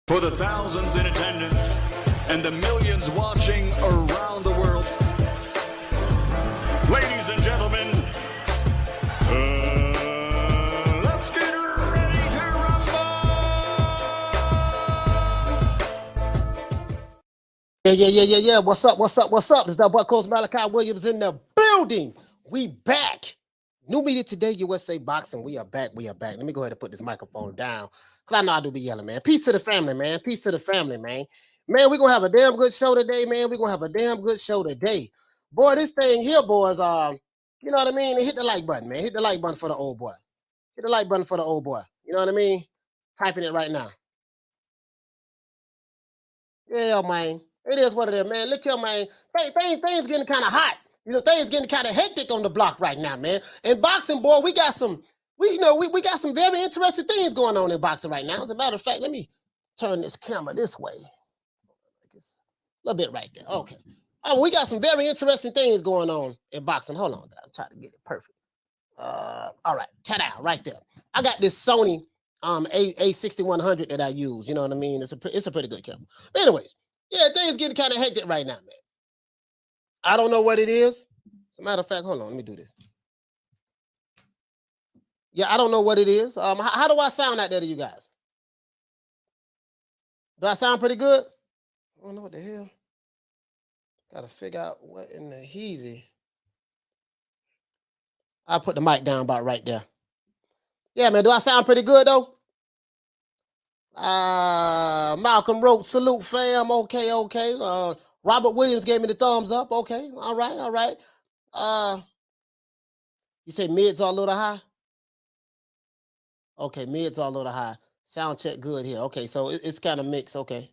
For the thousands in attendance and the millions watching around the world, ladies and gentlemen, let's get ready to rumble! Yeah. What's up? It's that boy Coach Malachi Williams in the building. We back. New media today, USA Boxing. We are back. Let me go ahead and put this microphone down, because I know I do be yelling, man. Peace to the family, man. Peace to the family, man. Man, we're going to have a damn good show today, man. Boy, this thing here, boys, you know what I mean? Hit the like button, man. Hit the like button for the old boy. Hit the like button for the old boy. You know what I mean? Typing it right now. Yeah, man. It is what it is, man. Look here, man. Things getting kind of hot. You know, things getting kind of hectic on the block right now, man. In boxing, boy, we got some very interesting things going on in boxing right now. As a matter of fact, let me turn this camera this way. A little bit right there. Okay. Oh, we got some very interesting things going on in boxing. Hold on, guys. Try to get it perfect. All right. Ta-da, right there. I got this Sony A6100 that I use. You know what I mean? It's a pretty good camera. But anyways, yeah, things getting kind of hectic right now, man. I don't know what it is. As a matter of fact, hold on, let me do this. Yeah, I don't know what it is. How do I sound out there to you guys? Do I sound pretty good? I don't know what the hell. Gotta figure out what in the heezy. I'll put the mic down about right there. Yeah, man, do I sound pretty good though? Malcolm wrote, salute fam. Okay. Robert Williams gave me the thumbs up. Okay, all right. You say mids are a little high? Okay, mids are a little high. Sound check good here. Okay, so it's kind of mixed. Okay.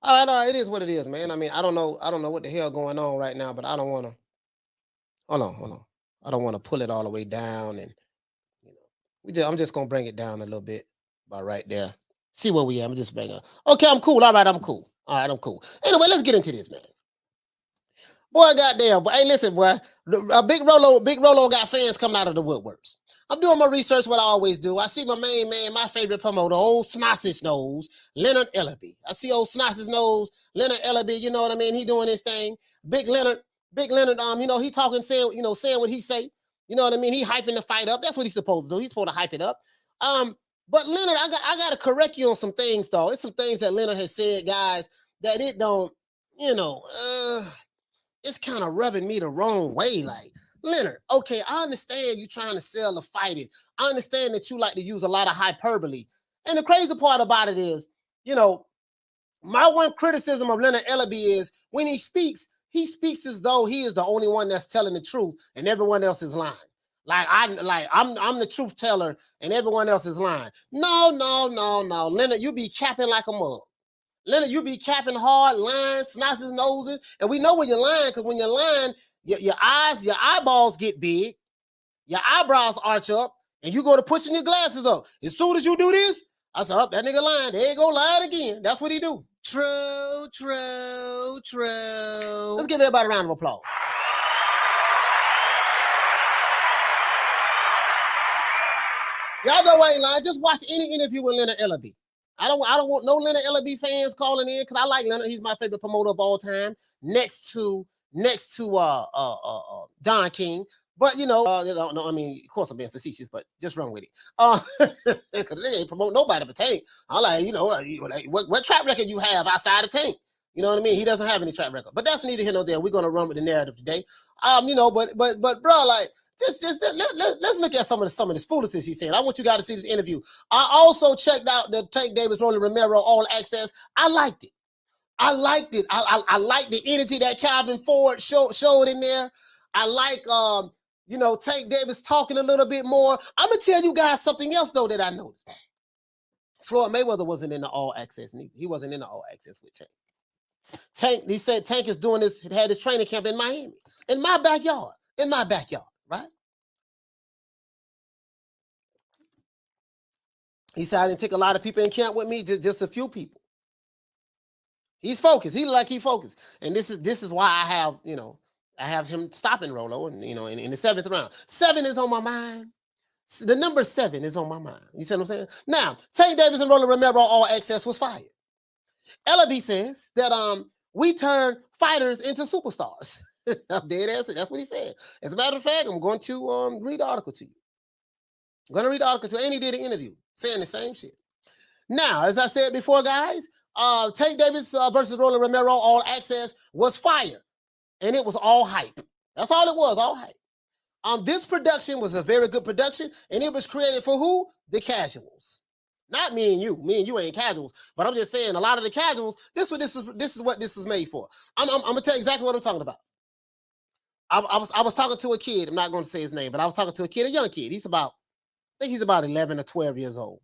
All right. It is what it is, man. I mean, I don't know what the hell going on right now, but I don't want to. Hold on. I don't want to pull it all the way down, and I'm just gonna bring it down a little bit, about right there. See where we are. I'm just bringing. Okay, I'm cool. All right, I'm cool. I'm cool. Anyway, let's get into this, man. Boy, goddamn. But hey, listen, boy. Big Rolo got fans coming out of the woodworks. I'm doing my research, what I always do. I see my main man, my favorite promoter, old sausage nose, Leonard Ellerbe. I see old sausage nose, Leonard Ellerbe. You know what I mean? He doing his thing. Big Leonard. He talking, saying what he say. You know what I mean? He hyping the fight up. That's what he's supposed to do. He's supposed to hype it up. But Leonard, I got to correct you on some things, though. It's some things that Leonard has said, guys, that it don't, it's kind of rubbing me the wrong way. Like, Leonard, okay, I understand you trying to sell the fighting. I understand that you like to use a lot of hyperbole. And the crazy part about it is, my one criticism of Leonard Ellerbe is when he speaks as though he is the only one that's telling the truth and everyone else is lying. I'm the truth teller and everyone else is lying. No. Leonard, you be capping like a mug. Leonard, you be capping hard, lying, snotting noses, and we know when you're lying, because when you're lying, your eyeballs get big, your eyebrows arch up, and you go to pushing your glasses up. As soon as you do this, I said, that nigga lying. There you go, lying again. That's what he do. True. Let's give everybody a round of applause. Y'all know I ain't lying. Just watch any interview with Leonard Ellerbe. I don't want no Leonard Ellerbe fans calling in, because I like Leonard. He's my favorite promoter of all time, next to Don King. But I mean, of course I'm being facetious, but just run with it. Because they ain't promote nobody but Tank. I'm like, what track record you have outside of Tank? You know what I mean? He doesn't have any track record. But that's neither here nor there. We're gonna run with the narrative today. But bro, like, let's look at some of this foolishness he said. I want you guys to see this interview. I also checked out the Tank Davis-Romero Romero All Access. I liked it. I liked the energy that Calvin Ford showed in there. I like Tank Davis talking a little bit more. I'm gonna tell you guys something else though that I noticed. Floyd Mayweather wasn't in the All Access neither. He wasn't in the All Access with Tank. Tank, he said Tank is doing this, had his training camp in Miami, in my backyard, right? He said, I didn't take a lot of people in camp with me, just a few people. He's focused. He look like he focused. And this is why I have him stopping Rolo, and in the 7th round. 7 is on my mind. The number 7 is on my mind. You see what I'm saying? Now, Tank Davis and Romero All Access was fired. Ellerbe says that we turn fighters into superstars. I'm dead ass. That's what he said. As a matter of fact, I'm going to read the article to you. I'm going to read the article to you. And he did an interview saying the same shit. Now, as I said before, guys, Tank Davis versus Romero All Access was fire. And it was all hype. That's all it was, all hype. This production was a very good production, and it was created for who? The casuals. Not me and you. Me and you ain't casuals. But I'm just saying, a lot of the casuals, this is what this was made for. I'm gonna tell you exactly what I'm talking about. I was talking to a kid. I'm not going to say his name, but I was talking to a kid, a young kid. I think he's about 11 or 12 years old.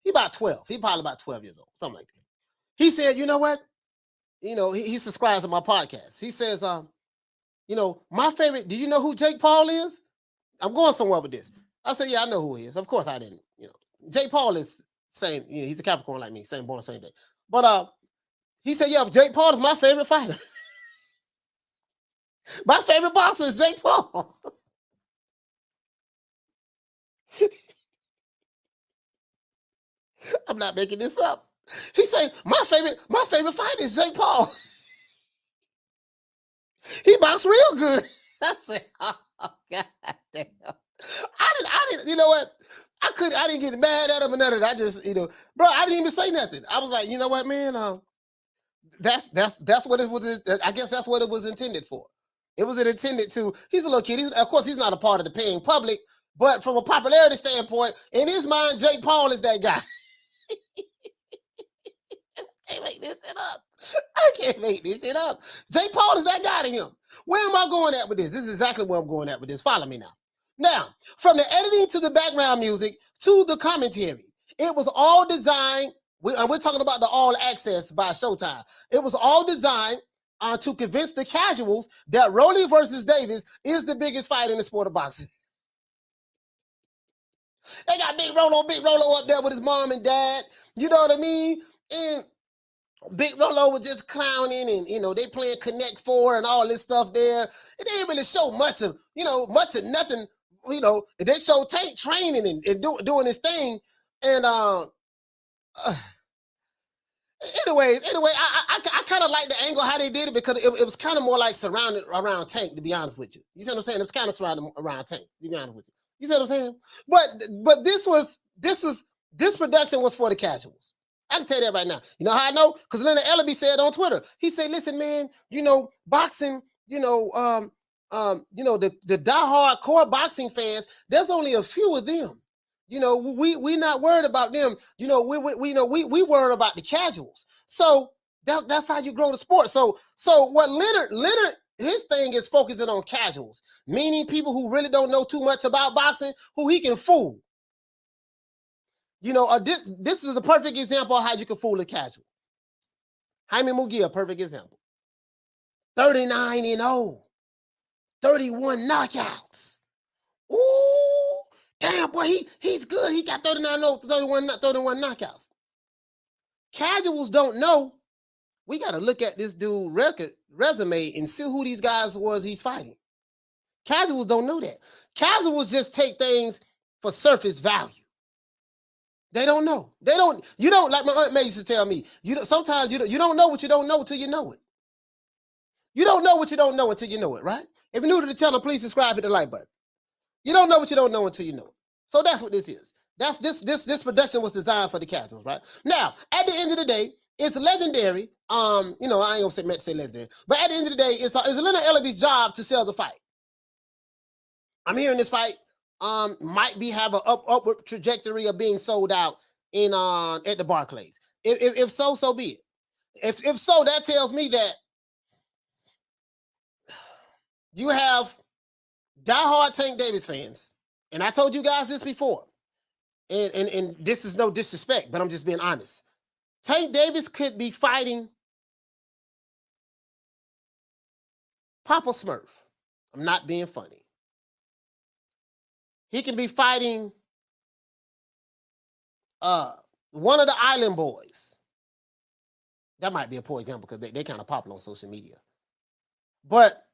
He's about 12. He's probably about 12 years old, something like that. He said, you know what? He subscribes to my podcast. He says, my favorite, do you know who Jake Paul is? I'm going somewhere with this. I said, yeah, I know who he is. Of course I didn't. Jake Paul is same, he's a Capricorn like me, same born, same day. But he said, yeah, Jake Paul is my favorite fighter. My favorite boxer is Jake Paul. I'm not making this up. He said, my favorite fighter is Jake Paul. He boxed real good. I said, oh, God damn. I didn't, you know what? I didn't get mad at him or none of that. I just, bro, I didn't even say nothing. I was like, you know what, man? That's what it was. I guess that's what it was intended for. It was intended to, he's a little kid. Of course, he's not a part of the paying public, but from a popularity standpoint, in his mind, Jake Paul is that guy. I can't make this shit up. I can't make this shit up. Jake Paul is that guy to him. Where am I going at with this? This is exactly where I'm going at with this. Follow me now. Now, from the editing to the background music to the commentary, it was all designed. We're talking about the All Access by Showtime. It was all designed to convince the casuals that Rolly versus Davis is the biggest fight in the sport of boxing. They got Big Rolo up there with his mom and dad. You know what I mean? And Big Rolo was just clowning, and they playing Connect Four and all this stuff there. It didn't really show much of nothing. They showed Tank training and doing his thing. And anyway, I kind of like the angle how they did it, because it was kind of more like surrounded around Tank, to be honest with you. You see what I'm saying? It was kind of surrounded around Tank, to be honest with you. You see what I'm saying? But this production was for the casuals. I can tell you that right now. You know how I know? Because Leonard Ellerbe said on Twitter, he said, listen, man, boxing, the diehard core boxing fans, there's only a few of them. We not worried about them. We worried about the casuals. So that's how you grow the sport. So what Leonard, his thing is focusing on casuals, meaning people who really don't know too much about boxing, who he can fool. This is a perfect example of how you can fool a casual. Jaime Munguia, a perfect example. 39-0, 31 knockouts. Ooh, damn, boy, he's good. He got 39-0, 31 knockouts. Casuals don't know. We got to look at this dude's resume and see who these guys was he's fighting. Casuals don't know that. Casuals just take things for surface value. They don't know. You don't, like my Aunt May used to tell me, sometimes you don't know what you don't know until you know it. You don't know what you don't know until you know it, right? If you're new to the channel, please subscribe, hit the like button. You don't know what you don't know until you know it. So that's what this is. This production was designed for the casuals, right? Now, at the end of the day, it's legendary. I ain't gonna say legendary, but at the end of the day, it's Leonard Ellerbe's job to sell the fight. I'm hearing this fight might have an upward trajectory of being sold out at the Barclays. If so, so be it. If so, that tells me that you have diehard Tank Davis fans, and I told you guys this before. and this is no disrespect, but I'm just being honest. Tank Davis could be fighting Papa Smurf. I'm not being funny. He can be fighting one of the Island Boys. That might be a poor example because they kind of popular on social media. But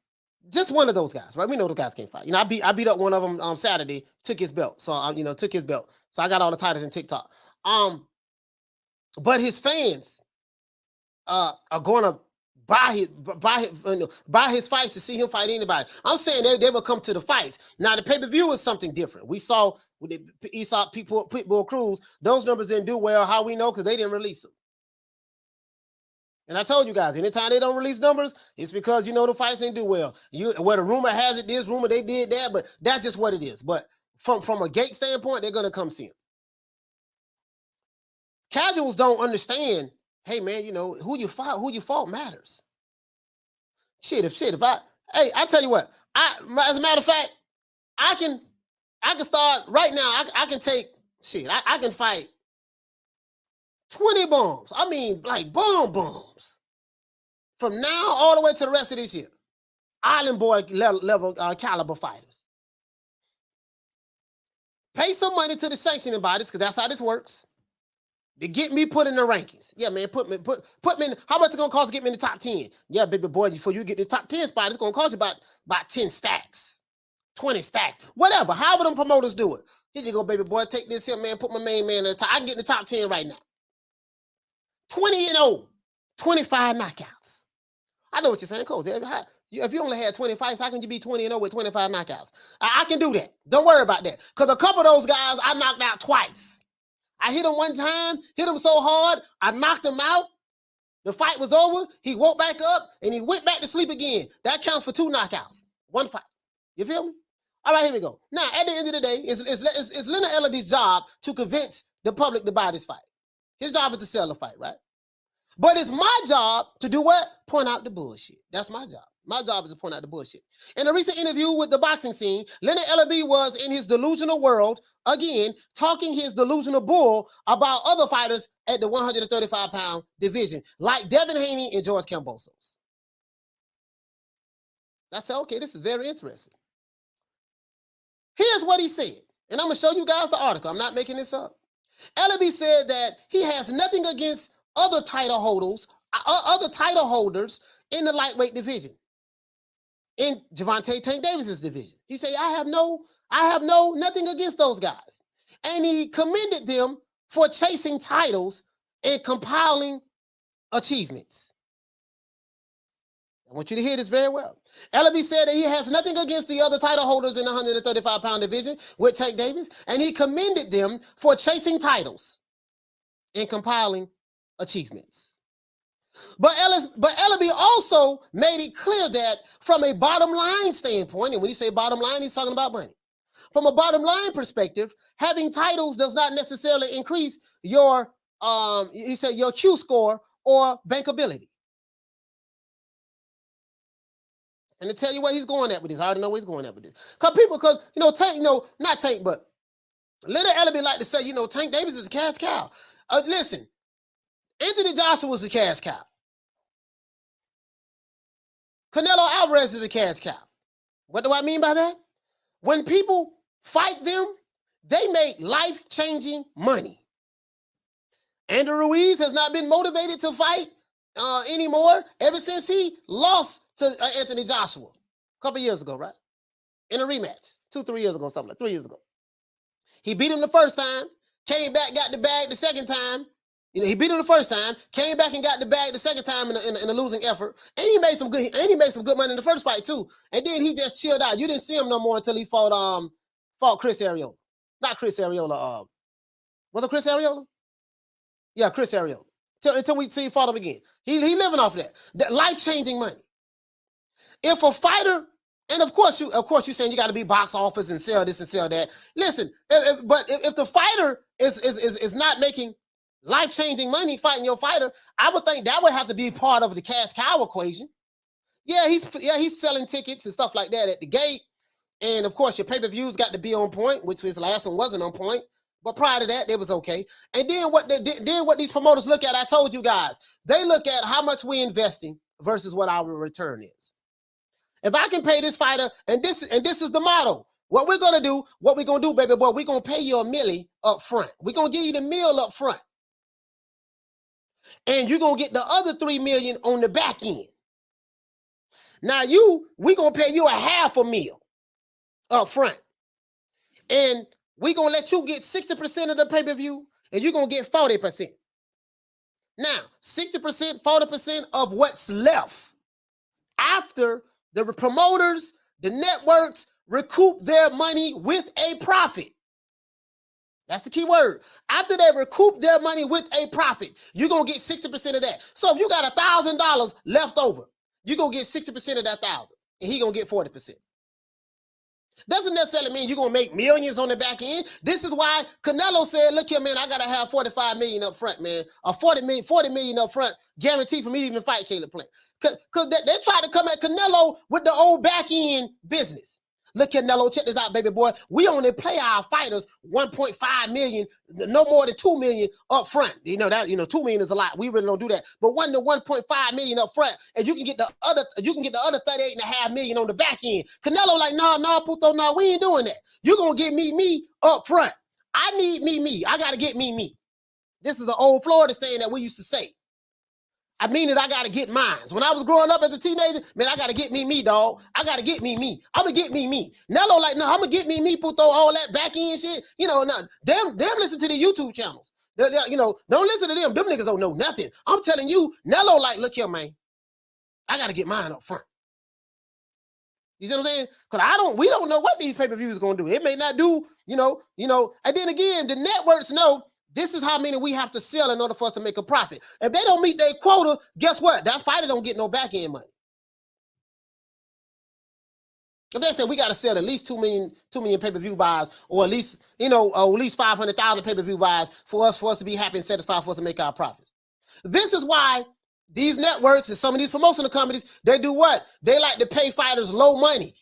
just one of those guys, right? We know those guys can't fight. You know, I beat up one of them on Saturday, took his belt. So, took his belt. So I got all the titles in TikTok. But his fans are going to buy his fights to see him fight anybody. I'm saying they will come to the fights. Now, the pay-per-view is something different. We saw with the Aesop Pitbull Cruz, those numbers didn't do well. How we know? Because they didn't release them. And I told you guys, anytime they don't release numbers, it's because, the fights didn't do well. Where the rumor has it, this rumor, they did that, but that's just what it is. But from a gate standpoint, they're going to come see him. Casuals don't understand, hey, man, who you fought matters. If I tell you what, as a matter of fact, I can start right now. I can take, I can fight 20 bombs. I mean, like bombs. From now all the way to the rest of this year. Island Boy level caliber fighters. Pay some money to the sanctioning bodies, because that's how this works. To get me put in the rankings. Yeah, man, put me in. How much it's gonna cost to get me in the top 10? Yeah, baby boy, before you get the top 10 spot, it's gonna cost you about 10 stacks, 20 stacks, whatever. However them promoters do it. Here you go, baby boy. Take this here, man. Put my main man in the top. I can get in the top 10 right now. 20-0, 25 knockouts. I know what you're saying, Coach. If you only had 20 fights, how can you be 20-0 with 25 knockouts? I can do that. Don't worry about that. Because a couple of those guys, I knocked out twice. I hit him one time, hit him so hard, I knocked him out. The fight was over. He woke back up, and he went back to sleep again. That counts for 2 knockouts. 1 fight. You feel me? All right, here we go. Now, at the end of the day, it's Leonard Ellerbe's job to convince the public to buy this fight. His job is to sell the fight, right? But it's my job to do what? Point out the bullshit. That's my job. My job is to point out the bullshit. In a recent interview with the boxing scene, Leonard Ellerbe was in his delusional world, again, talking his delusional bull about other fighters at the 135-pound division, like Devin Haney and George Kambosos. I said, okay, this is very interesting. Here's what he said, and I'm going to show you guys the article. I'm not making this up. Ellerbe said that he has nothing against other title holders in the lightweight division, in Gervonta Tank Davis's division. He said, I have nothing against those guys. And he commended them for chasing titles and compiling achievements. I want you to hear this very well. Ellerbe said that he has nothing against the other title holders in the 135-pound division with Tank Davis, and he commended them for chasing titles and compiling achievements. But Ellerbe also made it clear that from a bottom line standpoint, and when he say bottom line, he's talking about money. From a bottom line perspective, having titles does not necessarily increase your, he said, your Q score or bankability. And to tell you where he's going at with this, I already know where he's going at with this. Tank, not Tank, but Leonard Ellerbe like to say, Tank Davis is a cash cow. Listen, Anthony Joshua is a cash cow. Canelo Alvarez is a cash cow. What do I mean by that? When people fight them, they make life-changing money. Andrew Ruiz has not been motivated to fight anymore ever since he lost to Anthony Joshua a couple years ago, right? In a rematch, 2-3 years ago, something like 3 years ago. He beat him the first time, came back, got the bag the second time. He beat him the first time, came back and got the bag the second time in a losing effort, and he made some good money in the first fight too. And then he just chilled out. You didn't see him no more until he fought Chris Arreola. Not Chris Arreola. Was it Chris Arreola? Yeah, Chris Arreola. Until he fought him again. He living off of that life-changing money. If a fighter, and of course you're saying you got to be box office and sell this and sell that. Listen, but if the fighter is not making life-changing money fighting your fighter, I would think that would have to be part of the cash cow equation. Yeah, he's selling tickets and stuff like that at the gate. And of course, your pay-per-views got to be on point, which his last one wasn't on point. But prior to that, it was okay. And then what these promoters look at, I told you guys, they look at how much we're investing versus what our return is. If I can pay this fighter, and this is the model. What we're gonna do, baby boy, we're gonna pay you $1 million up front. We're gonna give you the meal up front. And you're gonna get the other $3 million on the back end. Now we're gonna pay you a $500,000 up front. And we're gonna let you get 60% of the pay-per-view, and you're gonna get 40%. Now, 60%, 40% of what's left after the promoters, the networks recoup their money with a profit. That's the key word. After they recoup their money with a profit, you're going to get 60% of that. So if you got $1,000 left over, you're going to get 60% of that 1,000, and he's going to get 40%. Doesn't necessarily mean you're going to make millions on the back end. This is why Canelo said, look here, man, I got to have $45 million up front, man. Or $40 million up front, guaranteed for me to even fight Caleb Plant. Because they tried to come at Canelo with the old back end business. Look, Canelo, check this out, baby boy. We only pay our fighters $1.5 million, no more than $2 million up front. $2 million is a lot. We really don't do that. But $1.5 million up front, and you can get the other $38.5 million on the back end. Canelo like, no, puto, no, we ain't doing that. You're gonna get me up front. I need me. I gotta get me. This is an old Florida saying that we used to say. I mean that I got to get mine. When I was growing up as a teenager, man, I got to get me, dog. I got to get me. I'm going to get me. Nello like, no, I'm going to get me, puto, all that back end shit. Them listen to the YouTube channels. Don't listen to them. Them niggas don't know nothing. I'm telling you, Nello like, look here, man. I got to get mine up front. You see what I'm saying? Because we don't know what these pay-per-views going to do. It may not do, and then again, the networks know this is how many we have to sell in order for us to make a profit. If they don't meet their quota, guess what? That fighter don't get no back end money. If they say we got to sell at least 2 million pay-per-view buys, or at least, at least 500,000 pay-per-view buys for us to be happy and satisfied for us to make our profits. This is why these networks and some of these promotional companies, they do what? They like to pay fighters low money.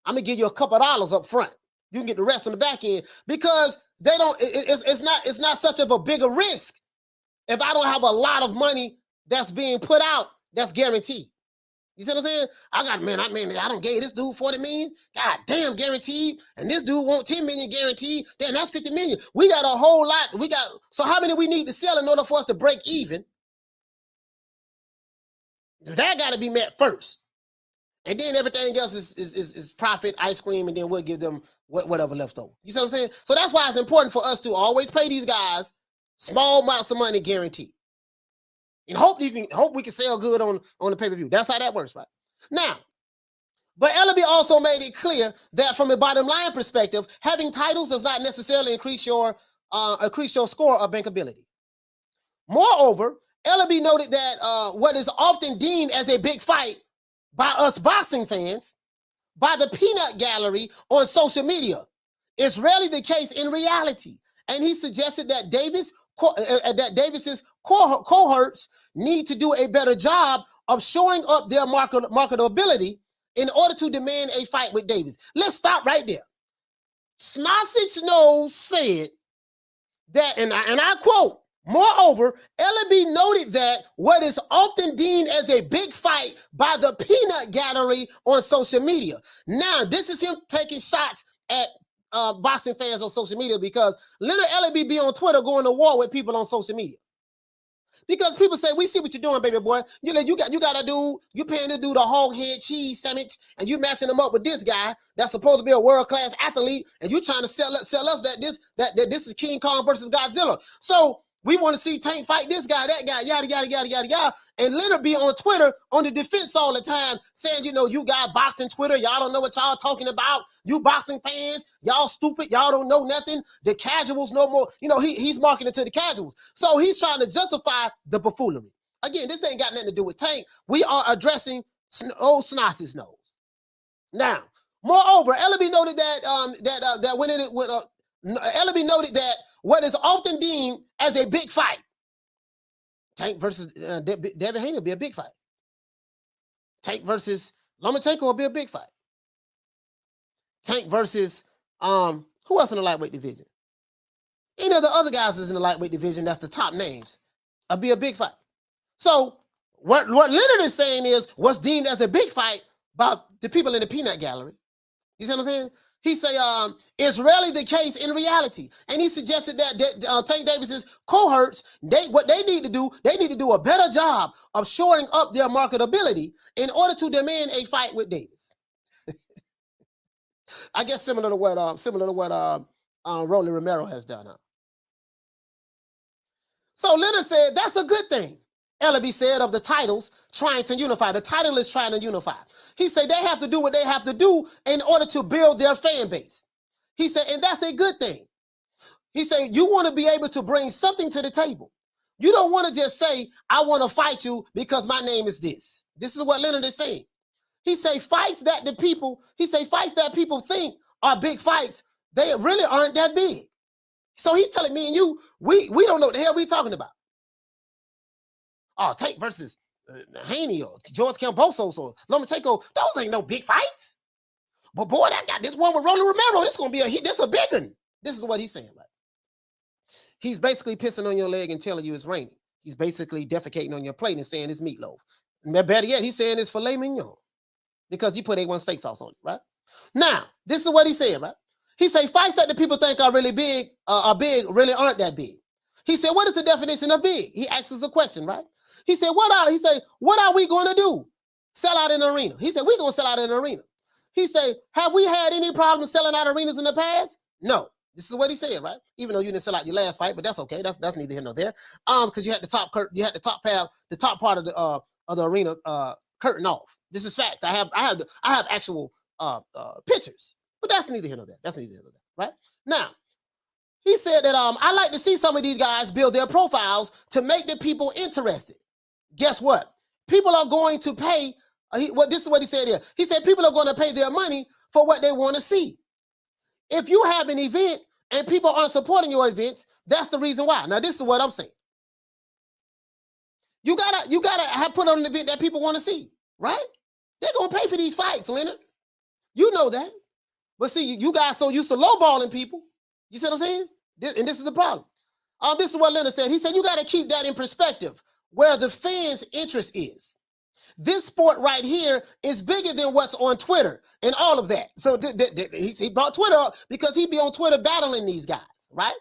I'm gonna give you a couple of dollars up front. You can get the rest on the back end, because they don't. It's not such of a bigger risk if I don't have a lot of money that's being put out that's guaranteed. You see what I'm saying? I don't gave this dude 40 million. God damn, guaranteed. And this dude want 10 million guaranteed. Damn, that's 50 million. We got a whole lot. So how many we need to sell in order for us to break even? That got to be met first. And then everything else is profit, ice cream, and then we'll give them whatever left over. You see what I'm saying? So that's why it's important for us to always pay these guys small amounts of money guaranteed. And hope we can sell good on the pay-per-view. That's how that works, right? Now, but Ellerbe also made it clear that from a bottom line perspective, having titles does not necessarily increase your score or bankability. Moreover, Ellerbe noted that what is often deemed as a big fight by us boxing fans, by the peanut gallery on social media, is rarely the case in reality. And he suggested that Davis's cohorts need to do a better job of showing up their marketability in order to demand a fight with Davis. Let's stop right there. Snossage Nose said that, and I quote, moreover, Ellerbe noted that what is often deemed as a big fight by the peanut gallery on social media. Now, this is him taking shots at boxing fans on social media, because Leonard Ellerbe be on Twitter going to war with people on social media. Because people say, we see what you're doing, baby boy. You paying this dude a hog head cheese sandwich, and you matching them up with this guy that's supposed to be a world-class athlete, and you trying to sell us that this is King Kong versus Godzilla. So we want to see Tank fight this guy, that guy, yada, yada, yada, yada, yada. And Leonard be on Twitter on the defense all the time saying, you guys boxing Twitter, y'all don't know what y'all talking about. You boxing fans, y'all stupid, y'all don't know nothing. The casuals no more. He's marketing to the casuals. So he's trying to justify the buffoonery. Again, this ain't got nothing to do with Tank. We are addressing old Snoss's Nose. Now, moreover, Ellerbe noted Ellerbe noted that what is often deemed as a big fight, Tank versus Devin Haney will be a big fight. Tank versus Lomachenko will be a big fight. Tank versus who else in the lightweight division? Any of the other guys is in the lightweight division, that's the top names, it'll be a big fight. So what Leonard is saying is what's deemed as a big fight by the people in the peanut gallery. You see what I'm saying? He say it's rarely the case in reality. And he suggested that Tank Davis's cohorts, what they need to do a better job of shoring up their marketability in order to demand a fight with Davis. I guess similar to what Romero has done. So Leonard said that's a good thing. Ellerbe said of the titles trying to unify. The title is trying to unify. He said they have to do what they have to do in order to build their fan base. He said, and that's a good thing. He said, you want to be able to bring something to the table. You don't want to just say, I want to fight you because my name is this. This is what Leonard is saying. He say fights that people think are big fights, they really aren't that big. So he's telling me and you, we don't know what the hell we talking about. Oh, Tank versus Haney or George Kambosos or Lomachenko, those ain't no big fights. But boy, that got this one with Romero, this is going to be a hit. This is a big one. This is what he's saying, right? He's basically pissing on your leg and telling you it's raining. He's basically defecating on your plate and saying it's meatloaf. And better yet, he's saying it's filet mignon because you put A1 steak sauce on it, right? Now, this is what he said, right? He say fights that the people think are really big, really aren't that big. He said, what is the definition of big? He asks us a question, right? He said, what are we going to do? Sell out in an arena. He said, we're going to sell out in an arena. He said, have we had any problems selling out arenas in the past? No. This is what he said, right? Even though you didn't sell out your last fight, but that's okay. That's neither here nor there. Because you had the top part of the arena curtain off. This is facts. I have actual pictures, but that's neither here nor there. Right? Now, he said that I like to see some of these guys build their profiles to make the people interested. Guess what? People are going to pay. This is what he said here. He said people are going to pay their money for what they want to see. If you have an event and people aren't supporting your events, that's the reason why. Now, this is what I'm saying. You gotta have put on an event that people want to see, right? They're gonna pay for these fights, Leonard. You know that. But see, you guys so used to lowballing people. You see what I'm saying? And this is the problem. This is what Leonard said. He said you got to keep that in perspective, where the fans' interest is. This sport right here is bigger than what's on Twitter and all of that. So he brought Twitter up because he be on Twitter battling these guys, right?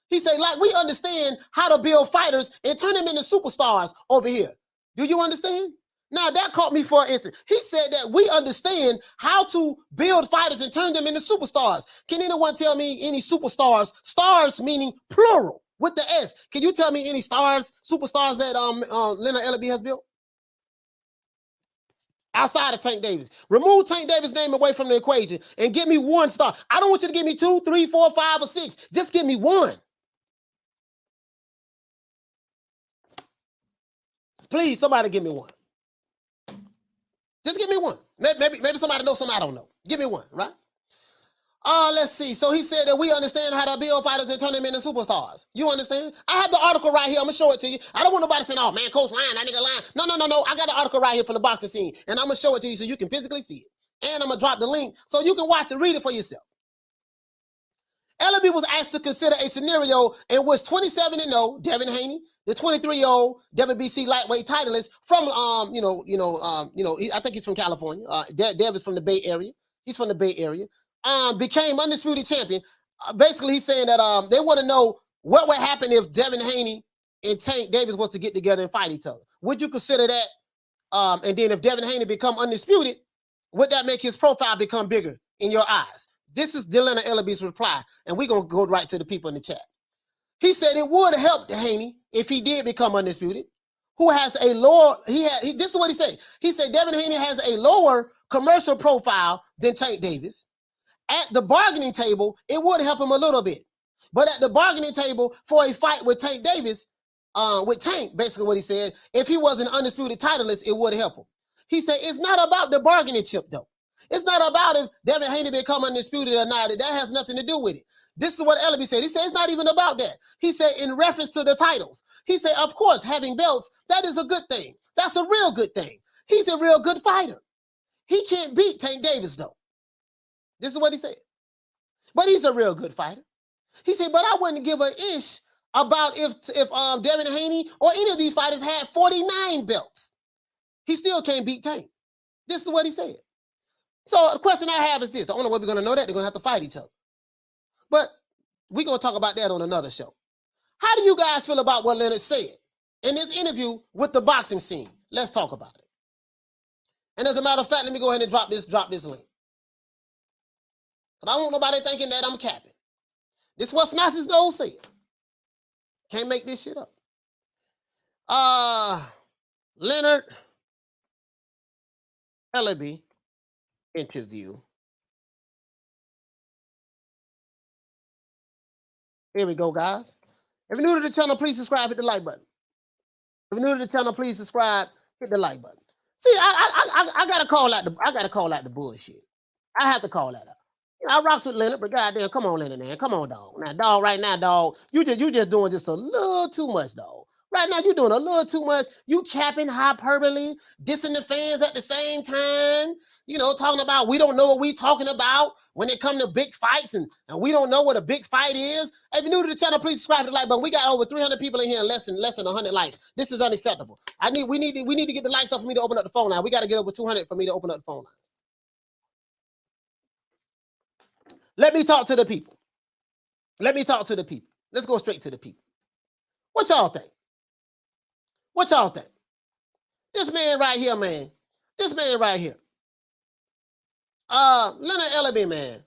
He said, like, we understand how to build fighters and turn them into superstars over here. Do you understand? Now, that caught me for an instant. He said that we understand how to build fighters and turn them into superstars. Can anyone tell me any superstars? Stars meaning plural with the S. Can you tell me any superstars that Leonard Ellerbe has built? Outside of Tank Davis. Remove Tank Davis' name away from the equation and give me one star. I don't want you to give me 2, 3, 4, 5, or 6. Just give me one. Please, somebody give me one. Just give me one. Maybe somebody knows something I don't know. Give me one, right? Let's see. So he said that we understand how to build fighters and turn them into superstars. You understand? I have the article right here. I'm going to show it to you. I don't want nobody saying, oh, man, Coach lying, that nigga lying. No. I got the article right here from the boxing scene, and I'm going to show it to you so you can physically see it. And I'm going to drop the link so you can watch it, read it for yourself. Ellerbe was asked to consider a scenario in which 27-0 Devin Haney, the 23-year-old WBC lightweight titleist from I think he's from California. Dev is from the Bay Area. He's from the Bay Area. Became undisputed champion. Basically, he's saying that they want to know what would happen if Devin Haney and Tank Davis was to get together and fight each other. Would you consider that? And then if Devin Haney become undisputed, would that make his profile become bigger in your eyes? This is Leonard Ellerbe's reply, and we're going to go right to the people in the chat. He said it would help Haney if he did become undisputed, who has a lower, this is what he said. He said Devin Haney has a lower commercial profile than Tank Davis. At the bargaining table, it would help him a little bit. But at the bargaining table for a fight with Tank Davis, with Tank, basically what he said, if he was an undisputed titleist, it would help him. He said it's not about the bargaining chip, though. It's not about if Devin Haney become undisputed or not. That has nothing to do with it. This is what Ellerbe said. He said it's not even about that. He said in reference to the titles. He said, of course, having belts, that is a good thing. That's a real good thing. He's a real good fighter. He can't beat Tank Davis, though. This is what he said. But he's a real good fighter. He said, but I wouldn't give a ish about if Devin Haney or any of these fighters had 49 belts. He still can't beat Tank. This is what he said. So the question I have is this. The only way we're going to know that, they're going to have to fight each other. But we're going to talk about that on another show. How do you guys feel about what Leonard said in this interview with the boxing scene? Let's talk about it. And as a matter of fact, let me go ahead and drop this link. Because I don't want nobody thinking that I'm capping. This is what Snazzy's Gold said. Can't make this shit up. Leonard Ellerbe interview. Here we go, guys. If you're new to the channel, please subscribe, hit the like button. If you're new to the channel, please subscribe, hit the like button. See, I gotta call out the bullshit. I have to call that out. You know, I rocks with Leonard, but goddamn, come on, Leonard, man. Come on, dog. Now, dog, right now, dog, you just doing just a little too much, dog. Right now, you're doing a little too much. You capping, hyperbole, dissing the fans at the same time. You know, talking about we don't know what we talking about when it come to big fights, and we don't know what a big fight is. If you're new to the channel, please subscribe to the like button. We got over 300 people in here and less than 100 likes. This is unacceptable. We need to get the likes up for me to open up the phone line. We got to get over 200 for me to open up the phone lines. Let me talk to the people. Let's go straight to the people. What y'all think? This man right here, man. Leonard Ellerbe, man.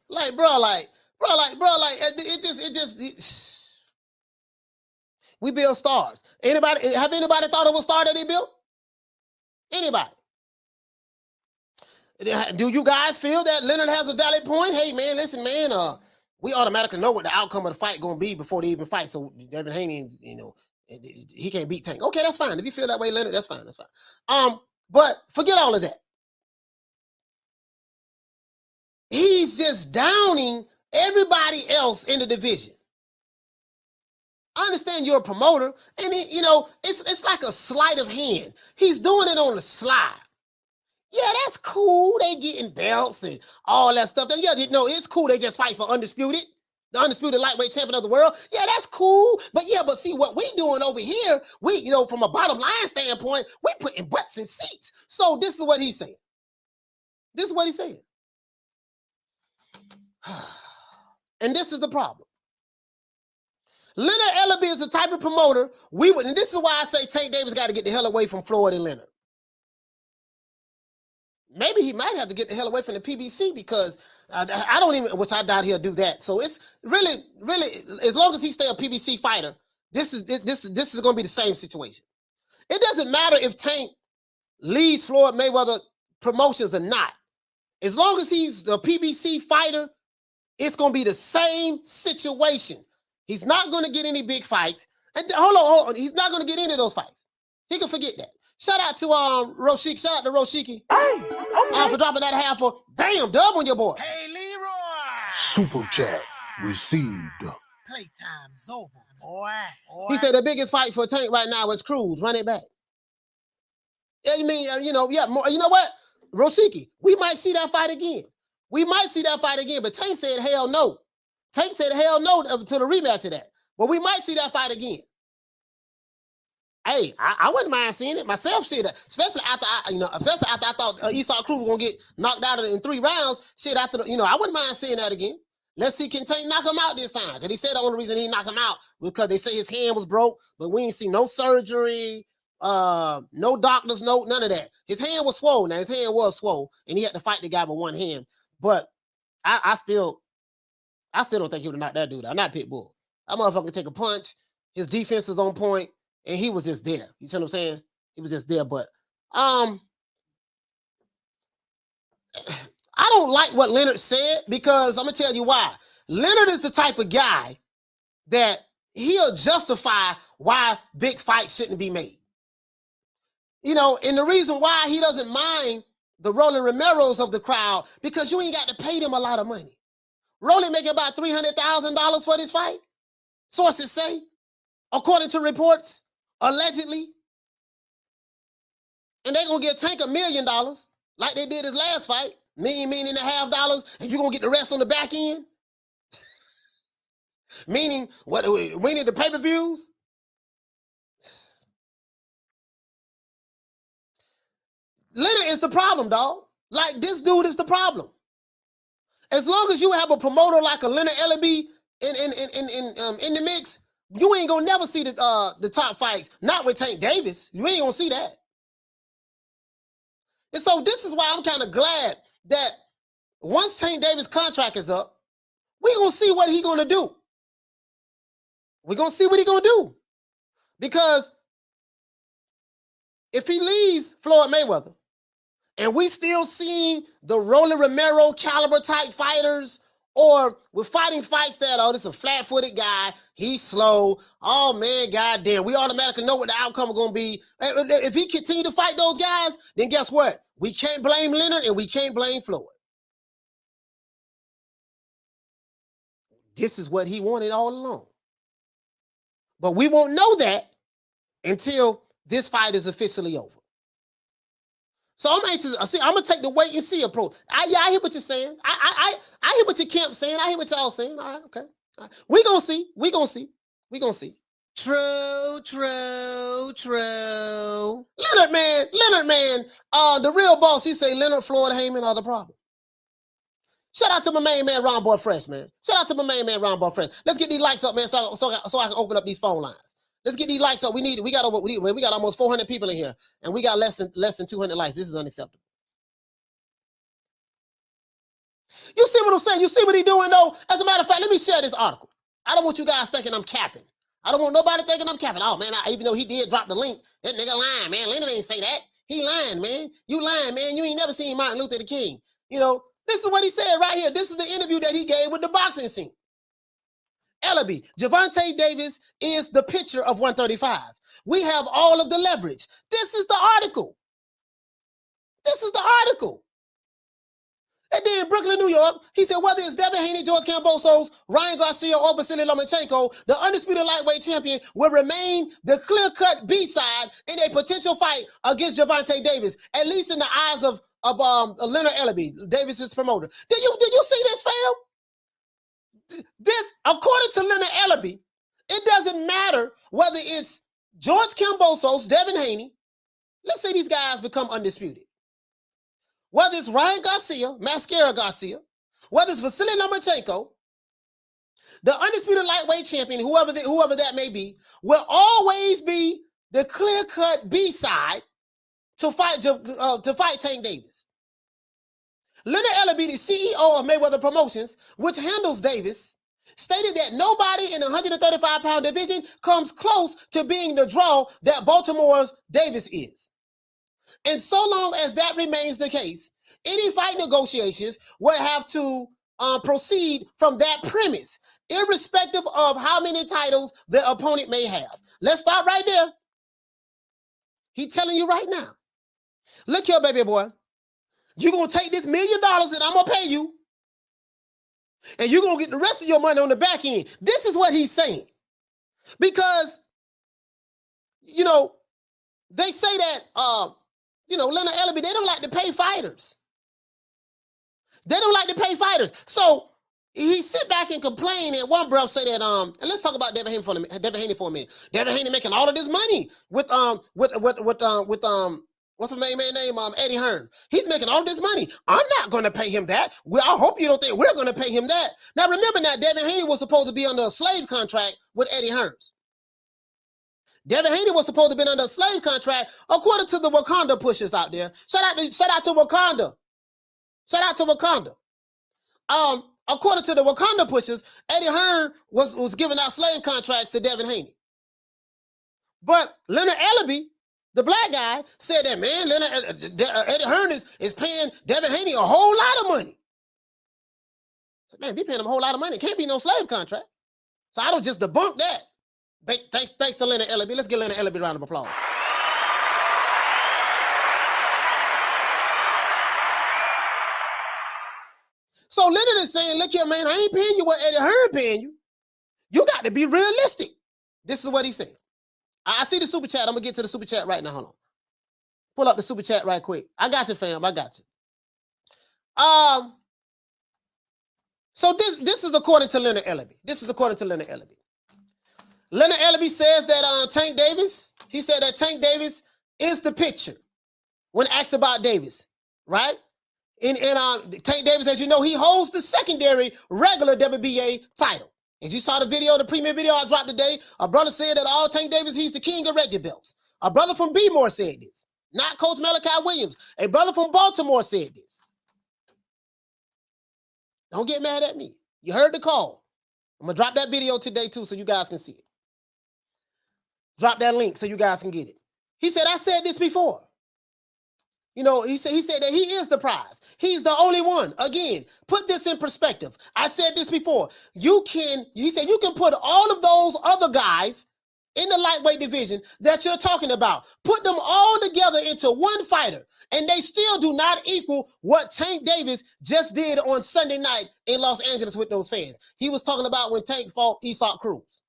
We build stars. Have anybody thought of a star that he built? Anybody? Do you guys feel that Leonard has a valid point? Hey, man, listen, man, we automatically know what the outcome of the fight going to be before they even fight. So Devin Haney, you know, he can't beat Tank. Okay, that's fine. If you feel that way, Leonard, that's fine. But forget all of that. He's just downing everybody else in the division. I understand you're a promoter, and it's like a sleight of hand. He's doing it on the slide. Yeah, that's cool. They getting belts and all that stuff. Yeah, it's cool. They just fight for the undisputed lightweight champion of the world. Yeah, that's cool. But see what we doing over here, from a bottom line standpoint, we putting butts in seats. So this is what he's saying. And this is the problem. Leonard Ellerbe is the type of promoter and this is why I say Tank Davis got to get the hell away from Floyd and Leonard. Maybe he might have to get the hell away from the PBC because which I doubt he'll do that. So it's really, as long as he stay a PBC fighter, this is going to be the same situation. It doesn't matter if Tank leads Floyd Mayweather Promotions or not. As long as he's the PBC fighter, it's going to be the same situation. He's not going to get any big fights. And hold on. He's not going to get any of those fights. He can forget that. Shout out to Roshiki. Shout out to Roshiki. Hey, okay. For dropping that half for bam, dub on your boy. Hey, Leroy. Super chat received. Playtime's over, boy. He said the biggest fight for Tank right now is Cruz. Run it back. Yeah, you know what? Roshiki, we might see that fight again. But Tank said hell no. Tank said hell no to the rematch of that. But we might see that fight again. Hey, I wouldn't mind seeing it myself. Shit, especially after I thought Esau Cruz was gonna get knocked out in 3 rounds. Shit, I wouldn't mind seeing that again. Let's see, can Tank knock him out this time? Because he said the only reason he knocked him out was because they say his hand was broke, but we ain't see no surgery, no doctors, none of that. His hand was swollen. Now his hand was swollen, and he had to fight the guy with one hand. But I still don't think he would have knocked that dude out. Not Pitbull. That motherfucker could take a punch. His defense is on point. And he was just there. You see what I'm saying? He was just there. But I don't like what Leonard said because I'm going to tell you why. Leonard is the type of guy that he'll justify why big fights shouldn't be made. And the reason why he doesn't mind the Rolling Romeros of the crowd, because you ain't got to pay them a lot of money. Rolling making about $300,000 for this fight. Sources say, according to reports. Allegedly. And they're going to give Tank $1 million like they did his last fight. $1.5 million, and you're going to get the rest on the back end? Meaning what? Meaning the pay-per-views. Leonard is the problem, dog. Like, this dude is the problem. As long as you have a promoter like a Leonard Ellerbe in the mix, you ain't gonna never see the top fights. Not with Tank Davis. You ain't gonna see that. And so this is why I'm kind of glad that once Tank Davis' contract is up, we're gonna see what he's gonna do. We're gonna see what he's gonna do. Because if he leaves Floyd Mayweather, and we still seeing the Romero caliber type fighters, or we're fighting fights that, oh, this is a flat-footed guy, he's slow, oh man, goddamn, we automatically know what the outcome is going to be. If he continue to fight those guys, then guess what? We can't blame Leonard and we can't blame Floyd. This is what he wanted all along. But we won't know that until this fight is officially over. So I'm anxious. I'm gonna take the wait and see approach. I hear what you're saying. I hear what your camp's saying. I hear what y'all saying. All right, okay. All right. We gonna see. We gonna see. We gonna see. True. Leonard man. The real boss. He say Leonard, Floyd, Heyman are the problem. Shout out to my main man Ron Boy Fresh, man. Shout out to my main man Ron Boy Fresh. Let's get these likes up, man, so I can open up these phone lines. Let's get these likes up. We got almost 400 people in here, and we got less than 200 likes. This is unacceptable. You see what I'm saying? You see what he's doing, though? As a matter of fact, let me share this article. I don't want you guys thinking I'm capping. I don't want nobody thinking I'm capping. Oh, man, even though he did drop the link, that nigga lying, man. Leonard ain't say that. He lying, man. You lying, man. You ain't never seen Martin Luther King. You know, this is what he said right here. This is the interview that he gave with the boxing scene. Ellerbe, Gervonta Davis is the picture of 135. We have all of the leverage. This is the article. And then Brooklyn, New York, he said, whether it's Devin Haney, George Kambosos, Ryan Garcia, or Vasily Lomachenko, the undisputed lightweight champion will remain the clear-cut B-side in a potential fight against Gervonta Davis, at least in the eyes of Leonard Ellerbe, Davis's promoter. Did you see this, fam? This, according to Leonard Ellerbe, it doesn't matter whether it's George Kambosos, Devin Haney. Let's say these guys become undisputed. Whether it's Ryan Garcia, Mascara Garcia, whether it's Vasily Lomachenko, the undisputed lightweight champion, whoever that may be, will always be the clear-cut B-side to fight Tank Davis. Leonard Ellerbe, the CEO of Mayweather Promotions, which handles Davis, stated that nobody in the 135-pound division comes close to being the draw that Baltimore's Davis is. And so long as that remains the case, any fight negotiations would have to proceed from that premise, irrespective of how many titles the opponent may have. Let's stop right there. He's telling you right now. Look here, baby boy. You're going to take this $1 million that I'm going to pay you, and you're going to get the rest of your money on the back end. This is what he's saying. Because, you know, they say that, Leonard Ellerbe, they don't like to pay fighters. So he sit back and complain, and one breath say that, and let's talk about Devin Haney for a minute. Devin Haney making all of this money with what's my main man name? Eddie Hearn. He's making all this money. I'm not going to pay him that. Well, I hope you don't think we're going to pay him that. Now, remember that Devin Haney was supposed to be under a slave contract with Eddie Hearn. Devin Haney was supposed to be under a slave contract, according to the Wakanda pushers out there. Shout out to Wakanda. According to the Wakanda pushers, Eddie Hearn was giving out slave contracts to Devin Haney. But Leonard Ellerbe, the black guy, said that, man, Eddie Hearn is paying Devin Haney a whole lot of money. So, man, if he paying him a whole lot of money, it can't be no slave contract. So I don't just debunk that. Thanks to Leonard Ellerbe. Let's give Leonard Ellerbe a round of applause. So Leonard is saying, look here, man, I ain't paying you what Eddie Hearn paying you. You got to be realistic. This is what he's saying. I see the super chat. I'm going to get to the super chat right now. Hold on. Pull up the super chat right quick. I got you, fam. I got you. So this is according to Leonard Ellerbe. This is according to Leonard Ellerbe. Leonard Ellerbe says that Tank Davis, he said that Tank Davis is the picture when asked about Davis, right? And Tank Davis, as you know, he holds the secondary regular WBA title. As you saw the video, the premiere video I dropped today, a brother said that all Tank Davis, he's the king of Reggie belts. A brother from B-More said this, not Coach Malachi Williams. A brother from Baltimore said this. Don't get mad at me. You heard the call. I'm going to drop that video today too so you guys can see it. Drop that link so you guys can get it. He said, I said this before. You know, he said that he is the prize. He's the only one. Again, put this in perspective. I said this before. He said you can put all of those other guys in the lightweight division that you're talking about. Put them all together into one fighter, and they still do not equal what Tank Davis just did on Sunday night in Los Angeles with those fans. He was talking about when Tank fought Isak Cruz.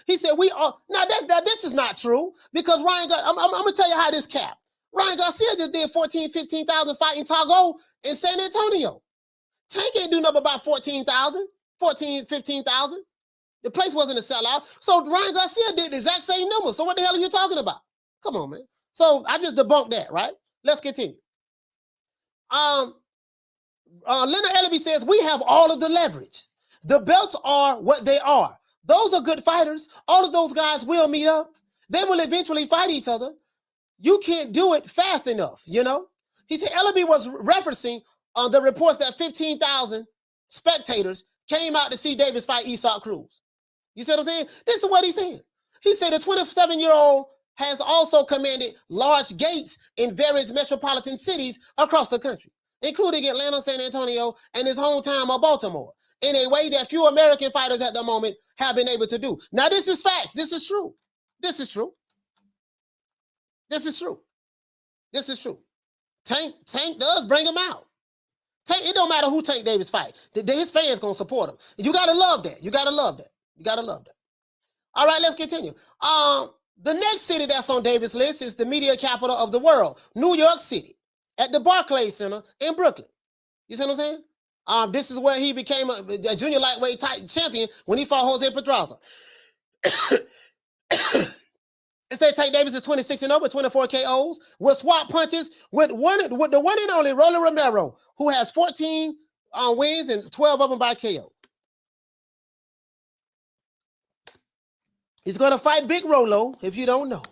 He said, this is not true because I'm going to tell you how this capped. Ryan Garcia just did 14,000, 15,000 fighting Tago in San Antonio. Tank ain't do nothing about 14,000, 15,000. The place wasn't a sellout. So Ryan Garcia did the exact same number. So what the hell are you talking about? Come on, man. So I just debunked that, right? Let's continue. Leonard Ellerbe says, we have all of the leverage. The belts are what they are. Those are good fighters. All of those guys will meet up. They will eventually fight each other. You can't do it fast enough, you know? He said Ellerbe was referencing the reports that 15,000 spectators came out to see Davis fight Isak Cruz. You see what I'm saying? This is what he's saying. He said the 27-year-old has also commanded large gates in various metropolitan cities across the country, including Atlanta, San Antonio, and his hometown of Baltimore, in a way that few American fighters at the moment have been able to do. Now, this is facts. This is true. This is true. This is true. This is true. Tank does bring him out. It don't matter who Tank Davis fight. His fans gonna support him. You gotta love that. You gotta love that. You gotta love that. All right, let's continue. The next city that's on Davis' list is the media capital of the world, New York City, at the Barclays Center in Brooklyn. You see what I'm saying? This is where he became a junior lightweight champion when he fought Jose Pedraza. It said Tank Davis is 26-0 with 24 KOs, with swap punches with the one and only Romero, who has 14 wins and 12 of them by KO. He's going to fight Big Rolo, if you don't know.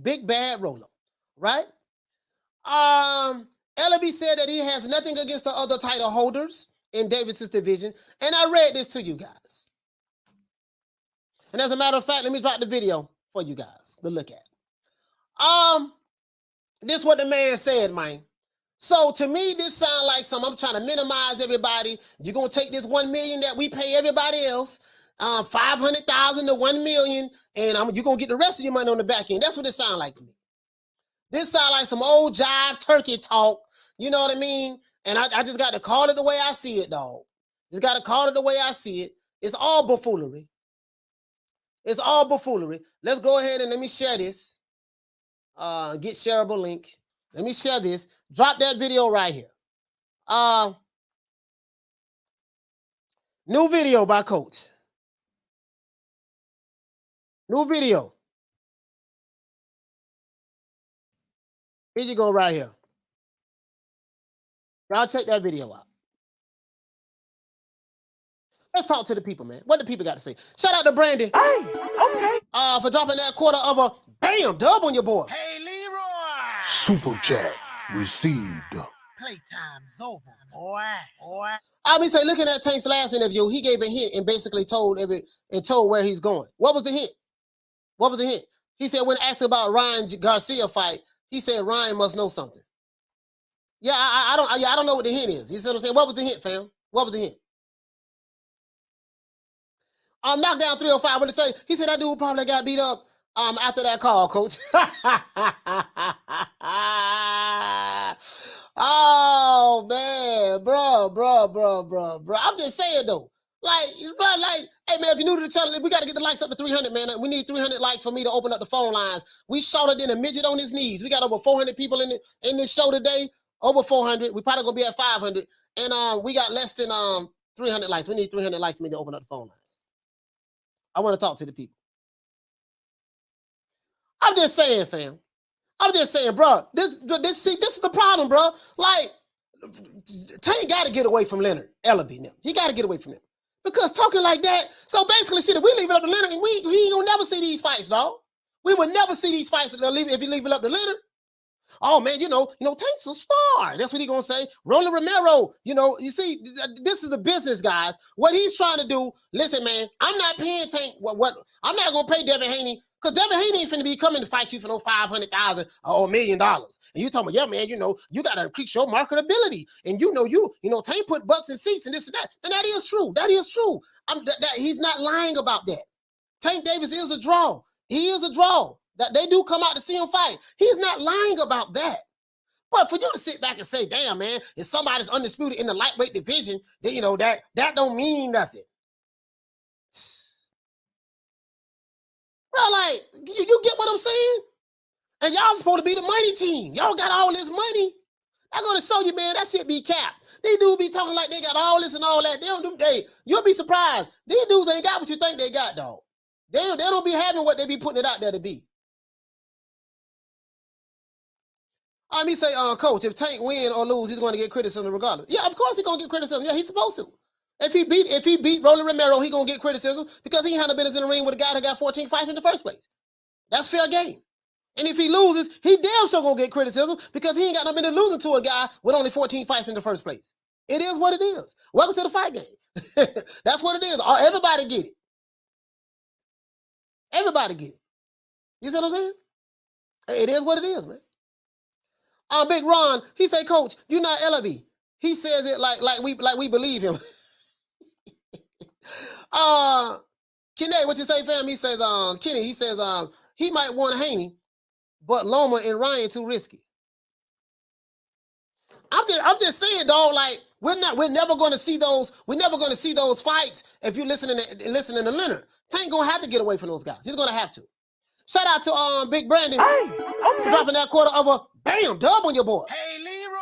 Big Bad Rolo, right? Ellerbe said that he has nothing against the other title holders in Davis's division, and I read this to you guys. And as a matter of fact, let me drop the video for you guys to look at. This is what the man said, man. So to me, this sounds like I'm trying to minimize everybody. You're going to take this $1 million that we pay everybody else, 500,000 to 1 million, and you're going to get the rest of your money on the back end. That's what it sounds like to me. This sounds like some old jive turkey talk. You know what I mean? And I just got to call it the way I see it, dog. Just got to call it the way I see it. It's all buffoonery. It's all buffoonery. Let's go ahead and let me share this. Get shareable link. Let me share this. Drop that video right here. New video by Coach. New video. Here you go right here. Y'all check that video out. Let's talk to the people, man. What the people got to say? Shout out to Brandon. Hey, okay. For dropping that quarter of a bam dub on your boy. Hey, Leroy. Super chat received. Playtime's over, boy. I mean, say, looking at Tank's last interview, he gave a hint and basically told where he's going. What was the hint? What was the hint? He said when asked about Ryan Garcia fight, he said Ryan must know something. Yeah, I don't know what the hint is. You see what I'm saying? What was the hint, fam? What was the hint? Knockdown 305. What did it say? He said that dude probably got beat up after that call, Coach. Oh man, bro. I'm just saying though, hey man, if you're new to the channel, we got to get the likes up to 300, man. We need 300 likes for me to open up the phone lines. We shorter than a midget on his knees. We got over 400 people in this show today. Over 400. We probably gonna be at 500. And we got less than 300 likes. We need 300 likes for me to open up the phone lines. I want to talk to the people. I'm just saying, fam. I'm just saying, bro. This is the problem, bro. Like, Tank got to get away from Leonard Ellerbe now. He got to get away from him. Because talking like that, so basically, shit, if we leave it up to Leonard, we ain't gonna never see these fights, dog. We would never see these fights if you leave it up to Leonard. Oh man, Tank's a star. That's what he gonna say. Romero, you see, this is a business, guys. What he's trying to do. Listen, man, I'm not paying Tank. What I'm not gonna pay Devin Haney. Because Devin Haney ain't finna be coming to fight you for no $500,000 or $1 million. And you talking about, yeah, man, you gotta increase your marketability. And Tank put butts in seats and this and that. And that is true. That is true. He's not lying about that. Tank Davis is a draw. He is a draw. That they do come out to see him fight. He's not lying about that. But for you to sit back and say, damn, man, if somebody's undisputed in the lightweight division, then that don't mean nothing. Bro, like, you get what I'm saying? And y'all supposed to be the money team. Y'all got all this money. I'm going to show you, man, that shit be capped. These dudes be talking like they got all this and all that. You'll be surprised. These dudes ain't got what you think they got, dog. They don't be having what they be putting it out there to be. Me say, Coach, if Tank win or lose, he's going to get criticism regardless. Yeah, of course he's going to get criticism. Yeah, he's supposed to. If he beat Romero, he gonna get criticism because he hadn't been in the ring with a guy that got 14 fights in the first place. That's fair game. And if he loses, he damn sure gonna get criticism because he ain't got no business losing to a guy with only 14 fights in the first place. It is what it is. Welcome to the fight game. That's what it is. Everybody get it. Everybody get it. You see what I'm saying? It is what it is, man. Big Ron, he say, Coach, you're not Ellerbe. He says it like we believe him. Kenny, what you say, fam? He says, Kenny, he says, he might want Haney, but Loma and Ryan too risky. I'm just saying, dog, like, we're never gonna see those fights if you're listening to Leonard. Tank gonna have to get away from those guys. He's gonna have to. Shout out to Big Brandon for dropping that quarter of a bam dub on your boy. Hey, Leroy.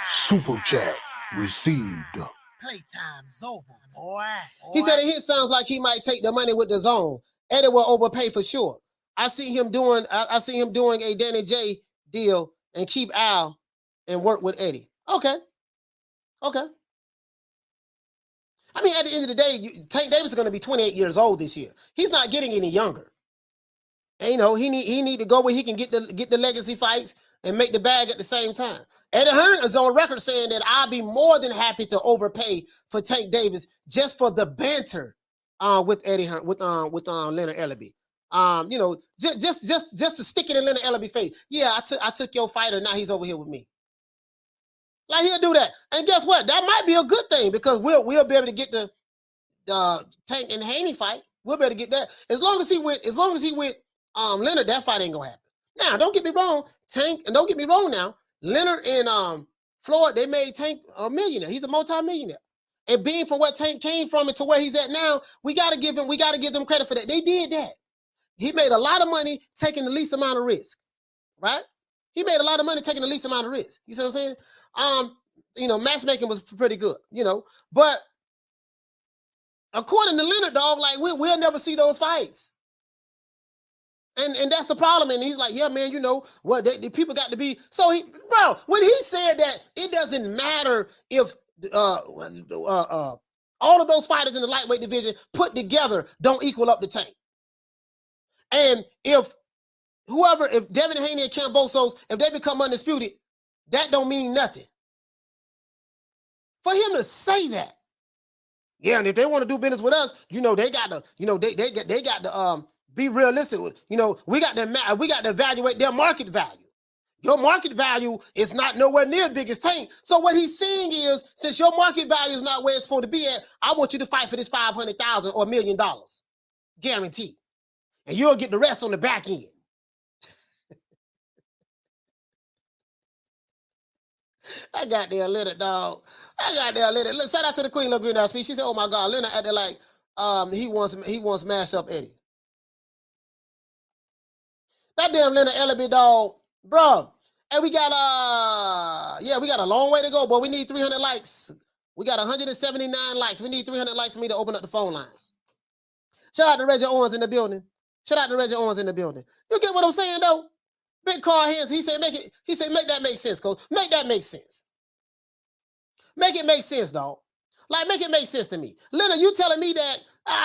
Super chat received. Playtime's over, boy. He said it sounds like he might take the money with the zone. Eddie will overpay for sure. I see him doing a Danny J deal and keep Al and work with Eddie. Okay. I mean, at the end of the day, Tank Davis is going to be 28 years old this year. He's not getting any younger. And, he need to go where he can get the legacy fights and make the bag at the same time. Eddie Hearn is on record saying that I'll be more than happy to overpay for Tank Davis just for the banter with Eddie Hearn, with Leonard Ellerbe. Just to stick it in Leonard Ellerbe's face. Yeah, I took your fighter, now he's over here with me. Like, he'll do that. And guess what? That might be a good thing because we'll be able to get the Tank and Haney fight. We'll be able to get that. As long as he went Leonard, that fight ain't gonna happen. Now, don't get me wrong, Tank, and don't get me wrong now. Leonard and Floyd, they made Tank a millionaire. He's a multi-millionaire. And being from what Tank came from and to where he's at now, we gotta give them credit for that. They did that. He made a lot of money taking the least amount of risk. Right? He made a lot of money taking the least amount of risk. You see what I'm saying? Matchmaking was pretty good, But according to Leonard, dog, like we'll never see those fights. And that's the problem. And he's like, yeah, man, the people got to be. So when he said that, it doesn't matter if all of those fighters in the lightweight division put together don't equal up to Tank. And if Devin Haney and Kambosos, if they become undisputed, that don't mean nothing. For him to say that, yeah, and if they want to do business with us, they got to, they got to be realistic. We got to evaluate their market value. Your market value is not nowhere near as big as Tank. So what he's saying is, since your market value is not where it's supposed to be at, I want you to fight for this $500,000 or $1 million, guaranteed, and you'll get the rest on the back end. I got there, Leonard, dog. Leonard. Shout out to the Queen of Green House. She said, "Oh my God, Leonard acted like he wants mash up Eddie." That damn Leonard Ellerbe, dog, bro. And we got a long way to go, but we need 300 likes. We got 179 likes. We need 300 likes for me to open up the phone lines. Shout out to Reggie Owens in the building. Shout out to Reggie Owens in the building. You get what I'm saying, though? Big Carl Hands, he said, make that make sense, Coach. Make that make sense. Make it make sense, dog. Like, make it make sense to me. Leonard, you telling me that,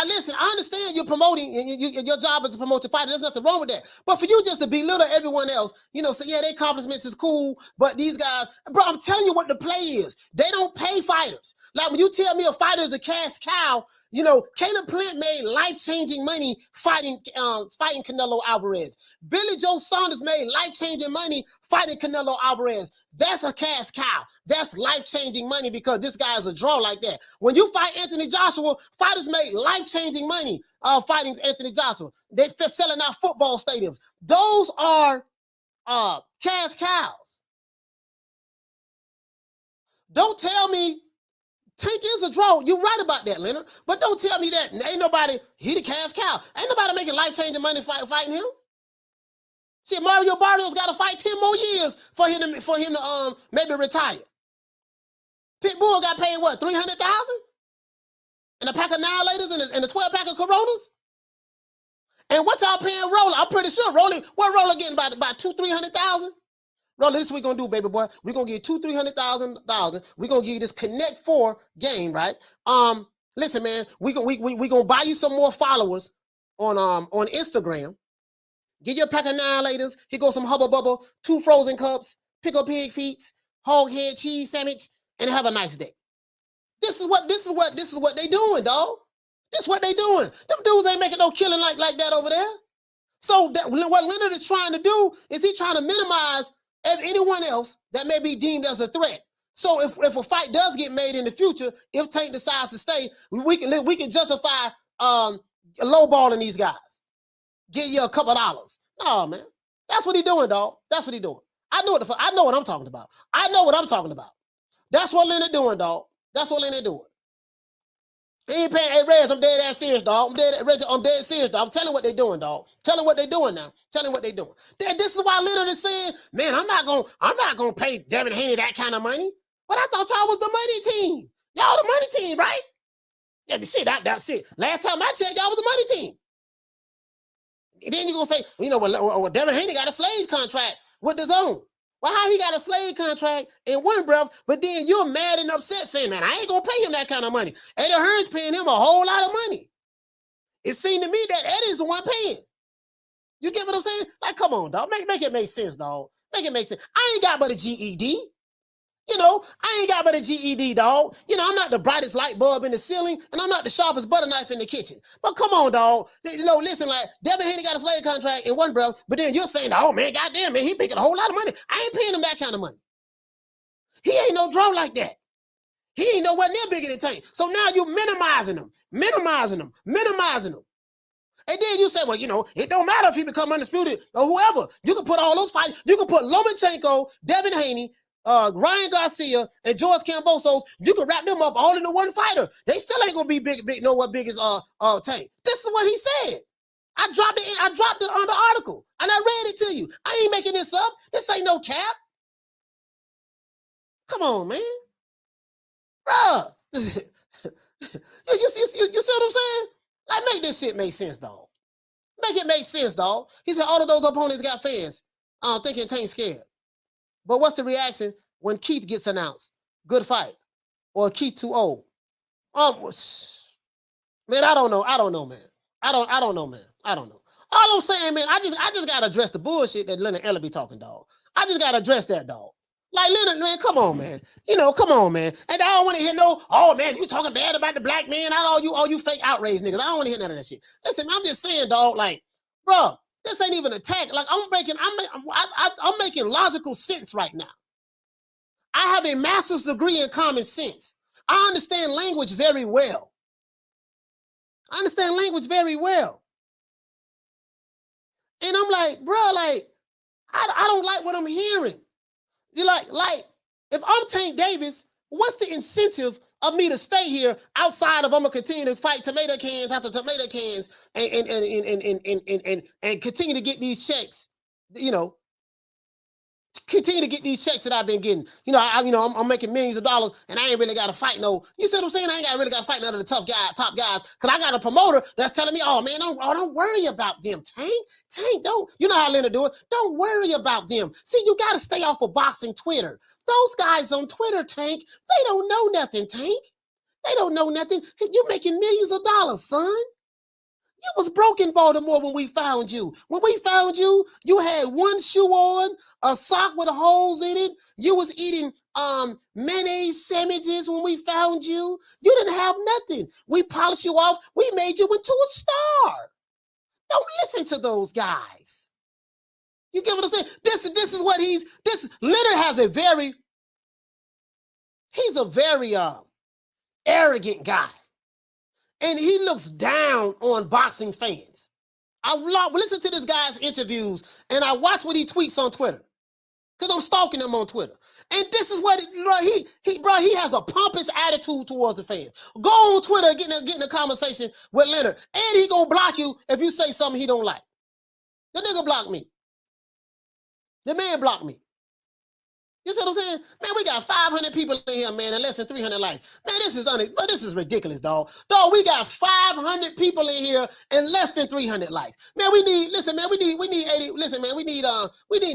listen, I understand you're promoting, your job is to promote the fighter. There's nothing wrong with that. But for you just to belittle everyone else, say, yeah, their accomplishments is cool, but these guys, bro, I'm telling you what the play is. They don't pay fighters. Like, when you tell me a fighter is a cash cow, Caleb Plant made life-changing money fighting Canelo Alvarez. Billy Joe Saunders made life-changing money fighting Canelo Alvarez. That's a cash cow. That's life-changing money because this guy is a draw like that. When you fight Anthony Joshua, fighters make life-changing money fighting Anthony Joshua. They're selling out football stadiums. Those are cash cows. Don't tell me Tank is a draw. You're right about that, Leonard. But don't tell me that ain't nobody, he the cash cow. Ain't nobody making life-changing money fighting him. Shit, Mario Barrios got to fight 10 more years for him to maybe retire. Pitbull got paid what, $300,000? And a pack of Annihilators and a 12-pack of Coronas? And what y'all paying Roller? I'm pretty sure Roller getting about $200,000-$300,000? Roller, this is what we gonna do, baby boy. We're gonna give you $200,000-$300,000. We're gonna give you this Connect 4 game, right? Listen, man, we gonna buy you some more followers on Instagram. Get your pack of Annihilators. Here goes some Hubba Bubba, 2 frozen cups, pick up pig feet, hog head cheese sandwich, and have a nice day. This is what they doing, dog. This is what they doing. Them dudes ain't making no killing like that over there. So what Leonard is trying to do is he trying to minimize anyone else that may be deemed as a threat. So if a fight does get made in the future, if Tank decides to stay, we can justify lowballing these guys. Get you a couple dollars. No, man. That's what he doing, dog. That's what he doing. I know what I'm talking about. I know what I'm talking about. That's what Leonard doing, dog. That's what Leonard doing. He ain't paying. Hey, Rez, I'm dead ass serious, dog. I'm dead serious, dog. I'm telling what they doing, dog. Tell him what they doing now. Tell him what they doing. This is why Leonard is saying, man, I'm not gonna pay Devin Haney that kind of money. But I thought y'all was the money team. Y'all the money team, right? Yeah, but shit, that shit. Last time I checked, y'all was the money team. And then you gonna say, well, Devin Haney got a slave contract with the zone. Well, how he got a slave contract in one breath, but then you're mad and upset saying, man, I ain't gonna pay him that kind of money. Eddie Hearn's paying him a whole lot of money. It seemed to me that Eddie's the one paying. You get what I'm saying? Like, come on, dog. Make it make sense, dog. Make it make sense. I ain't got but a GED. I ain't got but a GED, dog. I'm not the brightest light bulb in the ceiling, and I'm not the sharpest butter knife in the kitchen. But come on, dog. Listen, like, Devin Haney got a slave contract in one breath, but then you're saying, oh, man, goddamn, man, he making a whole lot of money. I ain't paying him that kind of money. He ain't no draw like that. He ain't nowhere near bigger than Tank. So now you're minimizing him. And then you say, well, it don't matter if he become undisputed or whoever. You can put all those fights. You can put Lomachenko, Devin Haney, Ryan Garcia, and George Kambosos. You can wrap them up all into one fighter. They still ain't gonna be big. Know what big is Tank. This is what he said. I dropped it on the article, and I read it to you. I ain't making this up. This ain't no cap. Come on, man, bruh. You see what I'm saying? Like, make this shit make sense, dog. Make it make sense, dog. He said all of those opponents got fans thinking Tank's scared. But what's the reaction when Keith gets announced? Good fight. Or Keith too old? Man, I don't know, man. I don't know, man. I don't know. All I'm saying, man, I just gotta address the bullshit that Leonard Ellerbe talking, dog. I just gotta address that, dog. Like, Leonard, man, come on, man. Come on, man. And I don't want to hear oh, man, you talking bad about the black man. All you fake outrage niggas. I don't want to hear none of that shit. Listen, I'm just saying, dog, like, bro, this ain't even an attack. Like, I'm making logical sense right now. I have a master's degree in common sense. I understand language very well. And I'm like, bro, like, I don't like what I'm hearing. You're like, if I'm Tank Davis, what's the incentive of me to stay here outside of I'm gonna continue to fight tomato cans after tomato cans and continue to get these checks, continue to get these checks that I've been getting. You know, I'm making millions of dollars, and I ain't really got to fight no. You see what I'm saying? I ain't really got to fight none of the top guys, because I got a promoter that's telling me, oh man, don't worry about them, Tank, don't. You know how Leonard do it? Don't worry about them. See, you got to stay off of boxing Twitter. Those guys on Twitter, Tank, they don't know nothing, Tank. They don't know nothing. You making millions of dollars, son. You was broke in Baltimore when we found you. When we found you, you had one shoe on, a sock with holes in it. You was eating mayonnaise sandwiches when we found you. You didn't have nothing. We polished you off. We made you into a star. Don't listen to those guys. You get what I'm saying? This is what Leonard has he's a very arrogant guy. And he looks down on boxing fans. I listen to this guy's interviews, and I watch what he tweets on Twitter, because I'm stalking him on Twiter. And this is what he has a pompous attitude towards the fans. Go on Twitter, get in a conversation with Leonard, and he gonna block you if you say something he don't like. The nigga blocked me. The man blocked me. You see what I'm saying? Man, we got 500 people in here, man, and less than 300 likes. Man, this is ridiculous, dog. Dog, we got 500 people in here and less than 300 likes. Man, we need 80. Listen, man, we need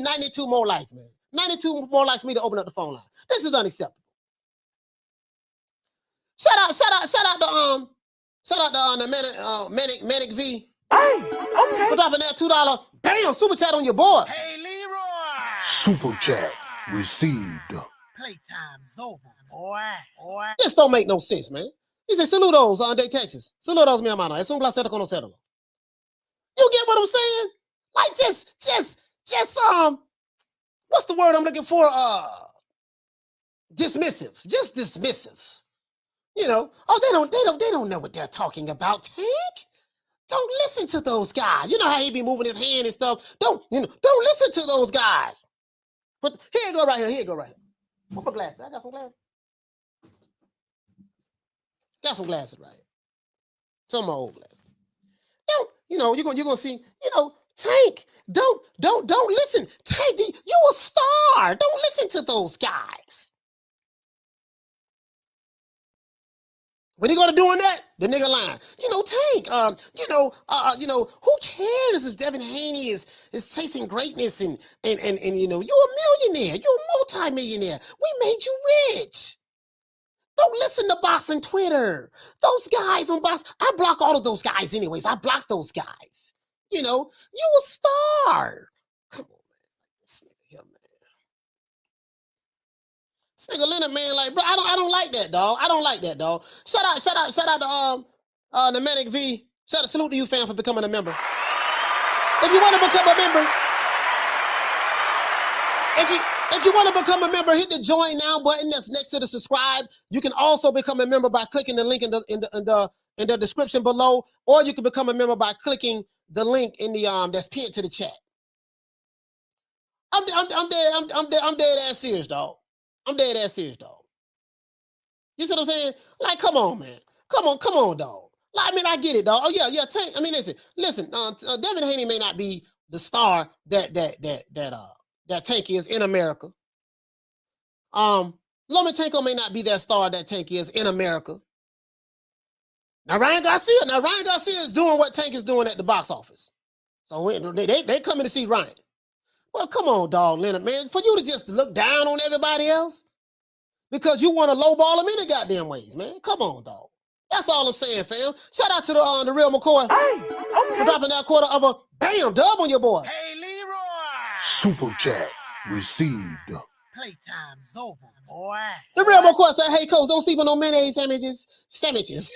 92 more likes, man. 92 more likes for me to open up the phone line. This is unacceptable. Shout out to the Manic V. Hey, okay. For dropping that $2. Bam, super chat on your board. Hey, Leroy. Super chat received. Playtime's over, boy. This don't make no sense, man. He said, saludos on Day, Texas. Saludos, mi hermano. Es un placer conocerlo. You get what I'm saying? Like, just, what's the word I'm looking for? Dismissive. Just dismissive. You know, oh, they don't know what they're talking about, Tank. Don't listen to those guys. You know how he be moving his hand and stuff. Don't listen to those guys. But here you go right here. Put my glasses. I got some glasses. Got some glasses right here. Some of my old glasses. You're gonna see, Tank, don't listen. Tank, you a star. Don't listen to those guys. When he gonna doing that, the nigga lying. Tank, who cares if Devin Haney is chasing greatness and you're a millionaire, you're a multi-millionaire. We made you rich. Don't listen to boxing Twitter. Those guys on box, I block all of those guys anyways. I block those guys. You a star. Come on, man. This nigga here, man. This nigga Leonard, man, like, bro, I don't like that, dog. I don't like that, dog. Shout out to the Manic V. Salute to you, fam, for becoming a member. If you want to become a member, if you want to become a member, hit the join now button that's next to the subscribe. You can also become a member by clicking the link in the description below, or you can become a member by clicking the link in the that's pinned to the chat. I'm dead ass serious, dog. I'm dead ass serious, dog. You see what I'm saying? Like, come on, man. Come on, dog. Like, I mean, I get it, dog. Oh yeah. Tank. I mean, listen. Devin Haney may not be the star that Tank is in America. Lomachenko may not be that star that Tank is in America. Now Ryan Garcia is doing what Tank is doing at the box office. So they coming to see Ryan. Well, come on, dog, Leonard, man. For you to just look down on everybody else because you want to lowball them any goddamn ways, man. Come on, dog. That's all I'm saying, fam. Shout out to the real McCoy. Hey, okay. For dropping that quarter of a bam dub on your boy. Hey, Leroy. Super chat received. Playtime's over, boy. The real McCoy said, hey, coach, don't sleep on no mayonnaise sandwiches.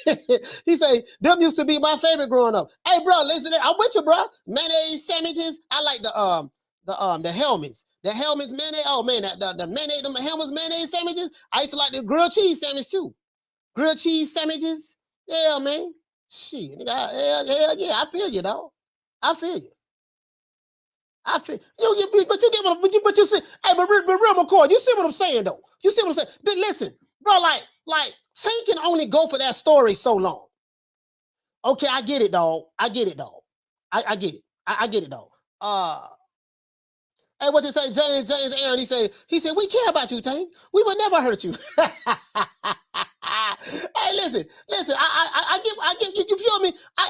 He say, them used to be my favorite growing up. Hey, bro, listen, I'm with you, bro. Mayonnaise sandwiches. I like the helmets. The helmets, mayonnaise. Oh, man, the mayonnaise, the helmets, mayonnaise sandwiches. I used to like the grilled cheese sandwich, too. Grilled cheese sandwiches. Yeah, man. Shit. Hell yeah. I feel you, dog. I feel you. But you see, hey, but real McCoy, you see what I'm saying, though? You see what I'm saying? Listen, bro, like Tank can only go for that story so long. Okay, I get it, dog. I get it, dog. I get it. I get it, dog. Hey, what they say, James Aaron, he said, we care about you, Tank. We will never hurt you. Hey, listen, I get, you feel me? I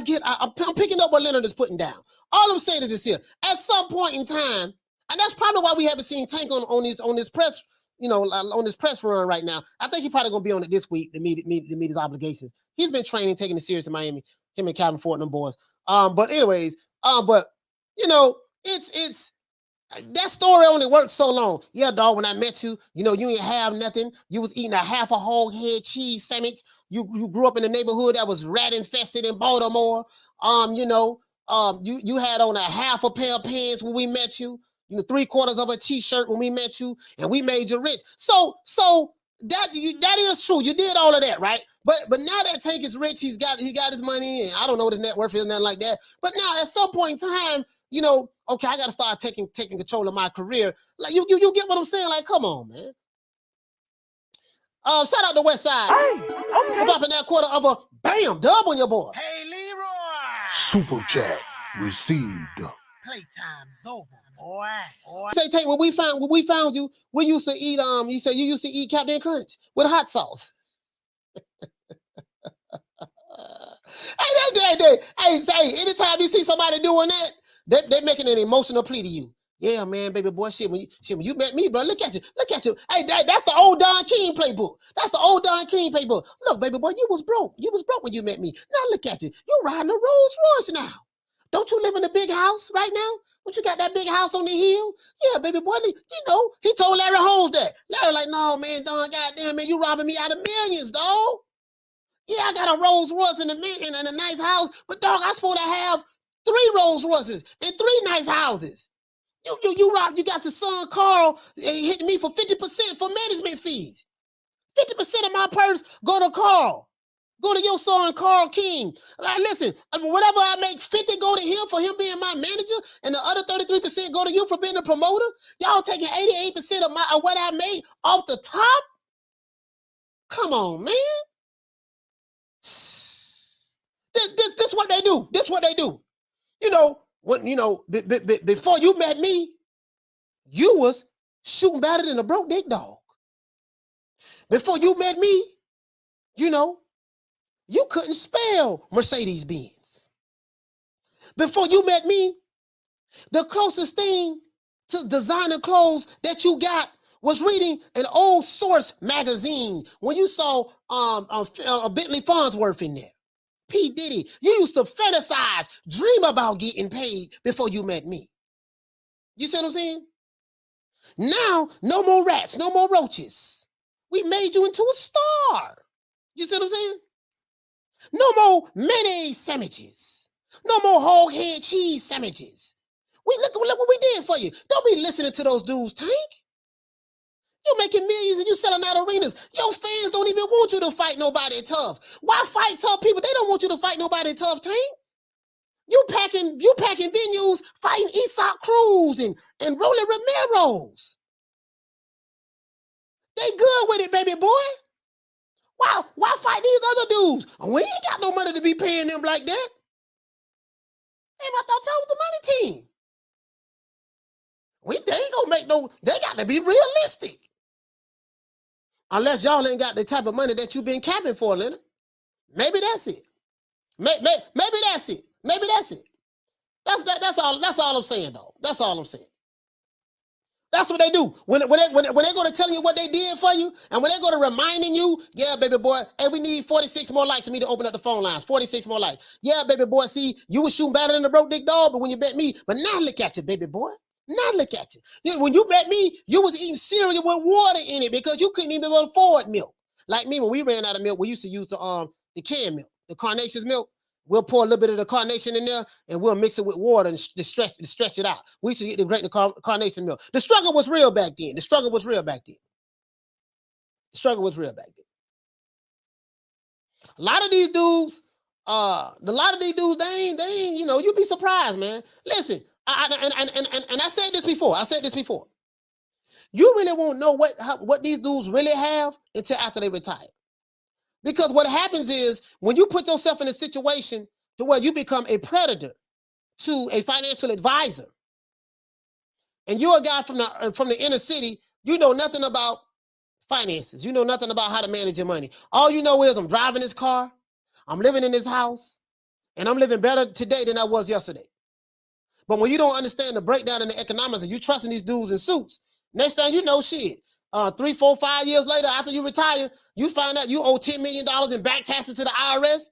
get. I'm picking up what Leonard is putting down. All I'm saying is this here. At some point in time, and that's probably why we haven't seen Tank on this press, on this press run right now. I think he's probably gonna be on it this week to meet his obligations. He's been training, taking it serious in Miami. Him and Calvin Ford and them boys. But anyways, it's that story only worked so long. Yeah, dog, when I met you, you ain't have nothing. You was eating a half a whole head cheese sandwich. You grew up in a neighborhood that was rat infested in Baltimore. You had on a half a pair of pants when we met you. 3/4 of a t-shirt when we met you, and we made you rich. So that is true. You did all of that, right? But now that Tank is rich, he got his money, and I don't know what his net worth is, nothing like that. But now at some point in time, okay, I gotta start taking control of my career. Like you get what I'm saying? Like, come on, man. Shout out to West Side. Hey, okay. Dropping that quarter of a bam dub on your boy. Hey, Leroy. Super chat received. Playtime's over, boy. Say, Tank, when we found you, we used to eat, you said you used to eat Captain Crunch with hot sauce. Hey, say, anytime you see somebody doing that, they're making an emotional plea to you. Yeah, man, baby boy, shit, when you met me, bro, look at you. Hey, that's the old Don King playbook. Look, baby boy, you was broke when you met me. Now look at you. You riding a Rolls Royce now. Don't you live in a big house right now? Don't you got that big house on the hill? Yeah, baby boy, he told Larry Holmes that. Larry like, no, man, Don, goddamn, man, you robbing me out of millions, dog. Yeah, I got a Rolls Royce in a nice house, but dog, I'm supposed to have 3 Rolls Royces and 3 nice houses. You got your son Carl hitting me for 50% for management fees. 50% of my purse go to Carl. Go to your son Carl King. Like, listen, whatever I make 50 go to him for him being my manager, and the other 33% go to you for being a promoter. Y'all taking 88% of what I made off the top? Come on, man. This what they do. Before you met me, you was shooting better than a broke dick dog. Before you met me, you couldn't spell Mercedes-Benz. Before you met me, the closest thing to designer clothes that you got was reading an old Source magazine when you saw a Bentley Farnsworth in there. P. Diddy, you used to fantasize, dream about getting paid before you met me. You see what I'm saying? Now, no more rats, no more roaches. We made you into a star. You see what I'm saying? No more mayonnaise sandwiches. No more hog head cheese sandwiches. Look what we did for you. Don't be listening to those dudes, Tank. You making millions and you selling out arenas. Your fans don't even want you to fight nobody tough. Why fight tough people? They don't want you to fight nobody tough, Tank. You packing venues, fighting Aesop Cruz and Rolly Romero's. They good with it, baby boy. Why fight these other dudes? We ain't got no money to be paying them like that. Hey, I thought y'all was the money team. They ain't gonna make they got to be realistic. Unless y'all ain't got the type of money that you've been capping for, Leonard. Maybe that's it. Maybe that's it. That's all I'm saying, though. That's all I'm saying. That's what they do. When they're going to tell you what they did for you, and when they're going to reminding you, yeah, baby boy, hey, we need 46 more likes for me to open up the phone lines. 46 more likes. Yeah, baby boy, see, you was shooting better than the broke dick dog, but when you bet me, but now look at you, baby boy. Now look at you. When you bet me, you was eating cereal with water in it because you couldn't even afford milk. Like me, when we ran out of milk, we used to use the canned milk, the Carnation's milk. We'll pour a little bit of the Carnation in there and we'll mix it with water and stretch it out. We used to get the great Carnation milk. The struggle was real back then. A lot of these dudes, they ain't, you'd be surprised, man. Listen, I said this before. You really won't know what these dudes really have until after they retire. Because what happens is when you put yourself in a situation to where you become a predator to a financial advisor, and you're a guy from the inner city, you know nothing about finances. You know nothing about how to manage your money. All you know is I'm driving this car, I'm living in this house, and I'm living better today than I was yesterday. But when you don't understand the breakdown in the economics and you trusting these dudes in suits, next thing you know, shit, 3, 4, 5 years later after you retire, you find out you owe $10 million in back taxes to the IRS.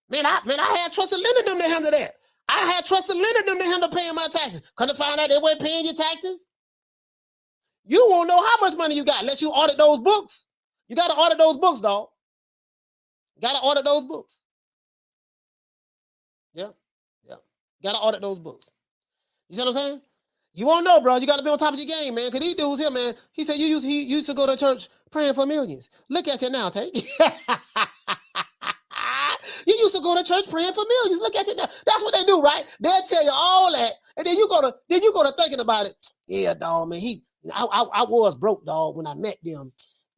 Man, I had trusted Leonard them to handle that. I had trusted Leonard them to handle paying my taxes. Come to find out they weren't paying your taxes. You won't know how much money you got unless you audit those books. You got to audit those books, dog. Got to audit those books. Yeah. Got to audit those books. You see what I'm saying? You won't know, bro. You got to be on top of your game, man. Because these dudes here, man, he said he used to go to church praying for millions. Look at you now, Tank. You used to go to church praying for millions. Look at you now. That's what they do, right? They'll tell you all that, and then you go to thinking about it. Yeah, dog, man. I was broke, dog, when I met them.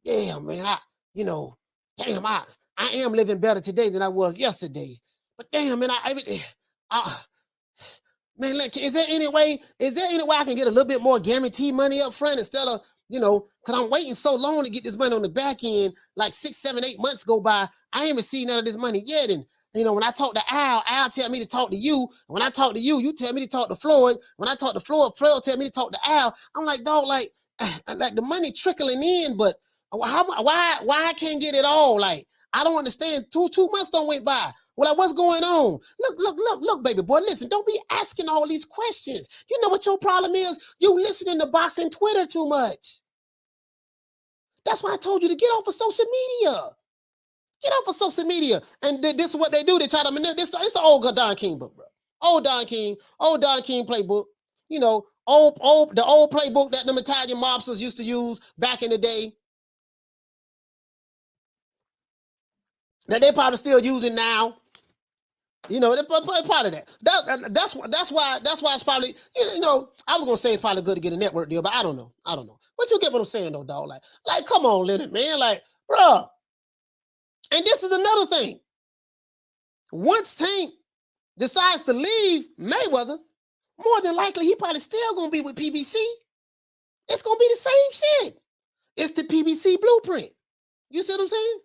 Yeah, man. Damn, I am living better today than I was yesterday. But damn, man, man, look, is there any way I can get a little bit more guaranteed money up front instead of, because I'm waiting so long to get this money on the back end, like 6, 7, 8 months go by. I ain't received none of this money yet. And, when I talk to Al tell me to talk to you. When I talk to you, you tell me to talk to Floyd. When I talk to Floyd tell me to talk to Al. I'm like, dog, like the money trickling in, but why I can't get it all? Like, I don't understand. 2 months don't went by. Well, like, what's going on? Look, baby boy, listen, don't be asking all these questions. You know what your problem is? You listening to bots and Twitter too much. That's why I told you to get off of social media. Get off of social media. And this is what they do. They try to manipulate. It's an old Don King book, bro. Old Don King playbook. The old playbook that the Italian mobsters used to use back in the day. That they're probably still using now. They're part of that. That's why it's probably, I was gonna say it's probably good to get a network deal, but I don't know. But you get what I'm saying though, dog. Like, come on, Leonard, man. Like, bro. And this is another thing. Once Tank decides to leave Mayweather, more than likely he probably still gonna be with PBC. It's gonna be the same shit. It's the PBC blueprint. You see what I'm saying?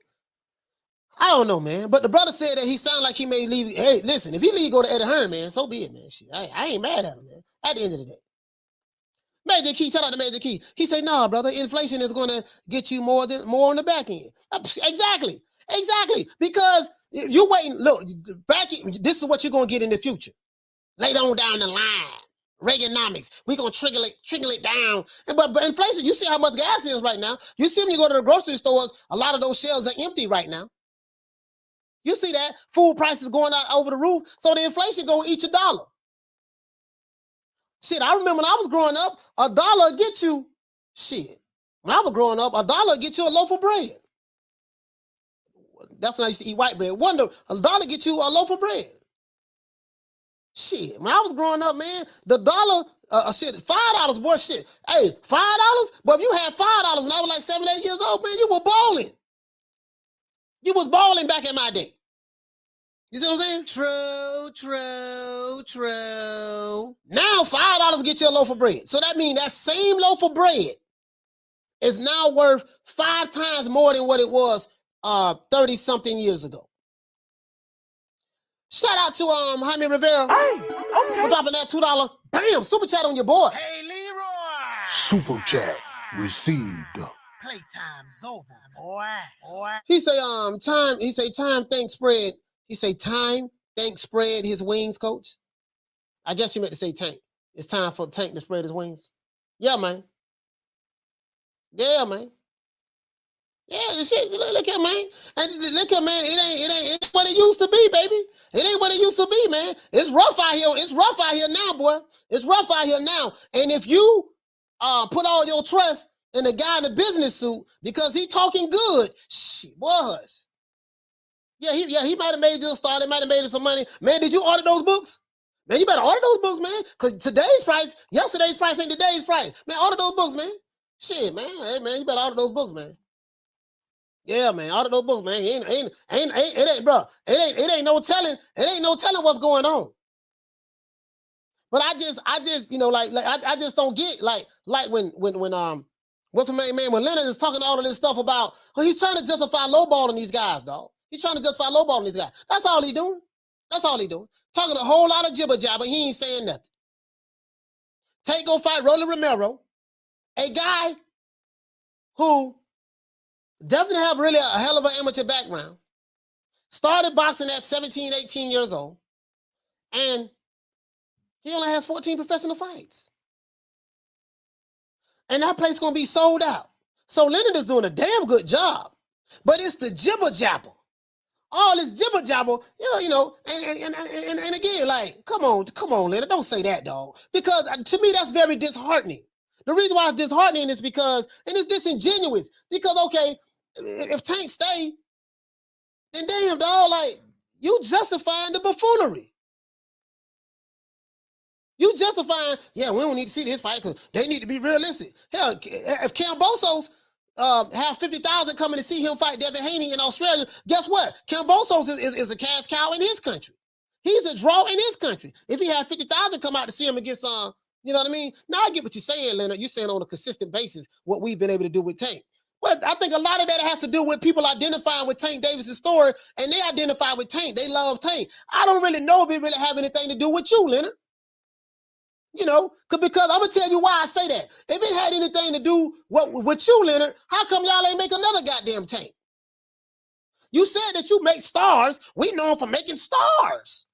I don't know, man. But the brother said that he sounded like he may leave. Hey, listen, if he leave, go to Eddie Hearn, man, so be it, man. Shit, I ain't mad at him, man. At the end of the day. Major Key, shout out to Major Key. He said, nah, brother, inflation is going to get you more on the back end. Exactly. Because you're waiting. Look, this is what you're going to get in the future. Later on down the line. Reaganomics. We're going to trickle it down. But inflation, you see how much gas is right now. You see when you go to the grocery stores, a lot of those shelves are empty right now. You see that? Food prices going out over the roof. So the inflation going to eat your dollar. Shit, I remember when I was growing up, $1 get you, shit. When I was growing up, $1 get you a loaf of bread. That's when I used to eat white bread. $1 get you a loaf of bread. Shit, when I was growing up, man, the dollar, $5, boy, shit. Hey, $5? But if you had $5 when I was like 7, 8 years old, man, you were balling. You was balling back in my day. You see what I'm saying? True. Now $5 get you a loaf of bread. So that means that same loaf of bread is now worth 5 times more than what it was 30-something years ago. Shout out to Jaime Rivera. Hey, okay. For dropping that $2. Bam! Super chat on your boy. Hey, Leroy. Super chat received. Playtime's over, boy. He say time thanks spread. He say time thanks spread his wings, coach. I guess you meant to say Tank. It's time for Tank to spread his wings. Yeah, man. Yeah, shit. Look here, man. And look here, man. It ain't what it used to be, baby. It ain't what it used to be, man. It's rough out here. It's rough out here now, boy. It's rough out here now. And if you put all your trust in the guy in the business suit because he talking good, shit, boy, hush. Yeah, he might have made you a start. He might have made you some money. Man, did you order those books? Man, you better order those books, man. Because yesterday's price ain't today's price. Man, order those books, man. Shit, man. Hey, man, you better order those books, man. Yeah, man, order those books, man. It ain't, bro. It ain't no telling what's going on. But I just, you know, I just don't get like when what's the main man when Leonard is talking all of this stuff about, well, he's trying to justify lowballing these guys, dog. He's trying to justify lowballing these guys. That's all he doing. That's all he doing. Talking a whole lot of jibber jabber. He ain't saying nothing. Tank gonna fight Romero, a guy who doesn't have really a hell of an amateur background. Started boxing at 17, 18 years old, and he only has 14 professional fights. And that place going to be sold out. So Leonard is doing a damn good job. But it's the jibber jabber. All this jibber jabber, and again, like, come on, Leonard, don't say that, dog. Because to me, that's very disheartening. The reason why it's disheartening is because, and it's disingenuous, because, okay, if Tank stay, then damn, dog, like, you justifying the buffoonery. You justifying, yeah, we don't need to see this fight because they need to be realistic. Hell, if Kambosos have 50,000 coming to see him fight Devin Haney in Australia, guess what? Kambosos is a cash cow in his country. He's a draw in his country. If he had 50,000 come out to see him against, you know what I mean? Now I get what you're saying, Leonard. You're saying on a consistent basis what we've been able to do with Tank. But I think a lot of that has to do with people identifying with Tank Davis' story, and they identify with Tank. They love Tank. I don't really know if it really have anything to do with you, Leonard. You know, because I'm going to tell you why I say that. If it had anything to do with you, Leonard, how come y'all ain't make another goddamn Tank? You said that you make stars. We know for making stars.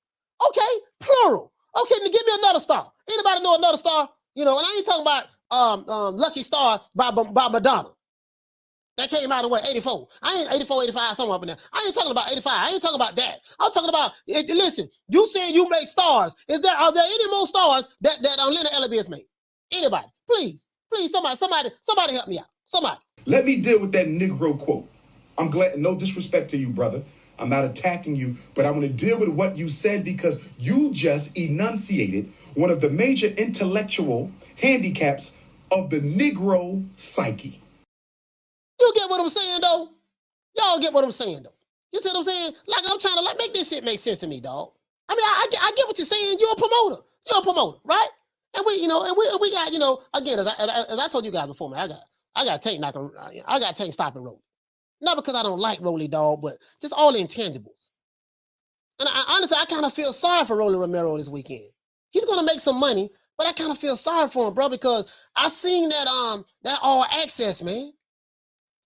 Okay, plural. Okay, then give me another star. Anybody know another star? You know, and I ain't talking about Lucky Star by Madonna. That came out of what, 84? I ain't 84, 85, somewhere up in there. I ain't talking about 85. I ain't talking about that. I'm talking about, listen, you saying you make stars. Are there any more stars that Leonard Ellerbe has made? Anybody? Please, somebody help me out. Somebody. Let me deal with that Negro quote. I'm glad, no disrespect to you, brother. I'm not attacking you, but I'm going to deal with what you said because you just enunciated one of the major intellectual handicaps of the Negro psyche. You get what I'm saying, though? Y'all get what I'm saying, though? You see what I'm saying? Like, I'm trying to make this shit make sense to me, dog. I mean, I get what you're saying. You're a promoter, right? And we got, you know, again, as I told you guys before, man, I got Tank stopping Rolly. Not because I don't like Rolly, dog, but just all the intangibles. And honestly, I kind of feel sorry for Rolly Romero this weekend. He's gonna make some money, but I kind of feel sorry for him, bro, because I seen that All Access, man.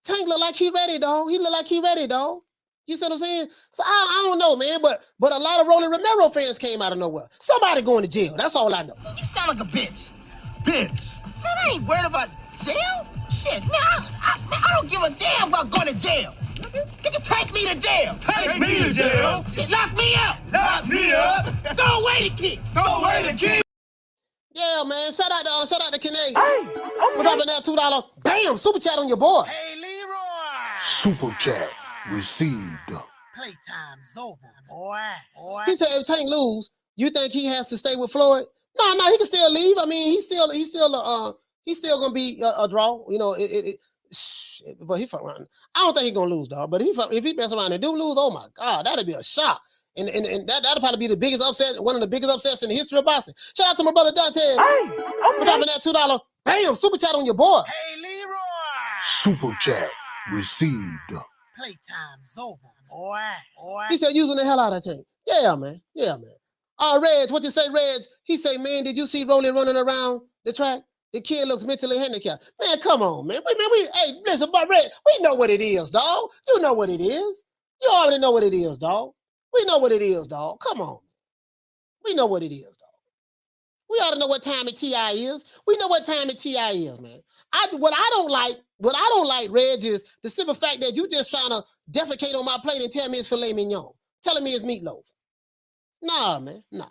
Tank look like he ready, dog. He look like he ready, dog. You see what I'm saying? So I don't know, man, but a lot of Rolly Romero fans came out of nowhere. Somebody going to jail. That's all I know. You sound like a bitch. Bitch. Man, I ain't worried about jail. Shit, man, I don't give a damn about going to jail. You can take me to jail. Take me to jail. Shit, lock me up. Lock me up. Throw away the key. Throw away the key. Yeah, man. Shout out to Kane. Hey, we're dropping that $2. Bam! Super chat on your boy. Hey, Leroy. Super chat received. Playtime's over, boy. He said if Tank lose, you think he has to stay with Floyd? No, he can still leave. I mean, he's still gonna be a draw. You know, but he fuck around. I don't think he's gonna lose, dog. But if he mess around and do lose, oh my God, that'd be a shock. And that'll probably be the biggest upset, one of the biggest upsets in the history of boxing. Shout out to my brother Dante. Hey, we're dropping that $2. Bam! Super chat on your boy. Hey, Leroy. Super chat received. Playtime's over, boy. He said using the hell out of Tank. Yeah, man. Reg, what you say, Reg? He say, man, did you see Rolly running around the track? The kid looks mentally handicapped. Man, come on, man. Hey, listen, but Reg, we know what it is, dog. You know what it is. You already know what it is, dog. We know what it is, dog. Come on. We know what it is, dog. We ought to know what time at TI is. We know what time at TI is, man. What I don't like, Reg, is the simple fact that you just trying to defecate on my plate and tell me it's filet mignon. Telling me it's meatloaf. Nah, man. Nah.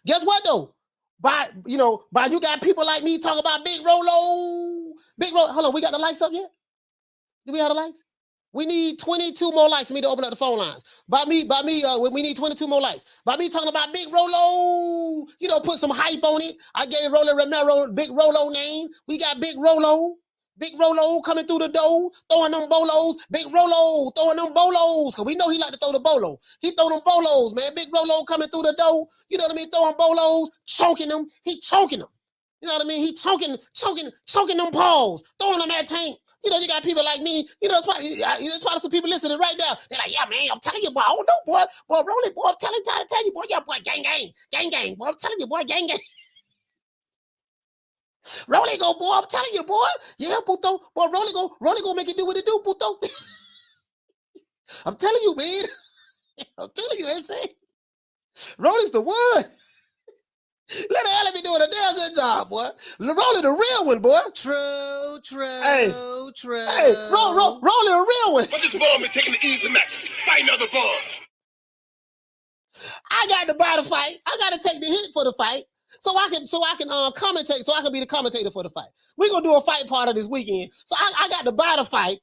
Guess what, though? By you got people like me talking about Big Rolo. Hold on, we got the likes up yet? Do we have the likes? We need 22 more likes for me to open up the phone lines. We need 22 more likes. By me talking about Big Rolo, put some hype on it. I gave Rolly Romero Big Rolo name. We got Big Rolo. Big Rolo coming through the door, throwing them bolos. Big Rolo throwing them bolos. Because we know he like to throw the bolo. He throw them bolos, man. Big Rolo coming through the door. You know what I mean? Throwing bolos, choking them. He choking them. You know what I mean? He choking them paws, throwing them at Tank. You know, you got people like me. You know, that's why some people listening right now. They're like, yeah, man, I'm telling you, boy, I don't know, boy. Boy, Rolly, boy, I'm trying to tell you, boy, yeah, boy, gang. Boy, I'm telling you, boy, gang. Rolly go, boy, I'm telling you, boy. Yeah, Puto. Boy, Rolly go make it do what it do, Puto. I'm telling you, man. I'm telling you, I say. Rolly's the one. Leonard Ellerbe be doing a damn good job, boy. Rolly the real one, boy. True. Hey, Rolly the real one. But this ball been taking the easy matches. Fight another ball. I got to buy the fight. I got to take the hit for the fight. So I can commentate, so I can be the commentator for the fight. We're gonna do a fight part of this weekend. So I got to buy the fight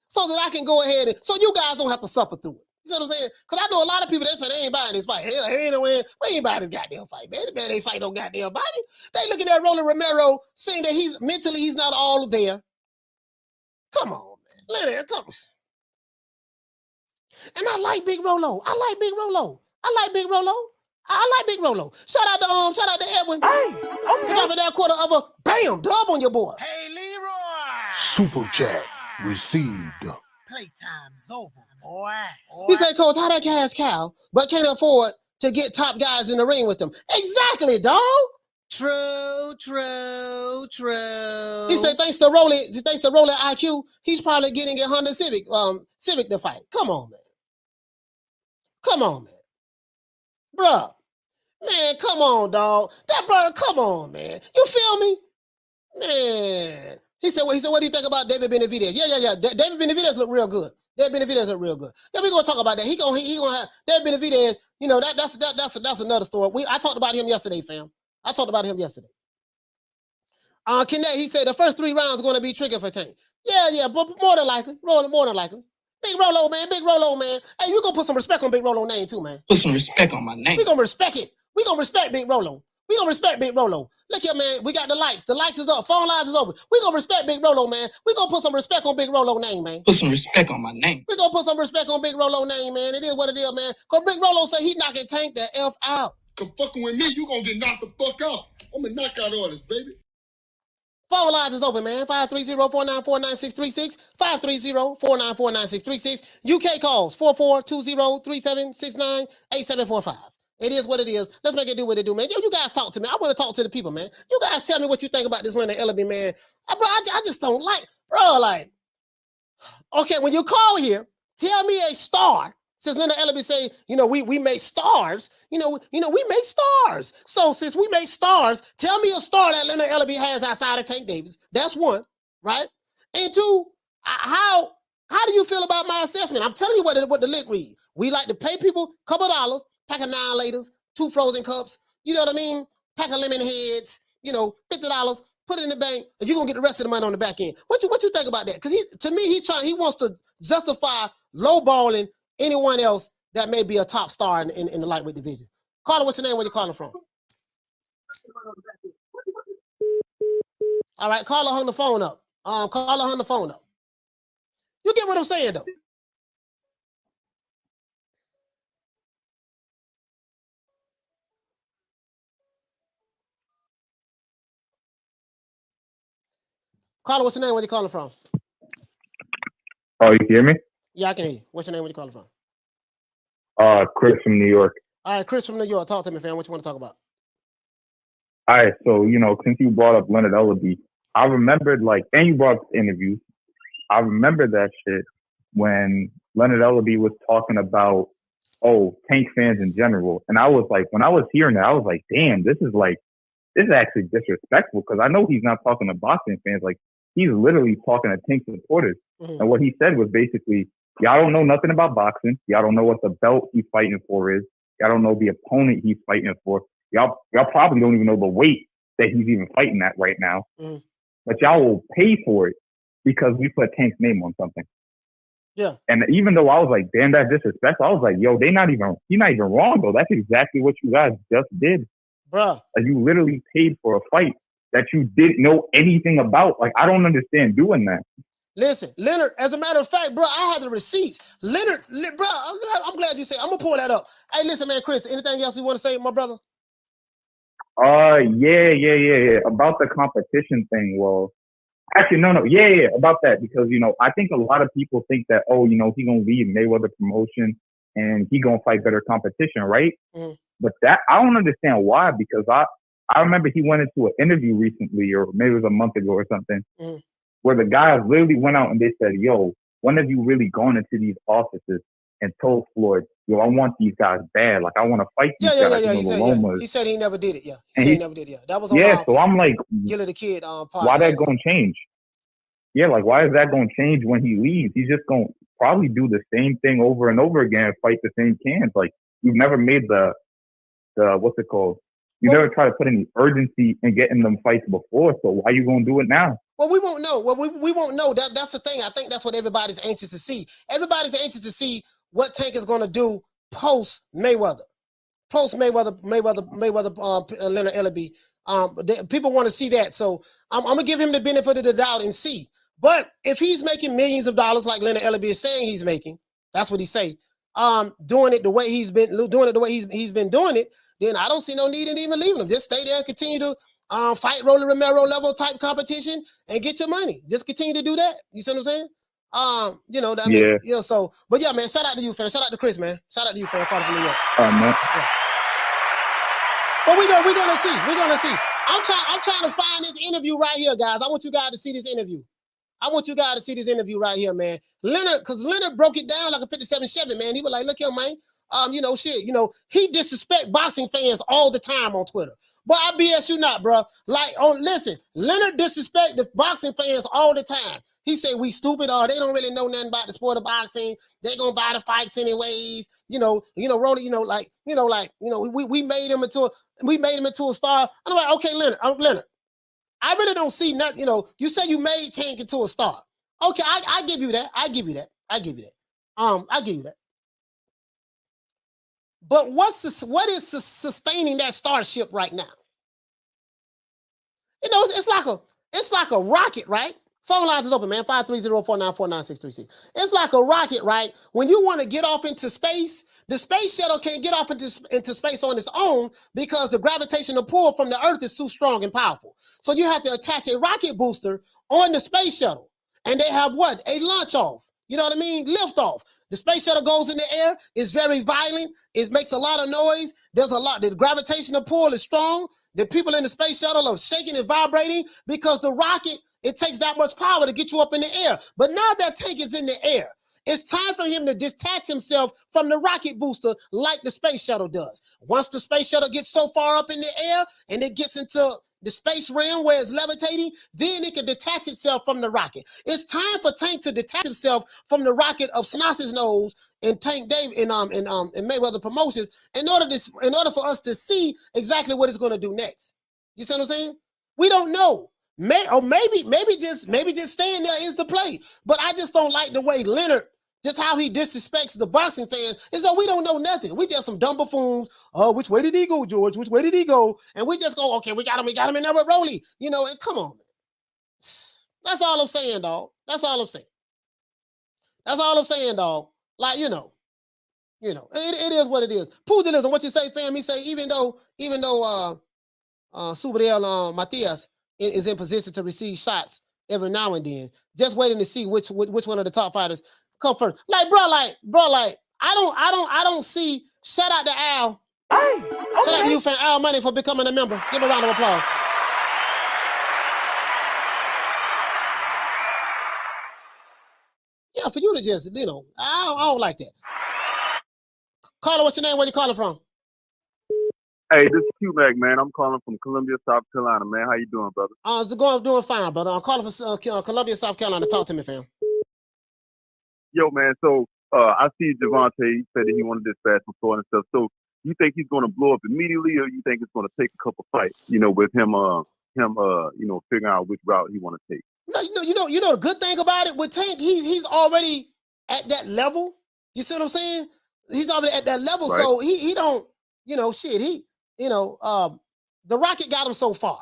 so that I can go ahead and so you guys don't have to suffer through it. You know what I'm saying? Because I know a lot of people that say they ain't buying this fight. Hell, ain't no way. We ain't buying this goddamn fight, man. Man, they fight no goddamn body. They looking at Romero saying that he's not all there. Come on, man. Leonard, come on. And I like Big Rolo. I like Big Rolo. Shout out to Edwin. Hey, okay. Dropping that quarter of a bam dub on your boy. Hey, Leroy. Super chat received. Playtime's over, boy. He said, Coach, how that cash cow, but can't afford to get top guys in the ring with them. Exactly, dog. True. He said, thanks to Rolly IQ, he's probably getting a Honda Civic to fight. Come on, man. Bruh. Man, come on, dog. That brother, come on, man. You feel me? Man. He said, what do you think about David Benavidez? Yeah. David Benavidez look real good. Yeah, we're gonna talk about that. He gonna have David Benavidez. You know, that's another story. I talked about him yesterday, fam. Kenneth, he said the first 3 rounds are gonna be tricky for Tank. Yeah, but more than likely. Big Rolo, man. Hey, you gonna put some respect on Big Rolo name too, man. Put some respect on my name. We gonna respect it. We gonna respect Big Rolo. Look here, man. We got the lights. The lights is up. Phone lines is open. We gonna respect Big Rolo, man. We gonna put some respect on Big Rolo name, man. Put some respect on my name. We gonna put some respect on Big Rolo name, man. It is what it is, man. Cause Big Rolo said he knocking Tank the F out. Come fucking with me, you gonna get knocked the fuck out. I'm a knockout artist, baby. Phone lines is open, man. 530-494-9636. 530-494-9636. UK calls 4420-3769-8745. It is what it is. Let's make it do what it do, man. Yo, you guys talk to me. I want to talk to the people, man. You guys tell me what you think about this Leonard Ellerbe, man. Bro, I just don't like, bro, like, okay, when you call here, tell me a star. Since Leonard Ellerbe say, we make stars, we make stars. So since we make stars, tell me a star that Leonard Ellerbe has outside of Tank Davis. That's one, right? And 2, how do you feel about my assessment? I'm telling you what the lick read. We like to pay people a couple dollars, pack of 9-laters, 2 frozen cups, you know what I mean? Pack of lemon heads, $50, put it in the bank, and you're gonna get the rest of the money on the back end. What you think about that? Because he wants to justify lowballing anyone else that may be a top star in the lightweight division. Caller, what's your name? Where you calling from? All right, caller, hung the phone up. You get what I'm saying, though. Caller, what's your name? Where you calling from? Oh, you hear me? Yeah, I can hear you. What's your name? Where you calling from? Chris from New York. All right, Chris from New York. Talk to me, fam. What you want to talk about? All right, so, since you brought up Leonard Ellerbe, I remembered, and you brought up the interview, I remember that shit when Leonard Ellerbe was talking about, Tank fans in general. And I was like, when I was hearing that, I was like, damn, this is actually disrespectful, because I know he's not talking to boxing fans. Like, he's literally talking to Tank supporters. Mm-hmm. And what he said was basically, y'all don't know nothing about boxing. Y'all don't know what the belt he's fighting for is. Y'all don't know the opponent he's fighting for. Y'all probably don't even know the weight that he's even fighting at right now. Mm. But y'all will pay for it because we put Tank's name on something. Yeah. And even though I was like, damn, that's disrespectful, I was like, yo, he's not even wrong, though. That's exactly what you guys just did. Bruh. Like, you literally paid for a fight that you didn't know anything about. Like, I don't understand doing that. Listen, Leonard, as a matter of fact, bro, I have the receipts. Leonard, bro, I'm glad you said. I'm going to pull that up. Hey, listen, man, Chris, anything else you want to say, my brother? Yeah. About the competition thing, well, actually, no. Yeah, about that. Because, you know, I think a lot of people think that, oh, you know, he going to leave Mayweather promotion and he going to fight better competition, right? Mm-hmm. But that, I don't understand why, because I remember he went into an interview recently, or maybe it was a month ago or something, where the guys literally went out and they said, yo, when have you really gone into these offices and told Floyd, yo, I want these guys bad. Like, I want to fight these guys. He said he never did it. He never did it. That was on so I'm like, Gilly the Kid podcast. Why that going to change? Yeah, like, why is that going to change when he leaves? He's just going to probably do the same thing over and over again and fight the same cans. Like, you've never made the what's it called? You never try to put any urgency in getting them fights before, so why are you going to do it now? Well, we won't know. Well, we won't know. That's the thing. I think that's what everybody's anxious to see. Everybody's anxious to see what Tank is going to do post Mayweather. Leonard Ellerbe. People want to see that. So I'm going to give him the benefit of the doubt and see. But if he's making millions of dollars like Leonard Ellerbe is saying he's making, that's what he say, doing it the way he's been doing it, then I don't see no need in even leaving him. Just stay there and continue to fight Romero level type competition and get your money. Just continue to do that. You see what I'm saying? You know, that mean, you know, so, but yeah, man, shout out to you, fam. Shout out to Chris, man. Shout out to you, fam. Calling from New York. Man. Yeah. But we're gonna see. We're gonna see. I'm trying to find this interview right here, guys. I want you guys to see this interview. Right here, man. Because Leonard broke it down like a 57-7, man. He was like, look here, man. You know, shit, you know, he disrespect boxing fans all the time on Twitter. But I BS you not, bro. Like, listen, Leonard disrespect the boxing fans all the time. He say we stupid, or they don't really know nothing about the sport of boxing. They gonna buy the fights anyways. Rolly, we made him into a star. I'm like, okay, Leonard, I really don't see nothing. You know, you say you made Tank into a star. Okay, I give you that. I give you that. But what is sustaining that starship right now? You know, it's like a rocket, right? Phone lines is open, man. 530-494-9636. It's like a rocket, right? When you want to get off into space, the space shuttle can't get off into space on its own because the gravitational pull from the Earth is too strong and powerful. So you have to attach a rocket booster on the space shuttle. And they have what? A launch off. You know what I mean? Lift off. The space shuttle goes in the air. It's very violent. It makes a lot of noise. The gravitational pull is strong. The people in the space shuttle are shaking and vibrating because the rocket, it takes that much power to get you up in the air. But now that tank is in the air, it's time for him to detach himself from the rocket booster like the space shuttle does. Once the space shuttle gets so far up in the air and it gets into the space realm where it's levitating, then it can detach itself from the rocket. It's time for Tank to detach himself from the rocket of Snoss's nose and Tank Dave in Mayweather Promotions in order for us to see exactly what it's going to do next. You see what I'm saying? We don't know. Maybe just staying there is the play. But I just don't like the way Leonard, just how he disrespects the boxing fans. Is that we don't know nothing. We just some dumb buffoons. Oh, which way did he go, George? Which way did he go? And we just go, okay, we got him in there with Rolly. You know, and come on, man. That's all I'm saying, dog. That's all I'm saying, dog. Like, you know, it is what it is. Pugilism, what you say, fam? He say, even though Superel Matias is in position to receive shots every now and then, just waiting to see which one of the top fighters come first. Like, bro, I don't see. Shout out to Al. Hey, okay. Shout out to you, fan Al Money, for becoming a member. Give him a round of applause. Yeah, for you to just, I don't like that. Caller, what's your name? Where you calling from? Hey, this is Q-Mac, man. I'm calling from Columbia, South Carolina, man. How you doing, brother? Doing fine, brother. I'm calling from Columbia, South Carolina. Talk to me, fam. Yo, man. So I see Javante. He said that he wanted this fast before and stuff. So you think he's going to blow up immediately, or you think it's going to take a couple fights? With him figuring out which route he want to take. No, you know the good thing about it with Tank, he's already at that level. You see what I'm saying? He's already at that level, right. So he don't, the Rocket got him so far.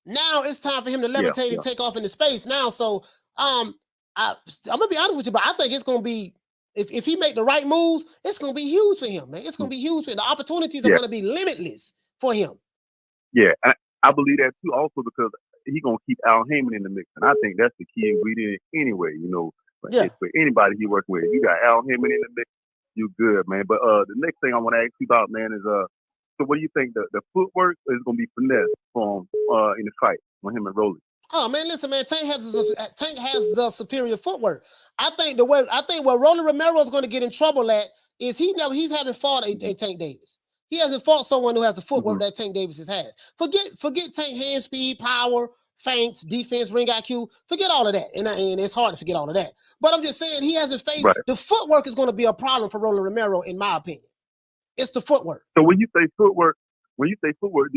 Now it's time for him to levitate and take off into space now. So I'm gonna be honest with you, but I think it's gonna be if he make the right moves, it's gonna be huge for him, man. It's gonna be huge for him. The opportunities are gonna be limitless for him. Yeah, I believe that too. Also because he gonna keep Al Heyman in the mix, and I think that's the key ingredient anyway. You know, for anybody he working with, you got Al Heyman in the mix, you good, man. But the next thing I want to ask you about, man, is so what do you think the footwork is gonna be finesse from in the fight with him and Rolly? Oh man, listen, man. Tank has the superior footwork. I think where Rolly Romero is going to get in trouble at is he hasn't fought a Tank Davis. He hasn't fought someone who has the footwork that Tank Davis has. Forget Tank hand speed, power, feints, defense, ring IQ. Forget all of that, and it's hard to forget all of that. But I'm just saying he hasn't faced the footwork is going to be a problem for Rolly Romero, in my opinion. It's the footwork. So when you say footwork, do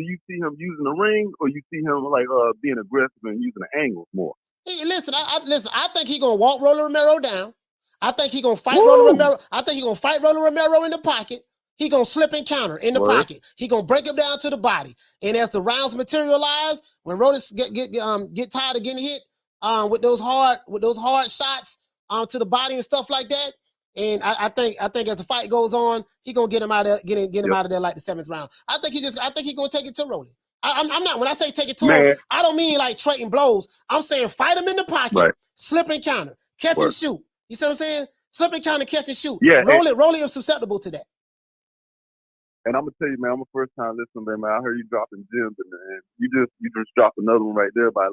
you see him using the ring, or you see him like being aggressive and using the angles more? Hey, listen, I think he's gonna walk Rolly Romero down. I think he's gonna fight Rolly Romero. I think he's gonna fight Rolly Romero in the pocket. He's gonna slip and counter in the pocket. He's gonna break him down to the body. And as the rounds materialize, when Rolly get tired of getting hit with those hard shots to the body and stuff like that. And I think as the fight goes on, he's gonna get him out of there, get him out of there like the 7th round. I think he's gonna take it to Rolly. I'm not, when I say take it to him, I don't mean like trading blows. I'm saying fight him in the pocket, slip and counter, catch and shoot. You see what I'm saying? Slip and counter, catch and shoot. Yeah, Rolly is susceptible to that. And I'm gonna tell you, man, I'm a first time listener, man. I heard you dropping gems, and you just dropped another one right there by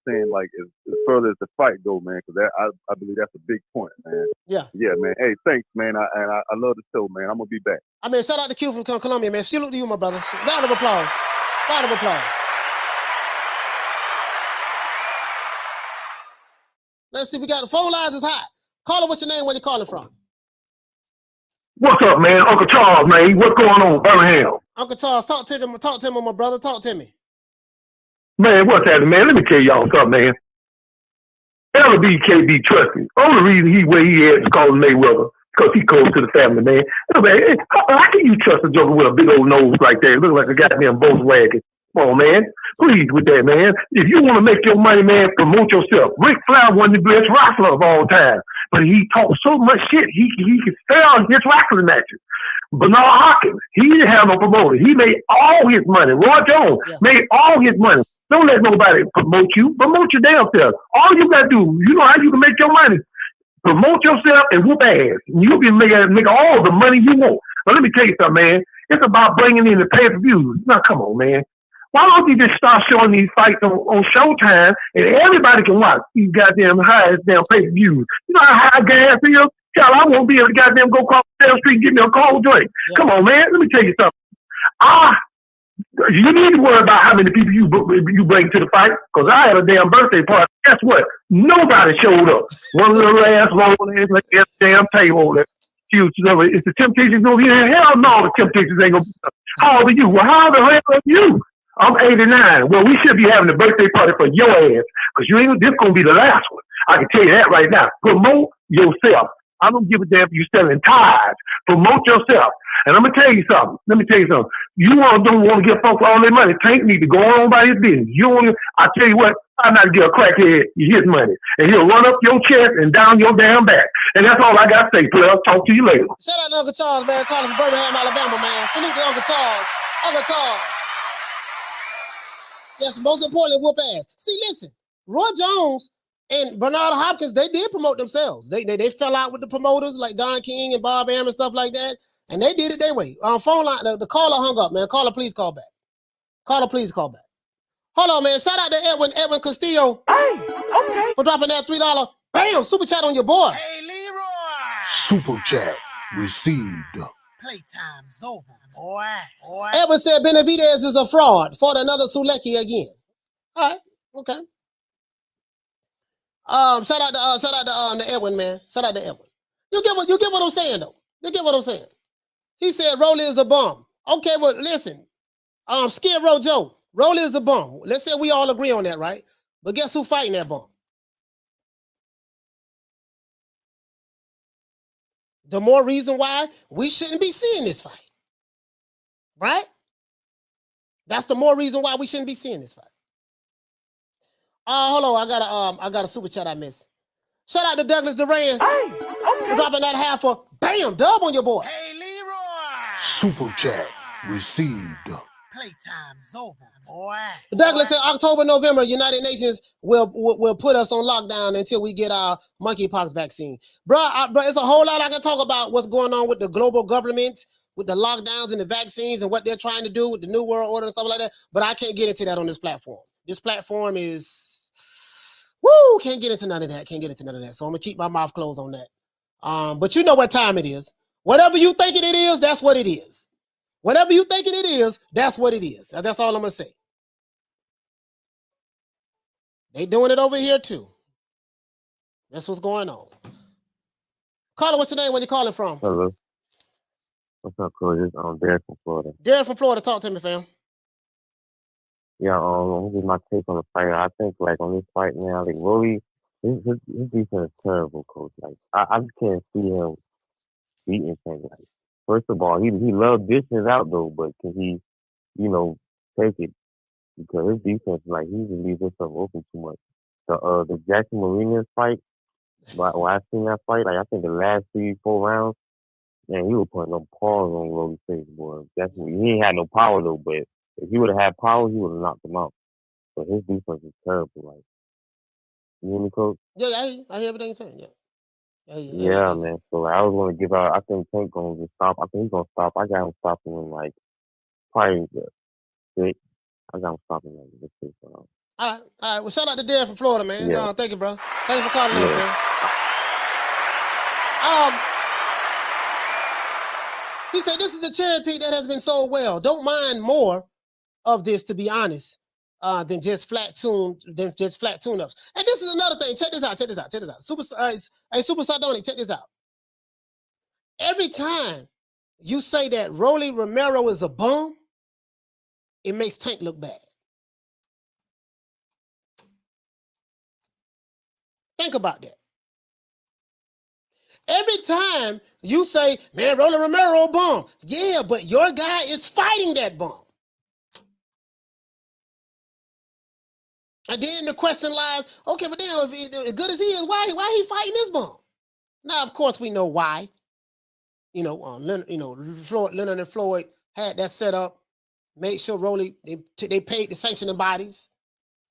saying like as further as the fight go, man, because I believe that's a big point, man. Yeah, man. Hey, thanks, man. I love the show, man. I'm gonna be back. I mean, shout out to Q from Columbia, man. Salute to you, my brother. Round of applause. Round of applause. Let's see. We got the phone lines is hot. Caller, what's your name? Where you calling from? What's up, man? Uncle Charles, man. What's going on, Birmingham? Uncle Charles, talk to him, my brother. Talk to me. Man, what's happening, man? Let me tell y'all something, man. Ellerbe can't be trusted. Only reason where he is calling Mayweather, because he close to the family, man. Man, how can you trust a joker with a big old nose like that? It looks like a goddamn Volkswagen. Come on, man. Please with that, man. If you want to make your money, man, promote yourself. Ric Flair was the best wrestler of all time. But he talked so much shit, he could sell his wrestling matches. Bernard Hopkins, he didn't have no promoter. He made all his money. Roy Jones made all his money. Don't let nobody promote you. Promote your damn self. All you got to do, you know how you can make your money? Promote yourself and whoop ass. You can make all the money you want. But let me tell you something, man. It's about bringing in the pay-per-views. Now, come on, man. Why don't you just start showing these fights on Showtime and everybody can watch these goddamn highest damn pay-per-views? You know how high gas is? Hell, I won't be able to goddamn go across the street and get me a cold drink. Yeah. Come on, man. Let me tell you something. You need to worry about how many people you bring to the fight, because I had a damn birthday party. Guess what? Nobody showed up. One little ass roll like that damn table. It's the Temptations over here. Hell no, the Temptations ain't gonna be. How old are you? Well, how the hell are you? I'm 89. Well, we should be having a birthday party for your ass, because this gonna be the last one. I can tell you that right now. Promote yourself. I don't give a damn if you're selling ties. Promote yourself. And I'm going to tell you something. You don't want to give folks all their money. Tank need to go on by his business. I tell you what, I'm not to give a crackhead his money. And he'll run up your chest and down your damn back. And that's all I got to say, player. Talk to you later. Shout out to Uncle Charles, man. Calling from Birmingham, Alabama, man. Salute to Uncle Charles. Uncle Charles. Yes, most importantly, whoop ass. See, listen, Roy Jones and Bernard Hopkins, they did promote themselves. They fell out with the promoters like Don King and Bob Arum and stuff like that, and they did it their way. Phone line, the caller hung up, man. Caller, please call back. Caller, please call back. Hold on, man. Shout out to Edwin Castillo. Hey, okay. For dropping that $3. Bam, super chat on your boy. Hey, Leroy. Super chat received. Playtime's over, boy. Edwin said Benavidez is a fraud. Fought another Sulecki again. All right, okay. Shout out to Edwin, man. Shout out to Edwin. You get what I'm saying, though. You get what I'm saying. He said Rolly is a bum. Okay, well, listen. Skid Row Joe, Rolly is a bum. Let's say we all agree on that, right? But guess who fighting that bum? The more reason why we shouldn't be seeing this fight. Right? That's the more reason why we shouldn't be seeing this fight. Hold on. I got a super chat I missed. Shout out to Douglas Duran. Hey, okay. Dropping that half for bam, dub on your boy. Hey, Leroy! Super chat received. Playtime's over, boy. Douglas said October, November, United Nations will put us on lockdown until we get our monkeypox vaccine. Bro, it's a whole lot I can talk about what's going on with the global government, with the lockdowns and the vaccines and what they're trying to do with the New World Order and stuff like that. But I can't get into that on this platform. This platform is, can't get into none of that. So I'm going to keep my mouth closed on that. But you know what time it is. Whatever you thinking it is, that's what it is. Whatever you thinking it is, that's what it is. That's all I'm going to say. They doing it over here too. That's what's going on. Caller, what's your name? Where you calling from? Hello. What's up, Coach? It's Derek from Florida. Derek from Florida. Talk to me, fam. Yeah, I'm gonna give my take on the fight. I think like on this fight now, like Rolly, his defense is terrible, Coach. Like I just can't see him beating things. Like first of all, he loves dishing out though, but can he, take it? Because his defense, like he just leaves himself open too much. The Jackson Marines fight, when I seen that fight, like I think the last 3-4 rounds, man, he was putting no paws on Rolly's face, boy. Definitely, he ain't had no power though, but if he would have had power, he would have knocked him out. But his defense is terrible. Like, you hear me, Coach? Yeah, I hear everything you're saying. Yeah. Yeah, man. So like, I was gonna give out. I think Tank gonna just stop. I think he's gonna stop. I got him stopping in like probably 6. I got him stopping like this 6. All right. Well, shout out to Derek from Florida, man. Yeah. Thank you, bro. Thank you for calling in, man. He said this is the cherry pick that has been sold well. Don't mind more of this, to be honest, than just flat tune-ups. And this is another thing. Check this out. Super Sardonic, check this out. Every time you say that Rolly Romero is a bum, it makes Tank look bad. Think about that. Every time you say, man, Rolly Romero a bum. Yeah, but your guy is fighting that bum. And then the question lies, okay, but then if as good as he is, why he fighting this bum? Now, of course, we know why. Leonard and Floyd had that set up, made sure Rolly, they paid the sanctioning bodies,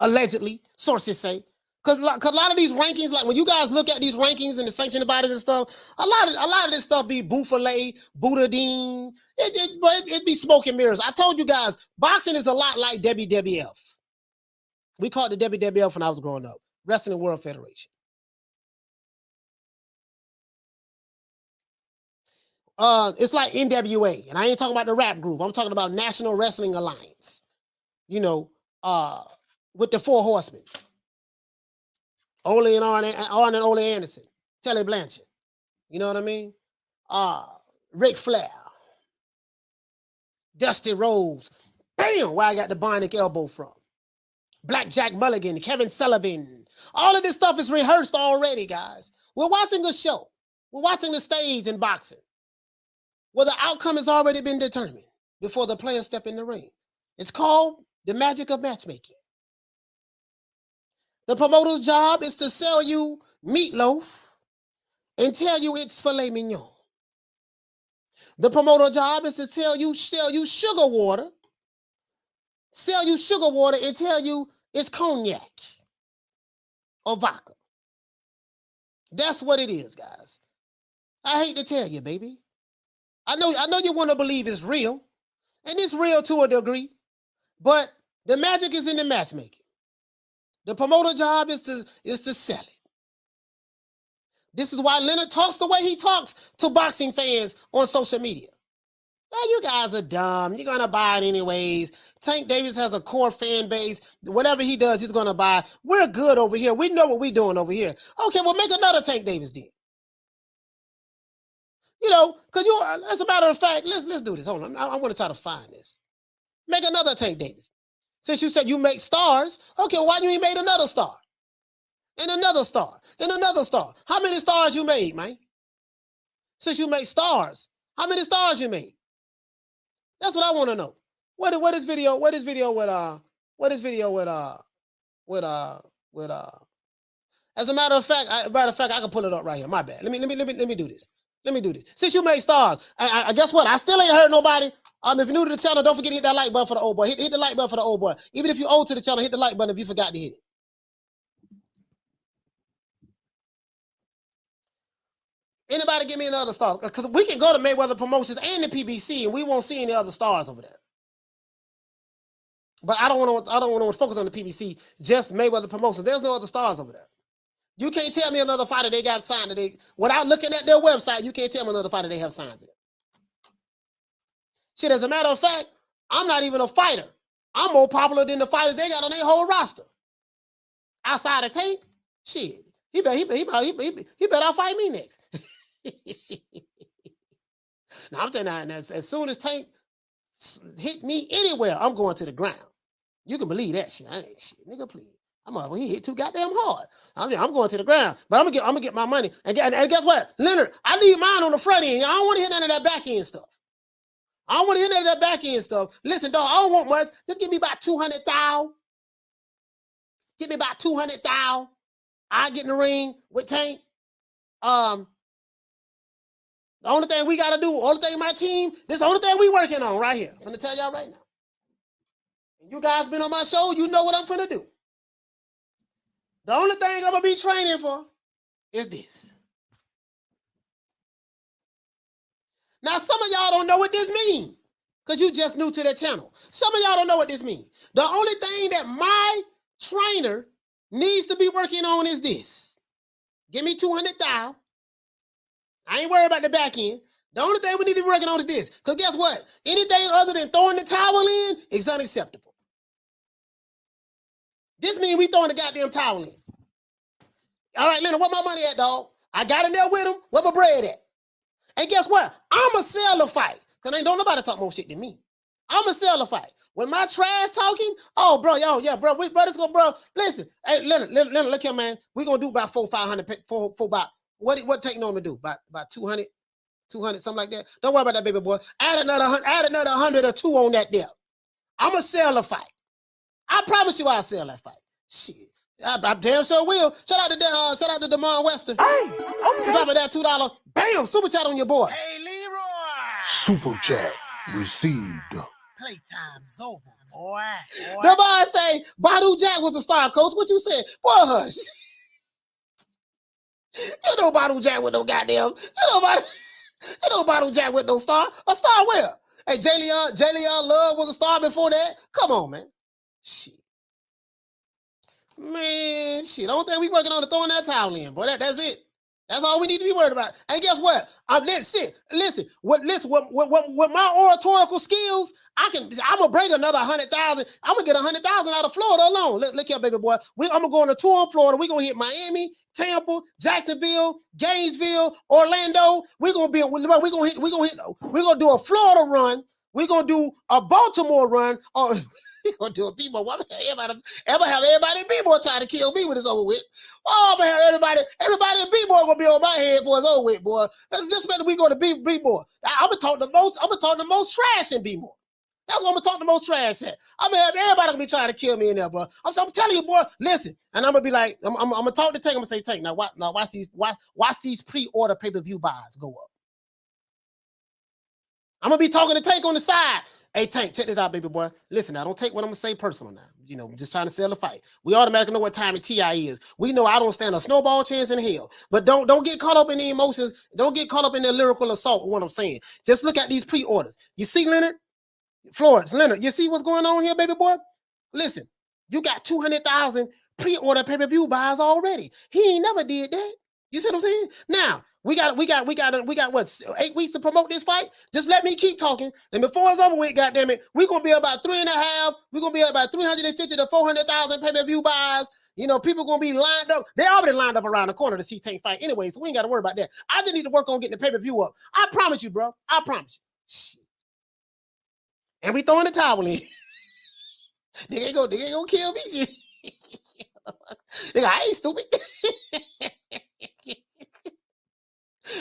allegedly, sources say. Because a lot of these rankings, like when you guys look at these rankings and the sanctioning bodies and stuff, a lot of this stuff be Bouffalé, Boudadine, it be smoke and mirrors. I told you guys, boxing is a lot like WWF. We called it WWF when I was growing up, Wrestling World Federation. It's like NWA, and I ain't talking about the rap group. I'm talking about National Wrestling Alliance. With the 4 horsemen. Ole and Arn and Ole Anderson, Telly Blanchard. You know what I mean? Ric Flair. Dusty Rhodes. Bam! Where I got the bionic elbow from. Black Jack Mulligan, Kevin Sullivan. All of this stuff is rehearsed already, guys. We're watching a show. We're watching the stage in boxing, where the outcome has already been determined before the players step in the ring. It's called the magic of matchmaking. The promoter's job is to sell you meatloaf and tell you it's filet mignon. The promoter's job is to sell you sugar water and tell you it's cognac or vodka. That's what it is, guys. I hate to tell you, baby. I know you want to believe it's real, and it's real to a degree, but the magic is in the matchmaking. The promoter job is to sell it. This is why Leonard talks the way he talks to boxing fans on social media. Well, you guys are dumb. You're going to buy it anyways. Tank Davis has a core fan base. Whatever he does, he's going to buy. We're good over here. We know what we're doing over here. Okay, well, make another Tank Davis deal. Because as a matter of fact, let's do this. Hold on. I want to try to find this. Make another Tank Davis. Since you said you make stars, okay, why you ain't made another star? And another star, and another star. How many stars you made, man? Since you make stars, how many stars you made? That's what I want to know. What is video with As a matter of fact, I can pull it up right here. My bad. Let me do this. Let me do this. Since you make stars, I guess what? I still ain't heard nobody. If you're new to the channel, don't forget to hit that like button for the old boy. Hit the like button for the old boy. Even if you're old to the channel, hit the like button if you forgot to hit it. Anybody give me another star? Because we can go to Mayweather Promotions and the PBC, and we won't see any other stars over there. But I don't want to focus on the PBC. Just Mayweather Promotions. There's no other stars over there. You can't tell me another fighter they got signed today. Without looking at their website, you can't tell me another fighter they have signed today. Shit, as a matter of fact, I'm not even a fighter. I'm more popular than the fighters they got on their whole roster. Outside of Tank, shit, he better outfight me next. Now I'm telling you, as soon as Tank hit me anywhere, I'm going to the ground. You can believe that shit. I ain't shit, nigga, please. He hit too goddamn hard. I'm going to the ground, but I'm gonna get my money. And guess what, Leonard? I need mine on the front end. I don't want to hear none of that back end stuff. I don't want to hear none of that back end stuff. Listen, dog, I don't want much. Just give me about 200,000. Give me about 200,000. I get in the ring with Tank. The only thing we gotta do, only thing my team, this is the only thing we working on right here. I'm gonna tell y'all right now. And you guys been on my show, you know what I'm finna do. The only thing I'm gonna be training for is this. Now, some of y'all don't know what this means because you just new to the channel. Some of y'all don't know what this means. The only thing that my trainer needs to be working on is this. Give me 200,000. I ain't worried about the back end. The only thing we need to be working on is this. Because guess what? Anything other than throwing the towel in is unacceptable. This means we throwing the goddamn towel in. All right, Leonard, where my money at, dog? I got in there with him. Where my bread at? And guess what? I'ma sell the fight. Because ain't don't nobody talk more shit than me. I'ma sell the fight. When my trash talking, oh, bro, yo, yeah, bro, let's go, bro. Listen, hey, Leonard, look here, man. We're going to do about 500, about, what Tank normally do? About 200, something like that. Don't worry about that, baby boy. Add another 100 or two on that there. I'ma sell the fight. I promise you I'll sell that fight. Shit. I damn sure will. Shout out to Demar Wester. Hey, okay. Drop it that $2. Bam, super chat on your boy. Hey, Leroy. Super chat received. Playtime's over, boy. Nobody say Badu Jack was the star, coach. What you said? Boy, hush. You know Badu Jack with no goddamn. You know Badu Jack with no star. A star where? Hey, Jalen Love was a star before that. Come on, man. Shit. Man, shit. The only thing we working on is throwing that towel in, boy. That's it. That's all we need to be worried about. And guess what? Listen. With my oratorical skills, I'm gonna bring another 100,000. I'm gonna get 100,000 out of Florida alone. Look here, baby boy. I'm gonna go on a tour in Florida. We're gonna hit Miami, Tampa, Jacksonville, Gainesville, Orlando. We're gonna do a Florida run. We're gonna do a Baltimore run. Or we're gonna do a B-boy. Everybody in B-boy trying to kill me when it's over with. Oh, man, everybody in B-boy gonna be on my head for it's over with, boy. Just better we go to B-boy. I'm gonna talk the most trash in B-boy. That's what I'm gonna talk the most trash at. I'm gonna have everybody gonna be trying to kill me in there, bro. I'm telling you, boy. Listen, and I'm gonna be like, I'm gonna talk to Tank. I'm gonna say, Tank, now watch these pre-order pay-per-view buys go up. I'm gonna be talking to Tank on the side. Hey, Tank, check this out, baby boy. Listen, now, don't take what I'm going to say personal now. You know, just trying to sell the fight. We automatically know what time of TI is. We know I don't stand a snowball chance in hell. But don't get caught up in the emotions. Don't get caught up in the lyrical assault with what I'm saying. Just look at these pre-orders. You see, Leonard? Leonard, you see what's going on here, baby boy? Listen, you got 200,000 pre-order pay-per-view buys already. He ain't never did that. You see what I'm saying? Now, we got what, 8 weeks to promote this fight? Just let me keep talking. And before it's over with, goddammit, we're gonna be about 3.5. We're gonna be about 350 to 400,000 pay-per-view buys. You know, people gonna be lined up. They already lined up around the corner to see Tank fight anyway, so we ain't gotta worry about that. I just need to work on getting the pay-per-view up. I promise you, bro. I promise you. Shit. And we throwing the towel in. They ain't gonna kill me. Nigga, I ain't stupid.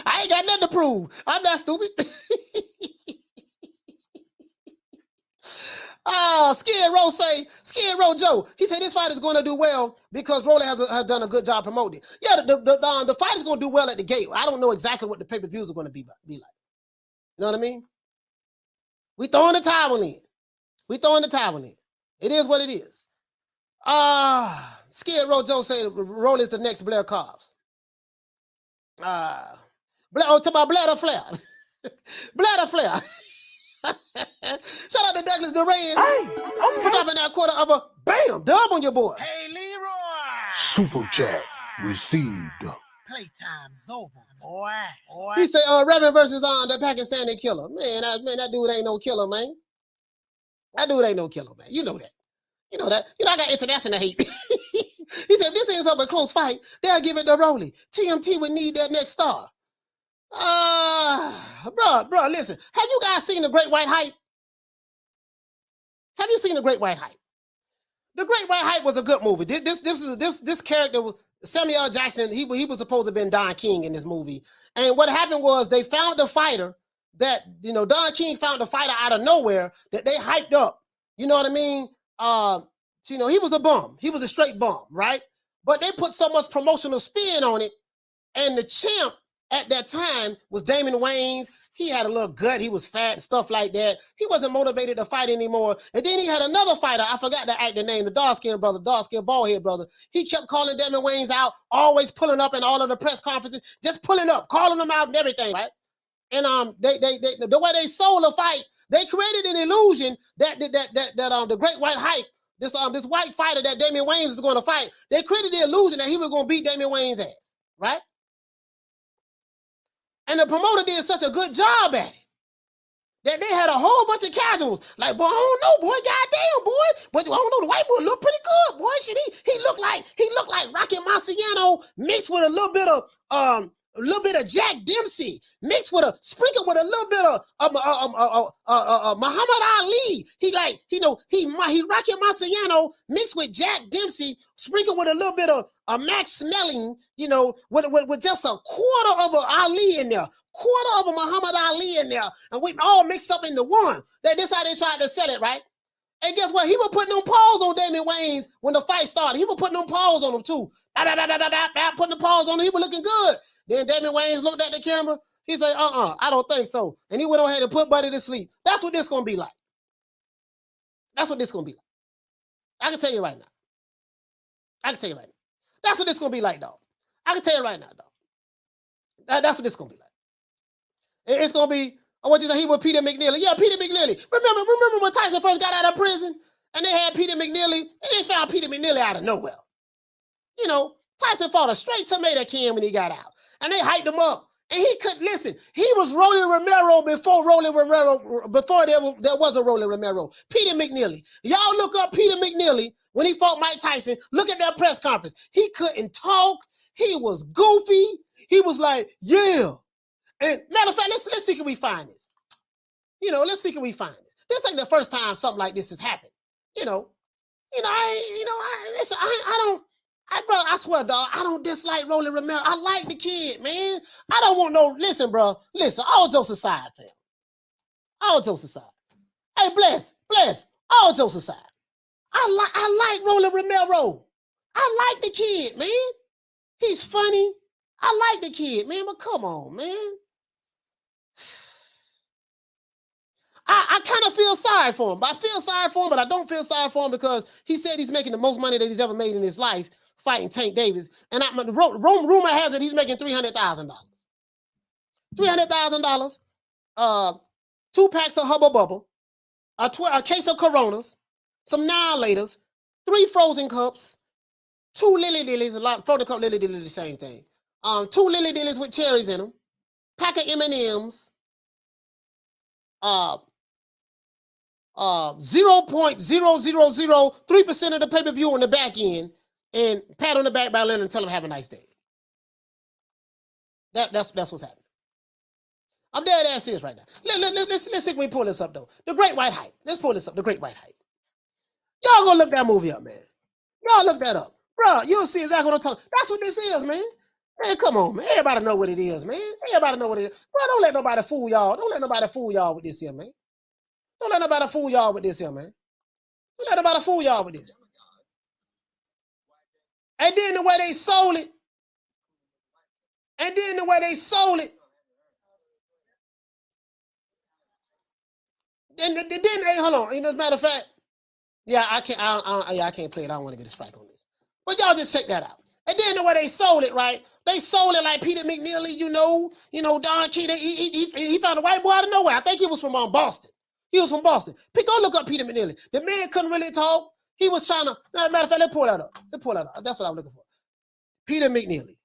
I ain't got nothing to prove. I'm not stupid. Oh, Skid Row Joe, he said this fight is going to do well because Rolly has done a good job promoting. Yeah, the fight is going to do well at the gate. I don't know exactly what the pay-per-views are going to be like. You know what I mean? We throwing the towel in. It is what it is. Skid Row Joe said Rolly is the next Blair Cobbs. To my Bladder Flair. Bladder Flair. Shout out to Douglas Duran. For dropping that quarter of a bam dub on your boy. Hey, Leroy. Super chat received. Playtime's over, boy. He said, Reverend versus the Pakistani killer. Man, that dude ain't no killer, man. That dude ain't no killer, man. You know that. You know, I got international hate. He said, this ends up a close fight. They'll give it to Rolly. TMT would need that next star. Bro, listen. Have you guys seen The Great White Hype? Have you seen The Great White Hype? The Great White Hype was a good movie. This character was Samuel L. Jackson. He was supposed to have been Don King in this movie. And what happened was they found a fighter that, Don King found a fighter out of nowhere that they hyped up. You know what I mean? He was a bum. He was a straight bum, right? But they put so much promotional spin on it. And the champ at that time was Damon Wayans. He had a little gut. He was fat and stuff like that. He wasn't motivated to fight anymore. And then he had another fighter. I forgot the actor name, the dark-skinned brother, dark-skinned bald-head brother. He kept calling Damon Wayans out, always pulling up in all of the press conferences, just pulling up, calling them out and everything, right? And the way they sold the fight, they created an illusion that the Great White Hype, this white fighter that Damon Wayans was going to fight, they created the illusion that he was going to beat Damon Wayans' ass, right? And the promoter did such a good job at it that they had a whole bunch of casuals. Like, boy, I don't know, boy, goddamn, boy. But I don't know, the white boy looked pretty good, boy. Shit, he looked like Rocky Marciano mixed with a little bit of Jack Dempsey, mixed with sprinkled with a little bit of Muhammad Ali. He Rocky Marciano mixed with Jack Dempsey, sprinkled with a little bit of Max Snelling, with just a quarter of a Ali in there, quarter of a Muhammad Ali in there, and we all mixed up into one. That's how they tried to sell it, right? And guess what? He was putting them paws on Damon Wayans when the fight started. He was putting them paws on him too. Putting the paws on him. He was looking good. Then Damon Wayans looked at the camera. He said, I don't think so. And he went on ahead and put Buddy to sleep. That's what this going to be like. That's what this going to be like. I can tell you right now. That's what this going to be like, dog. I can tell you right now, dog. That's what this going to be like. It's going to be, what you say, he was Peter McNeely. Yeah, Peter McNeely. Remember when Tyson first got out of prison and they had Peter McNeely and they found Peter McNeely out of nowhere. Tyson fought a straight tomato can when he got out. And they hyped him up. And he couldn't listen. He was Rolly Romero before there was a Rolly Romero. Peter McNeely. Y'all look up Peter McNeely when he fought Mike Tyson. Look at that press conference. He couldn't talk. He was goofy. He was like, yeah. And matter of fact, let's see can we find this. Let's see can we find this. This ain't the first time something like this has happened. I swear, dog, I don't dislike Rolly Romero. I like the kid, man. I don't want listen, bro. Listen, all jokes aside, fam. All jokes aside. Hey, bless. All jokes aside. I like Rolly Romero. I like the kid, man. He's funny. I like the kid, man, but come on, man. I kind of feel sorry for him, but I don't feel sorry for him because he said he's making the most money that he's ever made in his life fighting Tank Davis. And rumor has it he's making $300,000. $300,000, 2 packs of Hubba Bubba, a case of Coronas, some 9-laters, 3 frozen cups, 2 Lily Dillies, a lot frozen cup Lily Dilly, the same thing. 2 Lily Dillies with cherries in them, pack of M&Ms, 0.0003% of the pay-per-view on the back end, and pat on the back by Leonard and tell him have a nice day. That's what's happening. I'm dead ass serious right now. Let's see if we pull this up though. The Great White Hype. Let's pull this up. The Great White Hype. Y'all go look that movie up, man. Y'all look that up, bro. You'll see exactly what I'm talking. That's what this is, man. Man, come on, man. Everybody know what it is, man. Everybody know what it is. Bro, don't let nobody fool y'all. Don't let nobody fool y'all with this here, man. Don't let nobody fool y'all with this here, man. Don't let nobody fool y'all with this. And then the way they sold it. And then the way they sold it. Then hey, hold on. You know, as a matter of fact, yeah, I can't play it. I don't want to get a strike on this. But y'all just check that out. And then the way they sold it, right? They sold it like Peter McNeely, you know, Don King. He found a white boy out of nowhere. I think he was from Boston. He was from Boston. Go look up Peter McNeely. The man couldn't really talk. He was trying to, matter of fact, let's pull that up. That's what I'm looking for. Peter McNeely.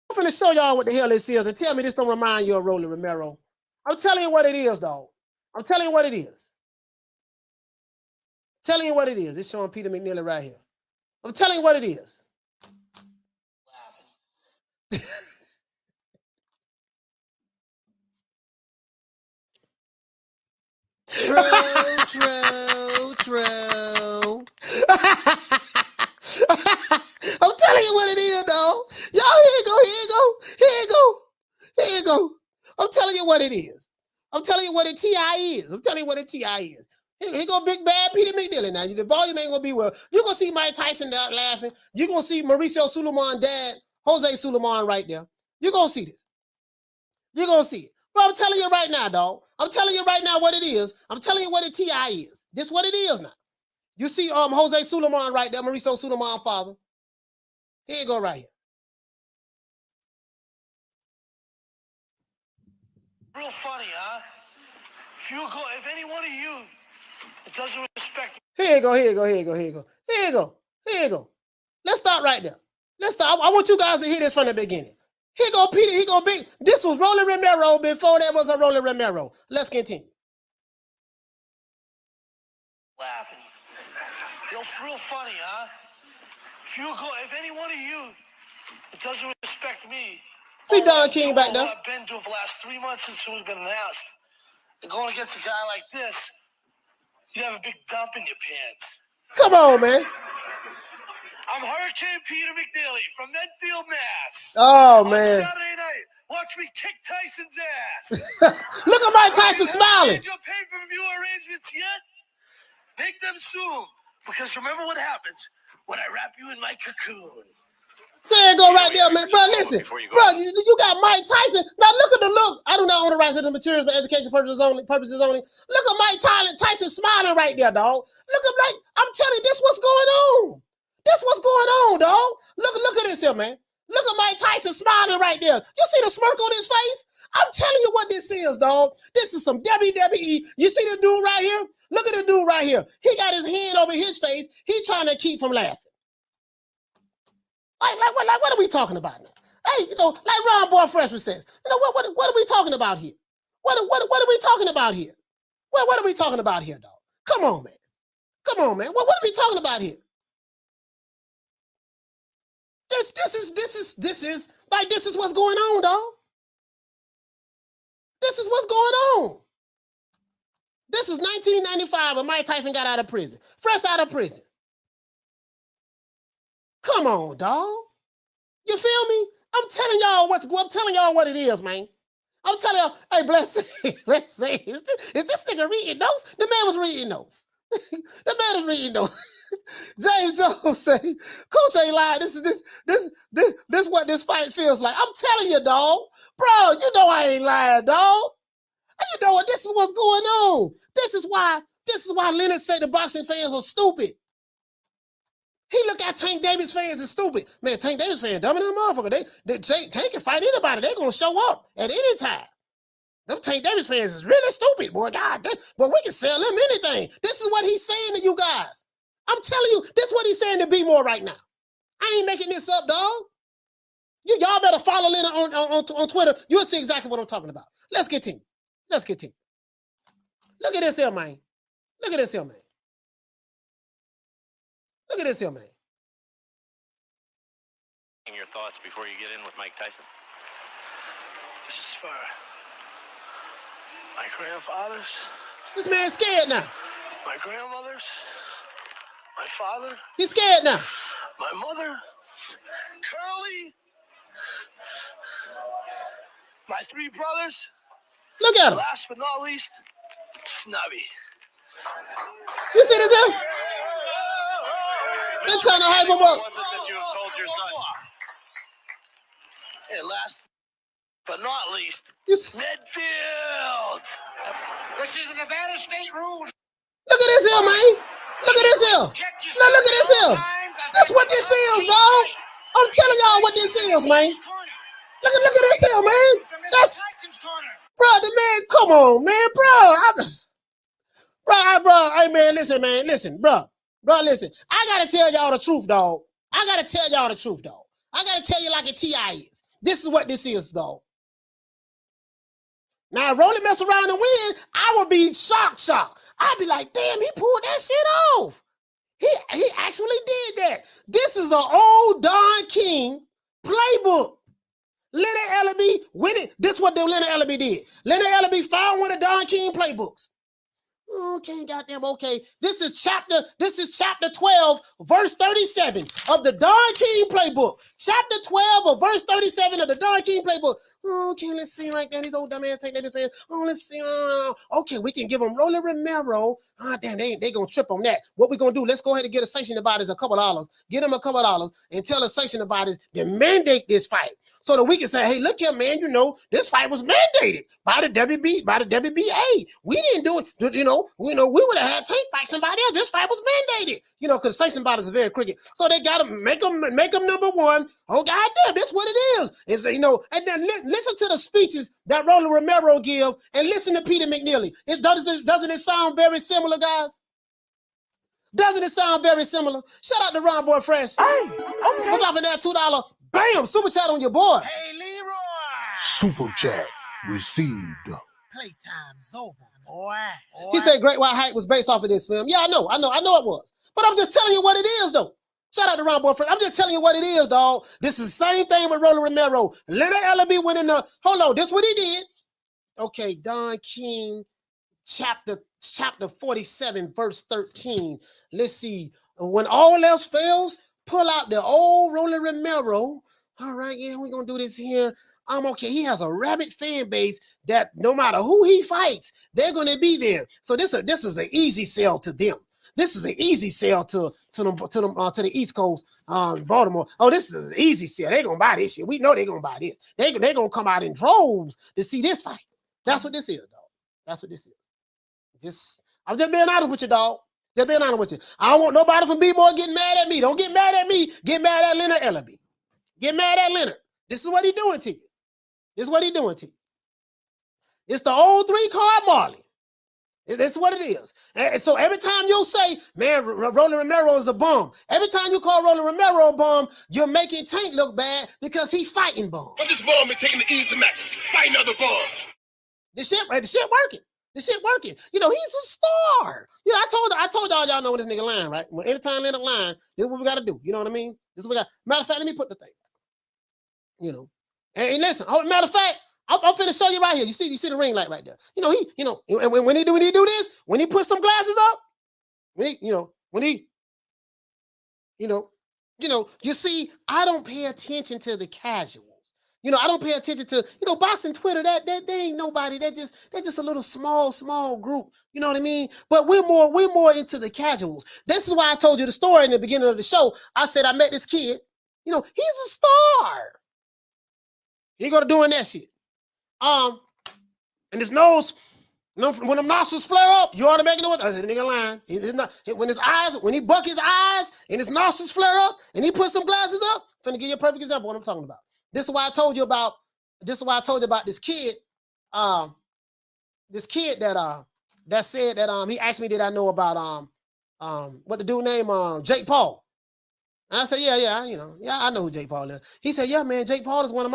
I'm finna show y'all what the hell this is and tell me this don't remind you of Rolly Romero. I'm telling you what it is, dog. I'm telling you what it is. Telling you what it is. It's showing Peter McNeely right here. I'm telling you what it is. True. I'm telling you what it is, dog. Y'all, here you go. I'm telling you what it is. I'm telling you what a TI is. Here go big bad Peter McNeely. Now, the volume ain't gonna be well. You're gonna see Mike Tyson out laughing. You're gonna see Mauricio Suleiman dad, Jose Suleiman right there. You're gonna see this. You're gonna see it. But I'm telling you right now, dog. I'm telling you right now what it is. I'm telling you what a TI is. This what it is now. You see Jose Suleiman right there, Mauricio Suleiman father. Here you go right here. Real funny, huh? If any one of you that doesn't respect me. Here you go. Let's start right there. I want you guys to hear this from the beginning. Here go Peter, he go big. This was Rolly Romero before there was a Rolly Romero. Let's continue. Laughing. Real funny, huh? If any one of you that doesn't respect me. See Don King back there. What I've been doing for the last 3 months since we've been announced. And going against a guy like this, you have a big dump in your pants. Come on, man. I'm Hurricane Peter McNeely from Medfield, Mass. Oh, man. On Saturday night, watch me kick Tyson's ass. Look at Mike Tyson smiling. Your pay-per-view arrangements yet? Make them soon, because remember what happens when I wrap you in my cocoon. There you go right there, man. Bro, listen. Bro, you got Mike Tyson. Now look at the look. I do not own the rights to the materials for education purposes only. Look at Mike Tyson smiling right there, dog. Look at like I'm telling you, this what's going on. This what's going on, dog. Look at this here, man. Look at Mike Tyson smiling right there. You see the smirk on his face? I'm telling you what this is, dog. This is some WWE. You see this dude right here? Look at the dude right here. He got his hand over his face. He trying to keep from laughing. Like what are we talking about now? Hey, like Ron Boy Freshman says, what are we talking about here? What are we talking about here? What are we talking about here, dog? Come on, man. What are we talking about here? This is what's going on, dog. This is what's going on. This is 1995 when Mike Tyson got out of prison. Fresh out of prison. Come on, dog. You feel me? I'm telling y'all what it is, man. I'm telling y'all, hey, let's say, is this nigga reading notes? The man was reading notes. James Jones say, Coach ain't lying. This what this fight feels like. I'm telling you, dog. Bro, you know I ain't lying, dog. And you know what? This is what's going on. This is why Leonard said the boxing fans are stupid. He look at Tank Davis fans as stupid. Man, Tank Davis fans dumb than a motherfucker. Tank can fight anybody. They gonna show up at any time. Them Tank Davis fans is really stupid, boy. God, but we can sell him anything. This is what he's saying to you guys. I'm telling you, this is what he's saying to B More right now. I ain't making this up, dog. Y'all better follow Leonard on Twitter. You'll see exactly what I'm talking about. Let's continue. Look at this here, man. Your thoughts before you get in with Mike Tyson. This is for my grandfathers. This man's scared now. My grandmothers. My father. He's scared now. My mother. Curly. My 3 brothers. Look at him. Last but not least, Snubby. You see this here? They're trying to hype him up. What was it that you have told your son? Hey, last but not least, midfield. This is Nevada State rules. Look at this here, man. Look at this here. Now look at this here. That's what this is, dog. I'm telling y'all what this is, man. Look at this here, man. That's bro, the man. Come on, man, bro. Hey, man, listen, bro, listen. I gotta tell y'all the truth, dog. I gotta tell y'all you like a TI is. This is what this is, dog. Now, if Rolly mess around and win, I would be shocked. I'd be like, damn, he pulled that shit off. He actually did that. This is an old Don King playbook. Leonard Ellerbe winning. This is what Leonard Ellerbe did. Leonard Ellerbe found one of Don King playbooks. Okay, goddamn, okay. This is chapter 12, verse 37 of the Don King playbook. Chapter 12 of verse 37 of the Don King playbook. Okay, let's see right there. These old dumb ass take that fan. Oh, let's see. Okay, we can give them Romero Romero. Damn, they gonna trip on that. What we gonna do? Let's go ahead and get a sanction about is a couple dollars. Get them a couple dollars and tell a sanction about it to mandate this fight. So that we can say, hey, look here, man, this fight was mandated by the WBA. We didn't do it, we would have had Tank fight somebody else. This fight was mandated, because sanction bodies are very crooked. So they got to make them number one. Oh, goddamn, that's what it is. And then listen to the speeches that Romero Romero give and listen to Peter McNeely. Doesn't it sound very similar, guys? Doesn't it sound very similar? Shout out to Ron Boy Fresh. Hey, okay. We're dropping that $2. Bam! Super chat on your boy. Hey, Leroy. Super chat received. Playtime's over, boy. He said Great White Hype was based off of this film. Yeah, I know it was. But I'm just telling you what it is, though. Shout out to Ron Boy Fresh. I'm just telling you what it is, dog. This is the same thing with Romero Romero. Leonard Ellerbe went in the... Hold on, this is what he did. Okay, Don King, chapter 47, verse 13. Let's see. When all else fails, pull out the old Romero Romero. All right, yeah, we're going to do this here. Okay, he has a rabid fan base that no matter who he fights, they're going to be there. So this is an easy sell to them. This is an easy sell to the East Coast, Baltimore. Oh, this is an easy sell. They're going to buy this shit. We know they're going to buy this. They're going to come out in droves to see this fight. That's what this is, dog. That's what this is. I'm just being honest with you, dog. Just being honest with you. I don't want nobody from B-Boy getting mad at me. Don't get mad at me. Get mad at Leonard Ellerbe. Get mad at Leonard. This is what he's doing to you. It's the old 3-card Marley. That's what it is. And so every time you say, man, Romero Romero is a bum. Every time you call Romero Romero a bum, you're making Tank look bad because he's fighting bums. But this bum is taking the easy matches, fighting other bums. The shit working. He's a star. I told y'all know when this nigga lying, right? When anytime Leonard lying, this is what we got to do. You know what I mean? This is what we got. Matter of fact, let me put the thing back. And listen, matter of fact, I'm finna show you right here. You see the ring light right there. And when he do this, when he put some glasses up, you see, I don't pay attention to the casuals. I don't pay attention to, boxing Twitter, that they ain't nobody. They're just a little small group. You know what I mean? But we're more into the casuals. This is why I told you the story in the beginning of the show. I said I met this kid. He's a star. He go to doing that shit. And his nose, when the nostrils flare up, you automatically know what this nigga lying. When he buck his eyes and his nostrils flare up and he put some glasses up, I'm finna give you a perfect example of what I'm talking about. This is why I told you about this kid. This kid that said that he asked me, did I know about what the dude named Jake Paul? And I said, yeah, I know who Jake Paul is. He said, yeah, man, Jake Paul is one of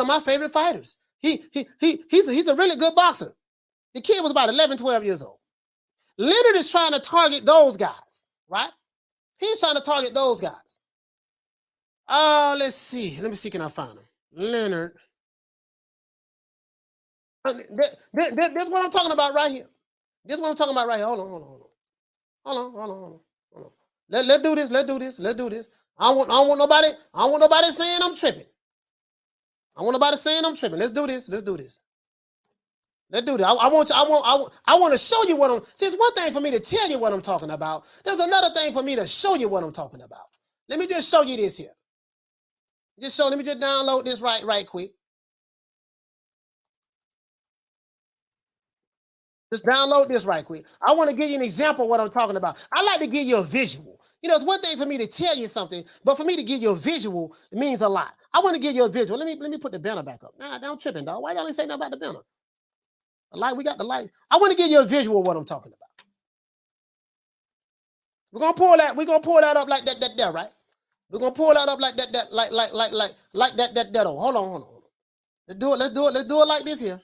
my favorite fighters. He's a really good boxer. The kid was about 11, 12 years old. Leonard is trying to target those guys, right? He's trying to target those guys. Let's see. Let me see, can I find him? Leonard. This is what I'm talking about right here. Hold on. Let's do this. I don't want nobody saying I'm tripping. Let's do this. Let's do that. I want to show you what I'm. See, it's one thing for me to tell you what I'm talking about. There's another thing for me to show you what I'm talking about. Let me just show you this here. Let me just download this right quick. Just download this right quick. I want to give you an example of what I'm talking about. I like to give you a visual. You know, it's one thing for me to tell you something, but for me to give you a visual, it means a lot. I want to give you a visual. Let me put the banner back up. Nah, I'm tripping, dog. Why y'all ain't saying nothing about the banner? The light, we got the light. I want to give you a visual of what I'm talking about. We're gonna pull that up like that there, right? We're gonna pull that up like that like that. Oh, hold on. Let's do it like this here.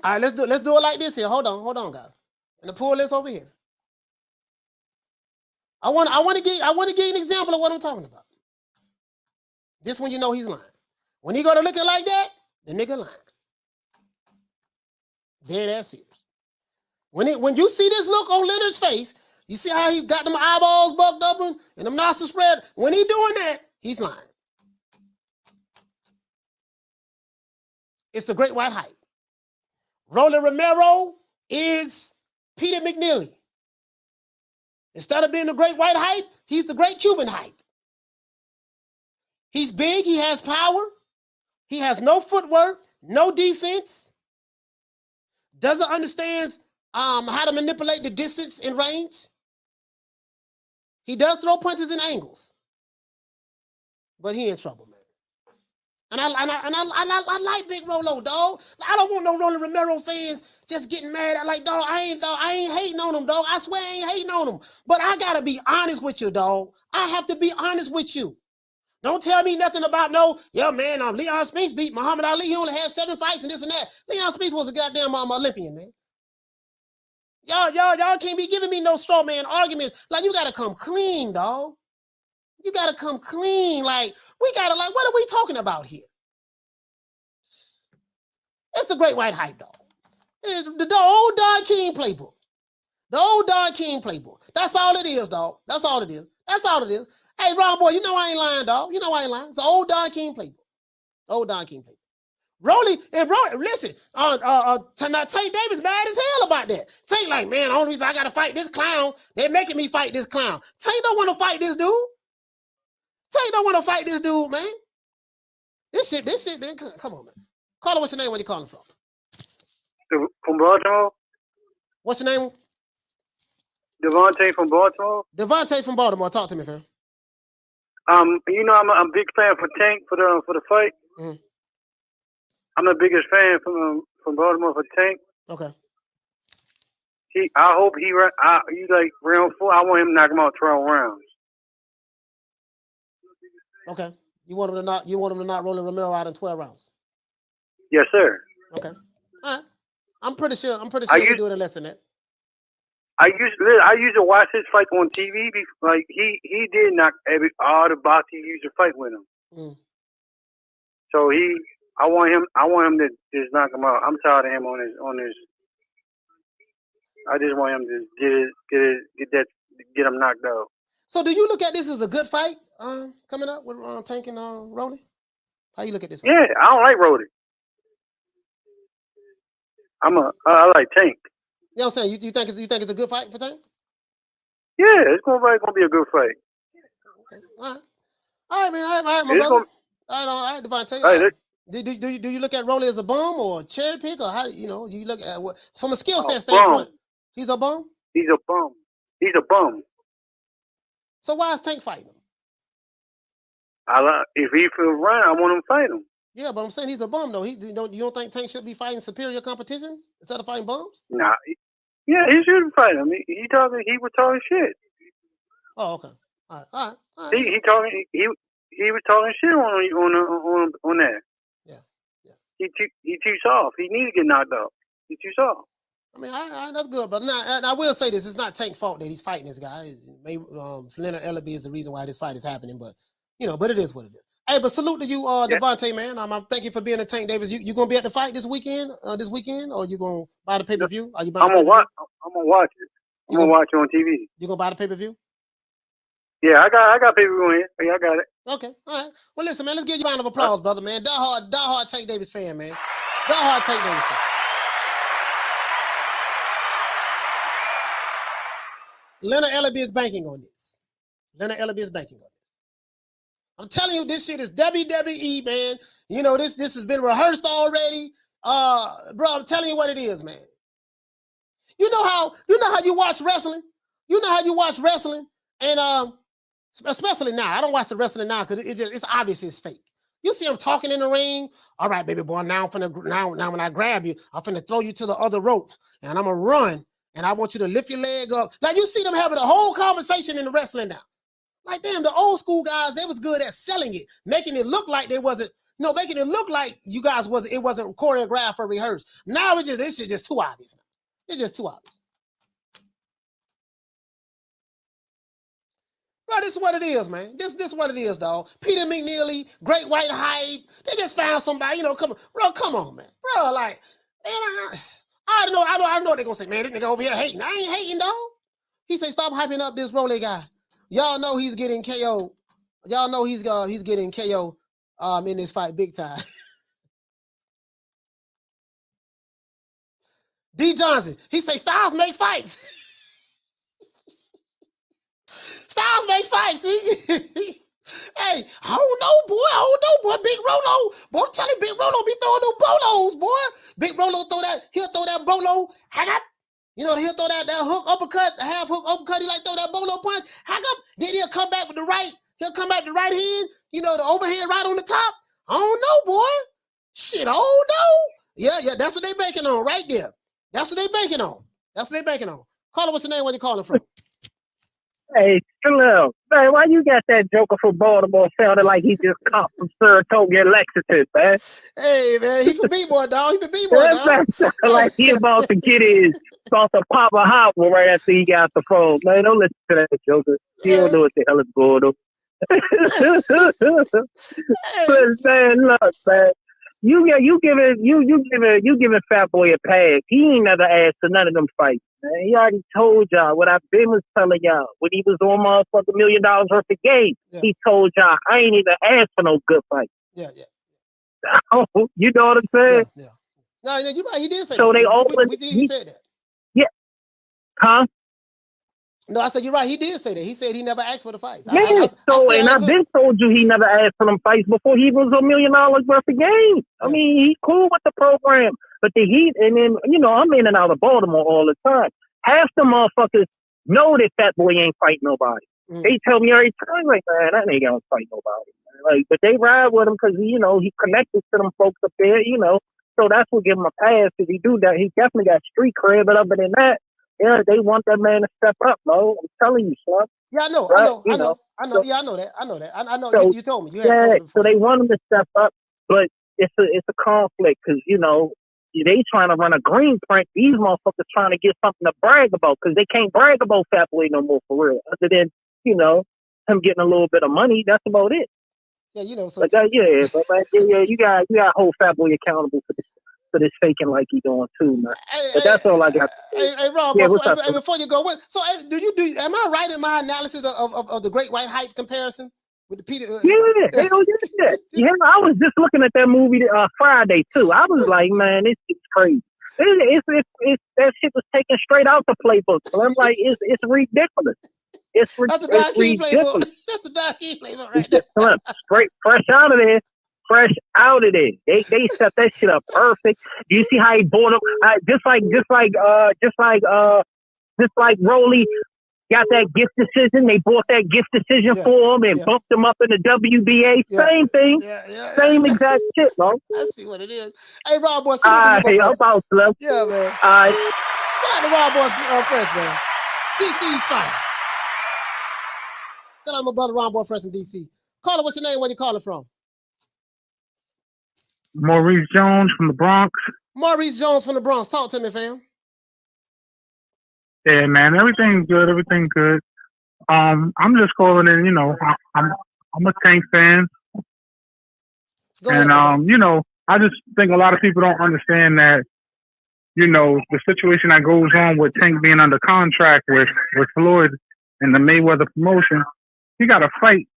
All right, let's do it like this here. Hold on, guys. And pull this over here. I want to give you an example of what I'm talking about. This one, you know he's lying. When he go to looking like that, the nigga lying. Dead ass serious. When you see this look on Leonard's face, you see how he got them eyeballs bugged up and them nostrils spread. When he doing that, he's lying. It's the great white hype. Romero is Peter McNeely. Instead of being the great white hype, he's the great Cuban hype. He's big, he has power, he has no footwork, no defense, doesn't understand how to manipulate the distance and range. He does throw punches and angles, but he in trouble, man. And I like Big Rolo, dog. I don't want no Rolling Romero fans just getting mad. I like, dog, I ain't hating on him, dog. I swear I ain't hating on him. But I gotta be honest with you, dog. I have to be honest with you. Don't tell me nothing about man, Leon Spinks beat Muhammad Ali. He only had 7 fights and this and that. Leon Spinks was a goddamn Olympian, man. Y'all can't be giving me no straw man arguments. Like, you gotta come clean, dog. You gotta come clean. Like, what are we talking about here? It's the great white hype, dog. The old Don King playbook. The old Don King playbook. That's all it is, dog. That's all it is. Hey, Ron boy, you know I ain't lying, dog. You know I ain't lying. It's the old Don King playbook. Old Don King playbook. Rolly, listen, Tank Davis mad as hell about that. Tank like, man, the only reason I gotta fight this clown, they're making me fight this clown. Tank don't want to fight this dude. Tank don't want to fight this dude, man. This shit, man. Come on, man. Call him, what's your name when you calling from? From Baltimore. What's your name? Devontae from Baltimore. Devontae from Baltimore. Talk to me, fam. You know I'm a big fan for Tank for the fight. Mm-hmm. I'm the biggest fan from Baltimore for Tank. Okay. I hope he like round 4. I want him to knock him out 12 rounds. Okay. You want him to knock Rolling Romero out in 12 rounds? Yes, sir. Okay. All right. I'm pretty sure he'll do it in less than that. I used to watch his fight on TV. Like he did knock all the boxers he used to fight with him. Mm. So I want him to just knock him out. I'm tired of him on his. I just want him to get him knocked out. So do you look at this as a good fight coming up with Tank and Rolly? How you look at this fight? Yeah, I don't like Rolly. I like Tank. You know what I'm saying? You think it's a good fight for Tank? Yeah, it's gonna be a good fight. Okay. All right, man. All right, my brother. All right, Devontae. Do you look at Rolly as a bum or a cherry pick, or how you look at what from a skill set standpoint? He's a bum. He's a bum. So why is Tank fighting him? If he feels right, I want him to fight him. Yeah, but I'm saying he's a bum though. You don't think Tank should be fighting superior competition instead of fighting bums? Nah. Yeah, he shouldn't fight him. He was talking shit. Oh, okay. All right. He was talking shit on that. Yeah. He too soft. He needs to get knocked out. He's too soft. I mean, all right, that's good. But now, I will say this: it's not Tank's fault that he's fighting this guy. Maybe Leonard Ellerbe is the reason why this fight is happening. But but it is what it is. Hey, but salute to you, Devontae, man. I'm thank you for being a Tank Davis. You gonna be at the fight this weekend? Or you gonna buy the pay-per-view? Are you buying? I'm gonna watch it. I'm gonna watch it on TV. You gonna buy the pay-per-view? Yeah, I got pay-per-view in. Yeah, I got it. Okay, all right. Well, listen, man, let's give you a round of applause, brother, man. Die hard Tank Davis fan, man. Die hard Tank Davis fan. Leonard Ellerbe is banking on this. Leonard Ellerbe is banking on this. I'm telling you, this shit is WWE, man. You know, this has been rehearsed already. Bro, I'm telling you what it is, man. You know how you watch wrestling? You know how you watch wrestling? And especially now. I don't watch the wrestling now because it's obvious it's fake. You see them talking in the ring. All right, baby boy, now when I grab you, I'm finna throw you to the other rope and I'm gonna run and I want you to lift your leg up. Like you see them having a whole conversation in the wrestling now. Like, damn, the old school guys, they was good at selling it, making it look like they wasn't, making it look like you guys wasn't choreographed or rehearsed. Now this is just too obvious. It's just too obvious. Bro, this is what it is, man. This is what it is, dog. Peter McNeely, Great White Hype. They just found somebody, come on, man. Bro, like, man, I know what they're gonna say, man. This nigga over here hating. I ain't hating, dog. He say, stop hyping up this Rolly guy. Y'all know he's getting KO. Y'all know he's getting KO in this fight big time. D. Johnson, he say Styles make fights. Styles make fights. Hey, I don't know, boy. Big Rolo. Boy, I'm telling you, Big Rolo be throwing those bolos, boy. Big Rolo he'll throw that bolo, hang up. He'll throw that hook uppercut, half hook uppercut. He like throw that bolo punch, hang up. Then he'll come back with the right. He'll come back with the right hand. The overhand right on the top. I don't know, boy. Shit, I don't know. Yeah, that's what they banking on right there. That's what they banking on. Caller, what's your name? Where you calling from? Hey, hello. Man, why you got that joker from Baltimore sounding like he just caught from Saratoga and Lexington, man? Hey, man, he from B-boy, dog. Like he about to get his about to pop a hot one right after he got the phone. Man, don't listen to that joker. He don't know what the hell is going on. But man, look, man. You giving Fat Boy a pass. He ain't never asked for none of them fights. Man. He already told y'all what I've been was telling y'all when he was on motherfucking $1 million worth of game. Yeah. He told y'all I ain't even asked for no good fight. Yeah. You know what I'm saying? Yeah. No, you're right. He did say so that. He said that. Yeah. Huh? No, I said you're right. He did say that. He said he never asked for the fights. Yeah. I've been told you he never asked for them fights before he was $1 million worth of game. I mean, he's cool with the program, but the Heat, and then I'm in and out of Baltimore all the time. Half the motherfuckers know that Fat Boy ain't fighting nobody. They tell me every time, like, man, that nigga don't fight nobody. Man. Like, but they ride with him because he connected to them folks up there. So that's what give him a pass. If he do that, he definitely got street cred. But other than that. Yeah, they want that man to step up, bro. I'm telling you, son. Yeah, I know. So, yeah, I know that. I know. So, you told me. So they want him to step up, but it's a conflict because they trying to run a green print. These motherfuckers trying to get something to brag about because they can't brag about Fat Boy no more for real. Other than him getting a little bit of money, that's about it. Yeah, So but you got to hold Fat Boy accountable for this faking like he doing too, man. But that's all I got. Hey, Rob, before you go, am I right in my analysis of the Great White Hype comparison with the Peter? Yeah, hell yeah. Yeah, I was just looking at that movie Friday too. I was like, man, this is crazy. It's that shit was taken straight out the playbook. So I'm like, it's ridiculous. It's ridiculous. That's the Dark playbook right there. Straight fresh out of there. They set that shit up perfect. You see how he bought him, just like Rolly got that gift decision. They bought that gift decision for him and bumped him up in the WBA. Same thing. Same exact shit, bro. I see what it is. Hey, Rob Boy, hey, I'm about Slim. Yeah, man. All right. Shout out to Rob Boy Fresh, man. DC's finest. Shout out to my brother Rob Boy Fresh from DC. Caller, what's your name? Where you calling from? Maurice Jones from the Bronx. Maurice Jones from the Bronx. Talk to me, fam. Yeah, man. Everything's good. I'm just calling in. I'm a Tank fan, and I just think a lot of people don't understand that. The situation that goes on with Tank being under contract with Floyd and the Mayweather promotion. He got to fight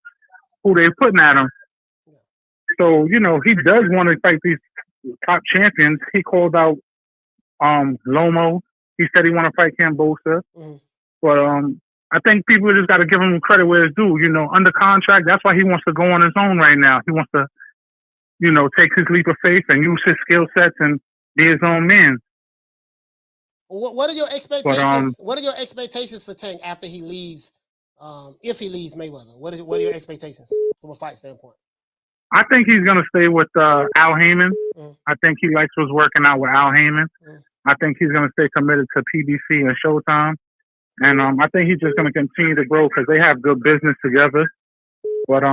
who they're putting at him. So, you know, he does want to fight these top champions. He called out Lomo. He said he want to fight Kambosos. But I think people just got to give him credit where it's due. You know, under contract, that's why he wants to go on his own right now. He wants to, you know, take his leap of faith and use his skill sets and be his own man. What are your expectations? What are your expectations for Tank after he leaves? If he leaves Mayweather, what are your expectations from a fight standpoint? I think he's going to stay with Al Heyman. I think he likes what's working out with Al Heyman. I think he's going to stay committed to PBC and Showtime. And I think he's just going to continue to grow because they have good business together. But,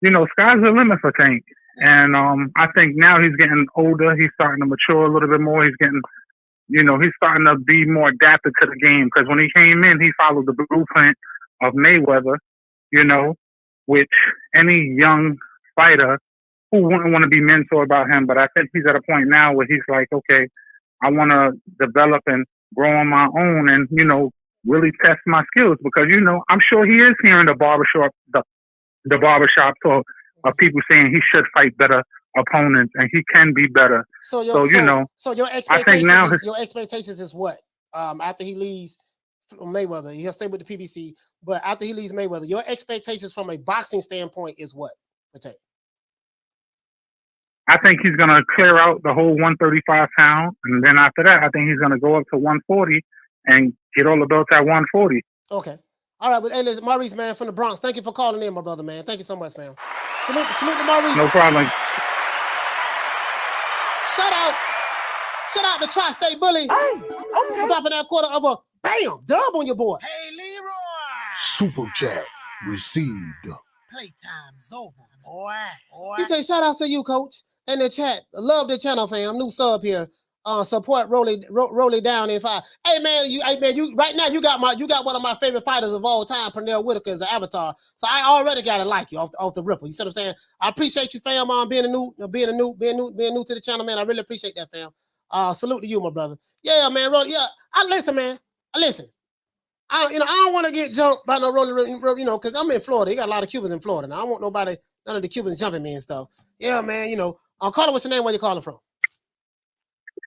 you know, sky's the limit for Tank. And I think now he's getting older. He's starting to mature a little bit more. He's getting, you know, he's starting to be more adapted to the game. Because when he came in, he followed the blueprint of Mayweather, you know, which any young fighter who wouldn't want to be mentored by him. But I think he's at a point now where he's like, okay, I want to develop and grow on my own and, you know, really test my skills because, you know, I'm sure he is hearing the barbershop talk of people saying he should fight better opponents and he can be better. So your expectations, I think now your expectations is what? After he leaves Mayweather, he'll stay with the PBC, but after he leaves Mayweather, your expectations from a boxing standpoint is what? I think he's going to clear out the whole 135 pound. And then after that, I think he's going to go up to 140 and get all the belts at 140. Okay. All right. But hey, listen, Maurice, man, from the Bronx, thank you for calling in, my brother, man. Thank you so much, fam. Salute to Maurice. No problem. Shout out to Tri-State Bully. Hey, okay. For dropping that quarter of a dub on your boy. Hey, Leroy. Super chat received. Playtime's over, boy. He said, shout out to you, coach. In the chat. Love the channel, fam. New sub here. Support roll it down in 5. Hey man, you right now you got one of my favorite fighters of all time, Pernell Whitaker, as an avatar. So I already gotta like you off the ripple. You see what I'm saying? I appreciate you, fam, being new to the channel, man. I really appreciate that, fam. Salute to you, my brother. Yeah, man, yeah. Listen, man. I don't want to get jumped by no rolling, you know, because I'm in Florida. You got a lot of Cubans in Florida. Now I don't want none of the Cubans jumping me and stuff. Yeah, man, you know. Carter, what's your name? Where you calling from?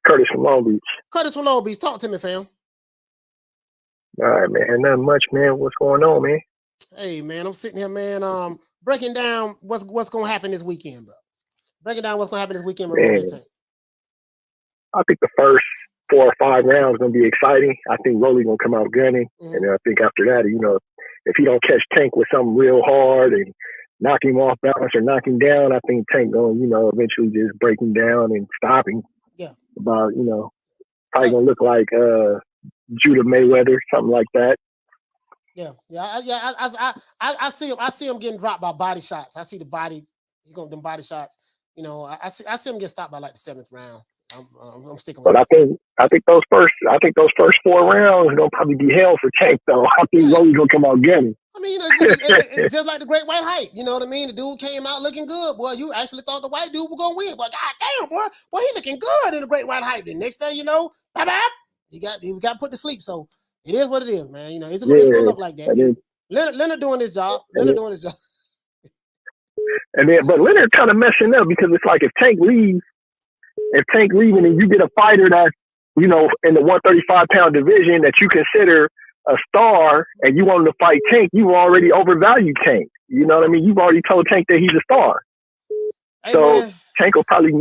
Curtis from Long Beach. Curtis from Long Beach. Talk to me, fam. All right, man. Nothing much, man. What's going on, man? Hey, man, I'm sitting here, man, breaking down what's going to happen this weekend, bro. Breaking down what's going to happen this weekend. I think the first 4 or 5 rounds going to be exciting. I think Rolly's going to come out gunning. And I think after that, you know, if he don't catch Tank with something real hard and knock him off balance or knock him down, I think Tank going to, you know, eventually just break him down and stop him. Yeah. About, you know, probably going to look like Judah Mayweather, something like that. Yeah. I see him getting dropped by body shots. I see the body, he going them body shots. You know, I see him get stopped by like the 7th round. I'm sticking with it. But I think those first 4 rounds are gonna probably be hell for Tank though. I think Rolly's gonna come out getting. I mean, it's just like the Great White Hype. You know what I mean? The dude came out looking good. Boy, you actually thought the white dude was gonna win. But goddamn, boy, he looking good in the Great White Hype. The next thing you know, he got put to sleep. So it is what it is, man. You know, it's gonna look like that. Leonard doing his job. And but Leonard kind of messing up because it's like if Tank leaves and you get a fighter that's, you know, in the 135 pound division that you consider a star and you want him to fight Tank, you already overvalued Tank. You know what I mean? You've already told Tank that he's a star. Hey, so man. Tank will probably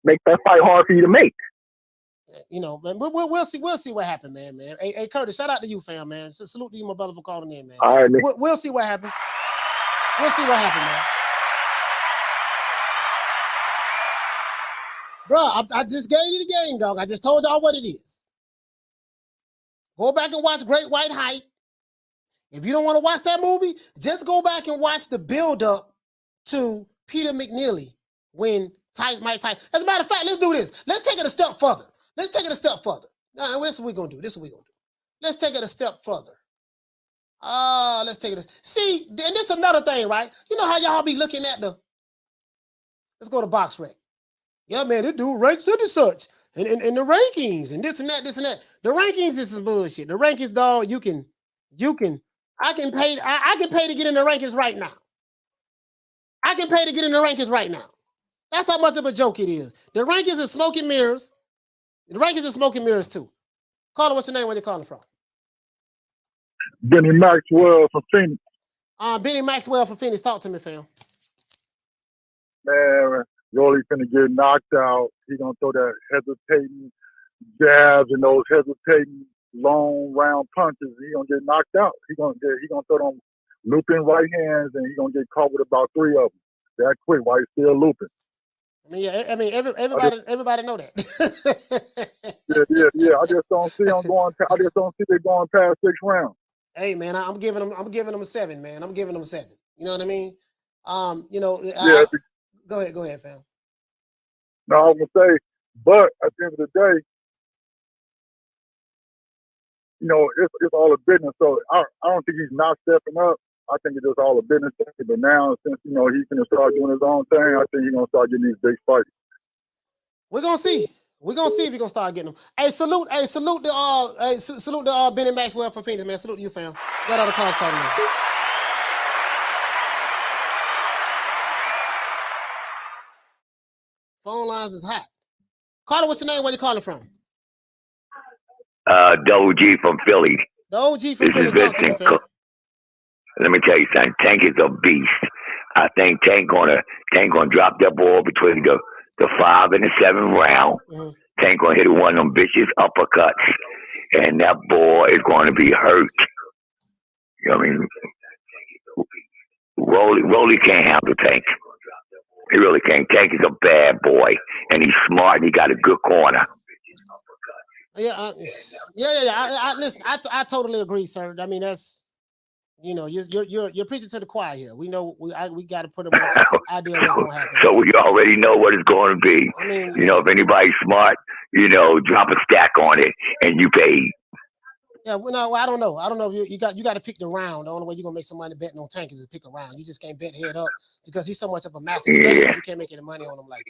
make that fight hard for you to make. You know, man, we'll see what happens, man. Hey, Curtis, shout out to you, fam, man. Salute to you, my brother, for calling in, man. All right, man. We'll see what happens. Man. Bro, I just gave you the game, dog. I just told y'all what it is. Go back and watch Great White Hype. If you don't want to watch that movie, just go back and watch the build-up to Peter McNeely when Mike Tyson. As a matter of fact, let's do this. Let's take it a step further. This is what we're going to do. Let's take it a step further. Let's take it. See, and this is another thing, right? You know how y'all be looking at let's go to Box Rec. Yeah, man, this dude ranks such and such. And the rankings and this and that. The rankings is some bullshit. The rankings, dog, I can pay to get in the rankings right now. I can pay to get in the rankings right now. That's how much of a joke it is. The rankings is smoke and mirrors. The rankings is smoke and mirrors too. Caller, what's your name? Where you calling from? Benny Maxwell from Phoenix. Benny Maxwell from Phoenix. Talk to me, fam. Man, Rolly finna get knocked out. He gonna throw that hesitating jabs and those hesitating long round punches. He gonna get knocked out. He gonna throw them looping right hands, and he gonna get caught with about 3 of them that quick while he's still looping. Everybody know that. yeah. I just don't see them going. I just don't see they going past 6 rounds. Hey man, I'm giving them a 7, man. I'm giving them a 7. You know what I mean? Go ahead, fam. No, I was gonna say, but at the end of the day, it's all a business. So I don't think he's not stepping up. I think it's just all a business thing. But now, since he's gonna start doing his own thing, I think he's gonna start getting these big fights. We're gonna see. We're gonna see if he's gonna start getting them. Hey, salute the Benny Maxwell from Phoenix, man. Salute to you, fam. Got all the calls calling in. Phone lines is hot. Carter, what's your name? Where you calling from? The OG from Philly. The OG from This Philly. is Vincent. Let me tell you something. Tank is a beast. I think Tank gonna drop that ball between the 5 and the 7 round. Mm-hmm. Tank gonna hit one of them vicious uppercuts, and that ball is going to be hurt. You know what I mean? Rolly can't handle Tank. He really can't. Tank is a bad boy, and he's smart, and he got a good corner. Yeah. Listen, I totally agree, sir. I mean, that's you're preaching to the choir here. We know we got to put a much idea what's going to happen. So we already know what it's going to be. I mean, if anybody's smart, drop a stack on it, and you pay. Yeah, I don't know. I don't know if you got to pick the round. The only way you're gonna make some money betting on Tank is to pick a round. You just can't bet head up because he's so much of a massive favorite. You can't make any money on him like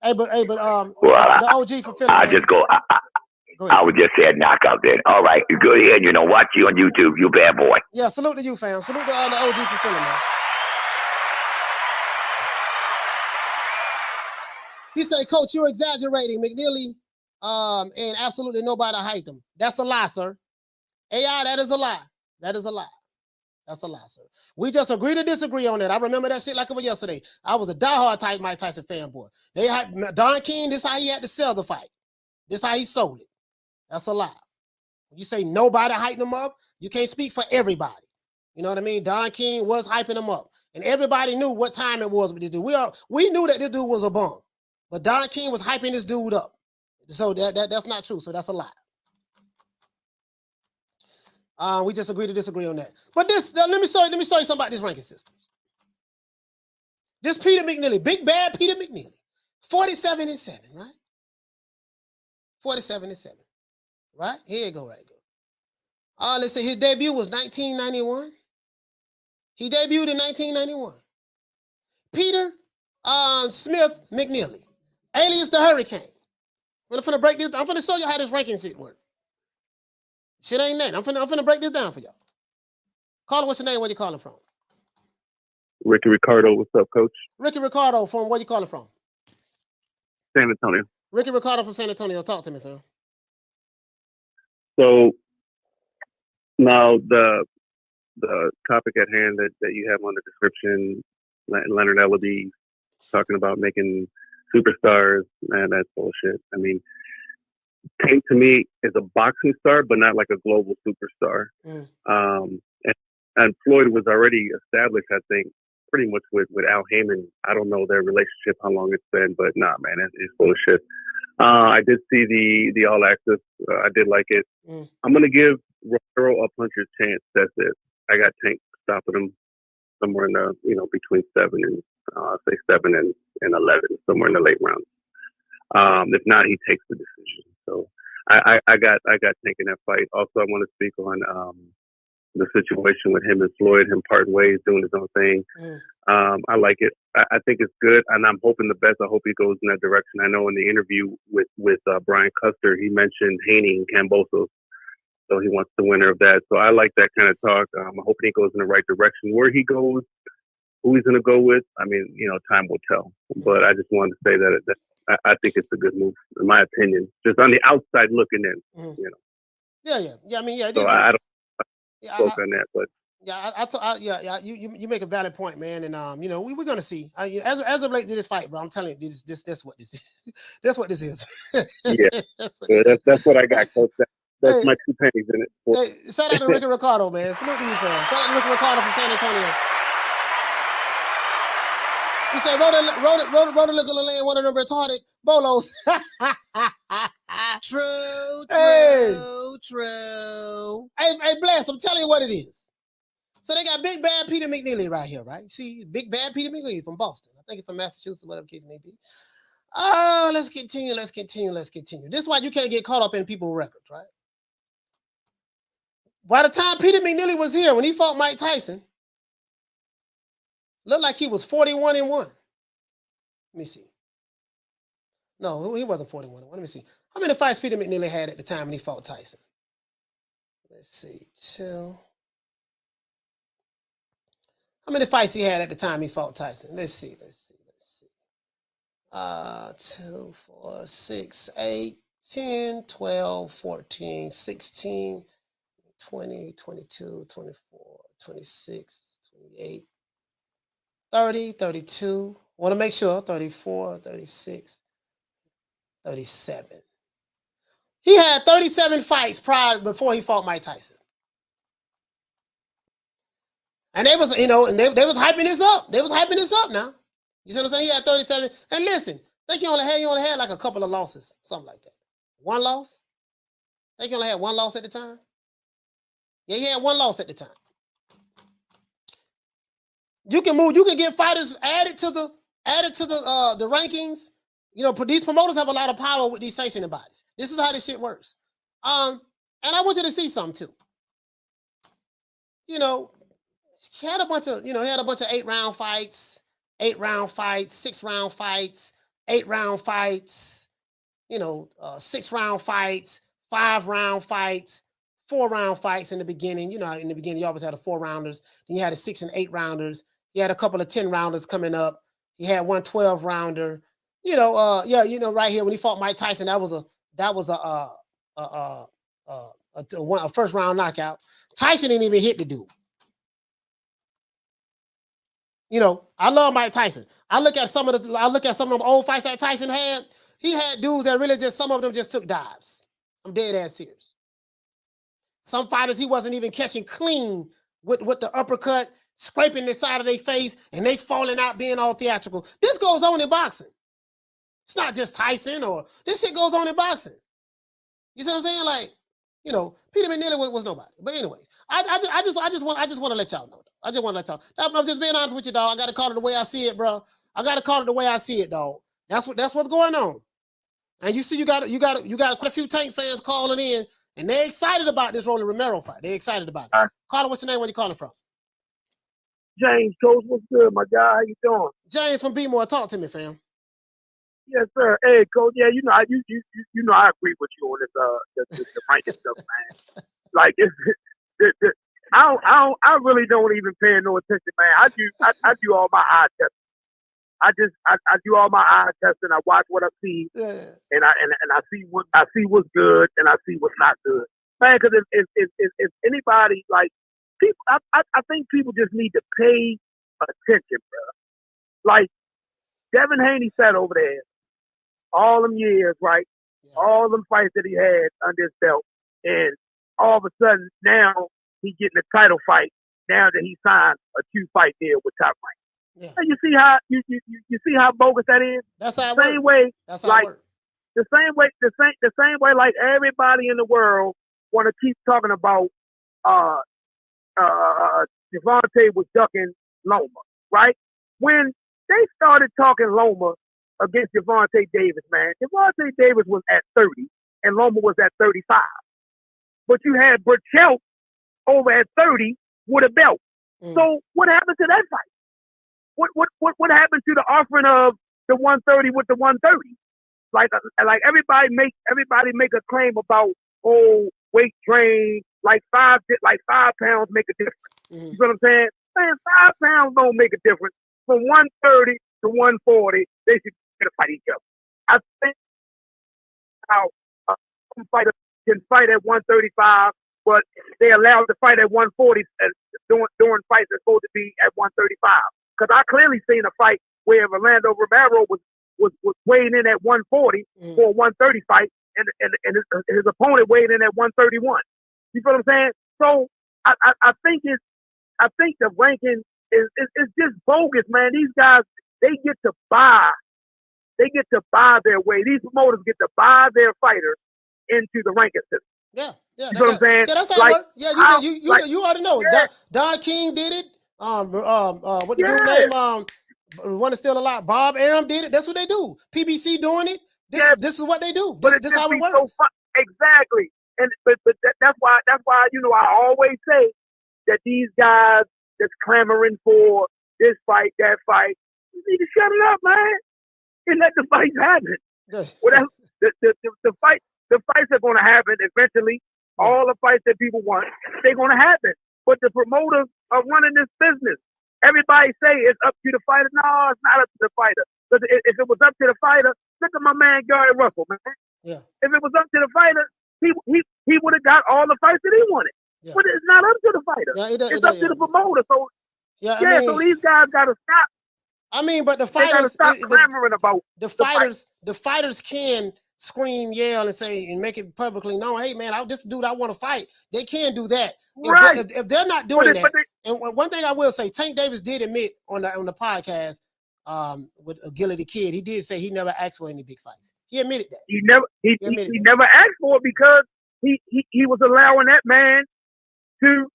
that. The OG for Philly. I would just say a knockout then. All right, good here. Watch you on YouTube. You bad boy. Yeah, salute to you, fam. Salute to the OG for Philly, man. He said, Coach, you're exaggerating. McNeely, and absolutely nobody hyped him. That's a lie, sir. AI, that is a lie. That is a lie. That's a lie, sir. We just agree to disagree on that. I remember that shit like it was yesterday. I was a diehard Mike Tyson fanboy. They had Don King. This is how he had to sell the fight. This is how he sold it. That's a lie. When you say nobody hyping him up, you can't speak for everybody. You know what I mean? Don King was hyping him up, and everybody knew what time it was with this dude. We knew that this dude was a bum, but Don King was hyping this dude up. So that's not true. So that's a lie. We just agree to disagree on that. But let me show you something about this ranking system. This Peter McNeely, big bad Peter McNeely, 47-7, right? 47-7, right? Here you go, right? Let's say his debut was 1991. He debuted in 1991. Peter Smith McNeely, alias the Hurricane. I'm finna break this. I'm finna show you how this ranking shit works. Shit ain't that. I'm finna break this down for y'all. Caller, what's your name? Where you calling from? Ricky Ricardo, what's up, Coach? Ricky Ricardo from where you calling from? San Antonio. Ricky Ricardo from San Antonio. Talk to me, fam. So now the topic at hand that you have on the description, Leonard Ellerbe talking about making superstars, man, that's bullshit. I mean, Tank to me is a boxing star, but not like a global superstar. And Floyd was already established, I think, pretty much with Al Heyman. I don't know their relationship, how long it's been, but nah, man, it's bullshit. I did see the All Access. I did like it. I'm gonna give Romero a puncher's chance. That's it. I got Tank stopping him somewhere in the between 7 and 11, somewhere in the late rounds. If not, he takes the decision. So I got Tank in that fight. Also, I want to speak on the situation with him and Floyd, him parting ways, doing his own thing. I like it. I think it's good, and I'm hoping the best. I hope he goes in that direction. I know in the interview with Brian Custer, he mentioned Haney Kambosos, so he wants the winner of that. So I like that kind of talk. I'm hoping he goes in the right direction. Where he goes, who he's going to go with, I mean, you know, time will tell. But I just wanted to say that I think it's a good move, in my opinion, just on the outside looking in, you know. Yeah. I mean, yeah. So I don't spoke on that, but Yeah, you make a valid point, man, and you know we're gonna see. As of late to this fight, bro, I'm telling you, this what this is. That's what this is. yeah, that's what I got, Coach. That's my 2 pennies in it. Hey, shout out to Ricky Ricardo, man. Salute to you, fam. Shout out to Ricky Ricardo from San Antonio. He said, Rhoda look at the land, one of them retarded bolos. True. Hey, Bless, I'm telling you what it is. So they got Big Bad Peter McNeely right here, right? See, Big Bad Peter McNeely from Boston. I think it's from Massachusetts, whatever the case may be. Oh, let's continue. This is why you can't get caught up in people's records, right? By the time Peter McNeely was here, when he fought Mike Tyson, looked like he was 41-1. Let me see. No, he wasn't 41-1. Let me see. How many fights Peter McNeely had at the time when he fought Tyson? Let's see. 2. How many fights he had at the time he fought Tyson? Let's see. 2, 4, 6, 8, 10, 12, 14, 16, 20, 22, 24, 26, 28, 30, 32. I want to make sure. 34, 36, 37. He had 37 fights before he fought Mike Tyson. And they was, you know, and they was hyping this up. They was hyping this up now. You see what I'm saying? He had 37. And listen, I think he only had like a couple of losses, something like that. 1 loss? I think he only had 1 loss at the time. Yeah, he had 1 loss at the time. You can get fighters added to the rankings. You know, these promoters have a lot of power with these sanctioning bodies. This is how this shit works. And I want you to see something too. You know, he had a bunch of 8-round fights, 8-round fights, 6-round fights, 8-round fights, 6-round fights, 5-round fights, 4-round fights in the beginning. You know, in the beginning, you always had a 4-rounders. Then you had a 6 and 8-rounders. He had a couple of 10-rounders coming up. He had 1 12-rounder. Right here when he fought Mike Tyson, that was a first-round knockout. Tyson didn't even hit the dude. You know, I love Mike Tyson. I look at some of them old fights that Tyson had. He had dudes that really some of them just took dives. I'm dead ass serious. Some fighters he wasn't even catching clean with the uppercut, scraping the side of their face, and they falling out being all theatrical. This goes on in boxing. It's not just Tyson, or this shit goes on in boxing. You see what I'm saying? Like, you know, Peter McNeely was nobody. But anyway, I just want to let y'all know. I just want to let y'all. I'm just being honest with you, dog. I got to call it the way I see it, bro. I got to call it the way I see it, dog. That's what's going on. And you see, you got quite a few Tank fans calling in, and they're excited about this Romero fight. They're excited about it. Caller, what's your name? Where you calling from? James, Coach, what's good, my guy? How you doing? James from B-More. Talk to me, fam. Yes, sir. Hey, Coach. Yeah, you know, I agree with you on this the ranking stuff, man. Like I really don't even pay no attention, man. I do all my eye testing. I do all my eye testing. I watch what I see, and I see what's good, and I see what's not good, man. Because if anybody like people, I think people just need to pay attention, bro. Like Devin Haney sat over there all them years, right? Yeah. All them fights that he had under his belt, and all of a sudden now he getting a title fight. Now that he signed a 2-fight deal with Top Rank. Yeah. And you see how you see how bogus that is. That's how it same way. That's how it works. The same way. Like everybody in the world want to keep talking about Devontae was ducking Loma, right? When they started talking Loma against Devontae Davis, man, Devontae Davis was at 30 and Loma was at 35. But you had Burchell over at 30 with a belt. So what happened to that fight? What happened to the offering of the 130 with the 130? Like everybody make a claim about weight drain, like 5 pounds make a difference. You know what I'm saying? Man, 5 pounds don't make a difference. From 130 to 140, they should get to fight each other. I think how a fighter can fight at 135, but they're allowed to fight at 140 during fights that's supposed to be at 135. Because I clearly seen a fight where Orlando Romero was weighing in at 140 for a 130 fight, and his opponent weighed in at 131. You feel what I'm saying? So I think the ranking is just bogus, man. These guys, they get to buy their way. These promoters get to buy their fighters into the ranking system. Yeah. You know what I'm saying? Yeah, that's how it works. Yeah, you already know. Yeah. Don King did it. What the dude name? One is still alive. Bob Arum did it. That's what they do. PBC doing it. This is what they do. This how it works. Exactly. And but that's why I always say that these guys that's clamoring for this fight, that fight, you need to shut it up, man, and let the fights happen. Well, the fights are going to happen eventually. All the fights that people want, they're going to happen. But the promoters are running this business. Everybody say it's up to the fighter. No, it's not up to the fighter. Because if it was up to the fighter, look at my man Gary Russell, man. Yeah. If it was up to the fighter, he would have got all the fights that he wanted. Yeah. But it's not up to the fighter. Yeah, it's up to the promoter. So so these guys got to stop. I mean, but the fighters got to stop clamoring about the fighters. The fighters can scream, yell, and say and make it publicly known. Hey, man, this dude I want to fight. They can do that. Right. If they're not doing that, and one thing I will say, Tank Davis did admit on the podcast with Gilly the Kid, he did say he never asked for any big fights. He admitted that. He never asked for it because he was allowing that man to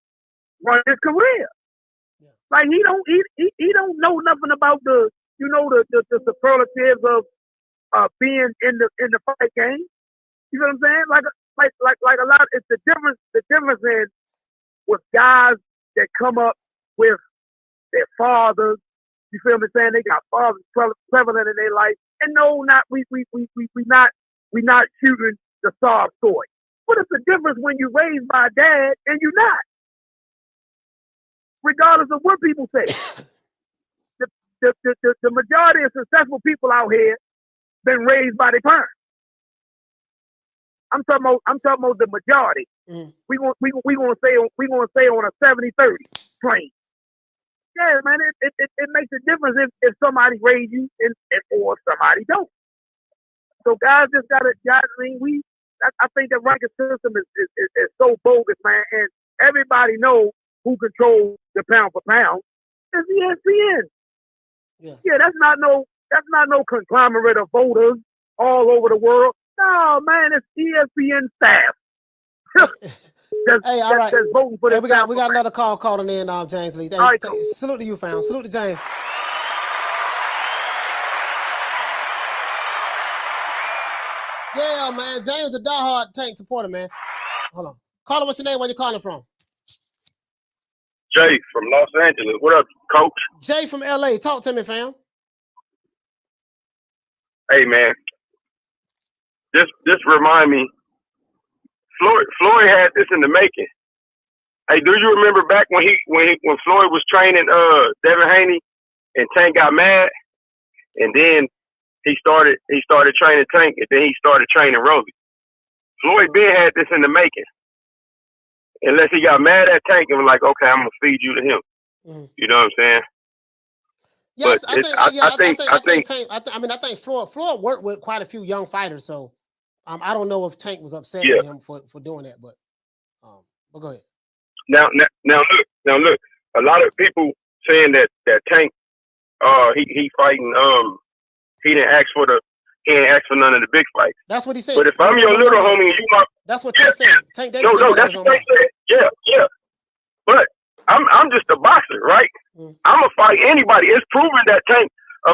run his career. Yeah. Like he don't know nothing about the superlatives of being in the fight game. You know what I'm saying? Like a lot. It's the difference. The difference is with guys that come up with their fathers. You feel me? Saying they got fathers prevalent in their life, and no, not we not shooting the sob story. But it's the difference when you're raised by a dad and you're not. Regardless of what people say, the majority of successful people out here been raised by their parents. I'm talking about the majority. We gonna say on a 70-30 plane. Yeah, man, it makes a difference if somebody raised you or somebody don't. So guys just gotta. I think the ranking system is so bogus, man, and everybody knows who controls the pound for pound. It's ESPN. Yeah, that's not no conglomerate of voters all over the world. No, man, it's ESPN staff. All right. That's voting for this. We got another call calling in, James Lee. Salute to you, fam. Salute to James. Yeah, man. James a diehard Tank supporter, man. Hold on. Caller, what's your name? Where you calling from? Jay from Los Angeles. What up, coach? Jay from LA. Talk to me, fam. Hey, man. Just remind me. Floyd had this in the making. Hey, do you remember back when Floyd was training Devin Haney and Tank got mad, and then he started training Tank, and then he started training Rosie. Floyd Ben had this in the making. Unless he got mad at Tank and was like, okay, I'm gonna feed you to him. You know what I'm saying? Yeah, but I think Floyd worked with quite a few young fighters, so I don't know if Tank was upset with him for doing that, but go ahead. Now look, a lot of people saying that Tank he fighting he didn't ask for none of the big fights. That's what he said. But if I'm your little homie and you my that's what Tank said. Tank Davis no, that's what Tank said. Yeah. But I'm just a boxer, right? I'm gonna fight anybody. It's proven that Tank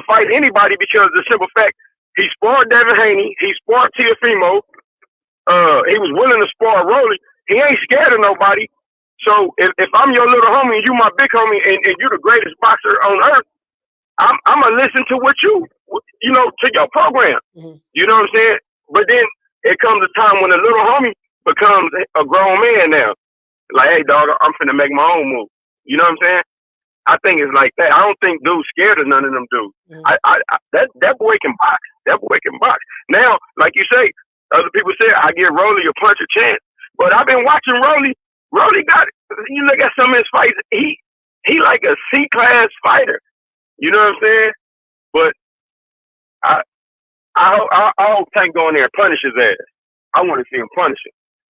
fight anybody because of the simple fact he sparred Devin Haney, he sparred Teofimo, he was willing to spar Rolly. He ain't scared of nobody. So if I'm your little homie and you my big homie and you the greatest boxer on earth, I'm gonna listen to what to your program. You know what I'm saying? But then it comes a time when a little homie becomes a grown man now. Like, hey, dog, I'm finna make my own move. You know what I'm saying? I think it's like that. I don't think dude's scared of none of them dudes. That boy can box. That boy can box. Now, like you say, other people say I give Rolly a punch a chance, but I've been watching Rolly. Rolly got. You look at some of his fights. He like a C-class fighter. You know what I'm saying? But I hope Tank go in there and punish his ass. I want to see him punish him.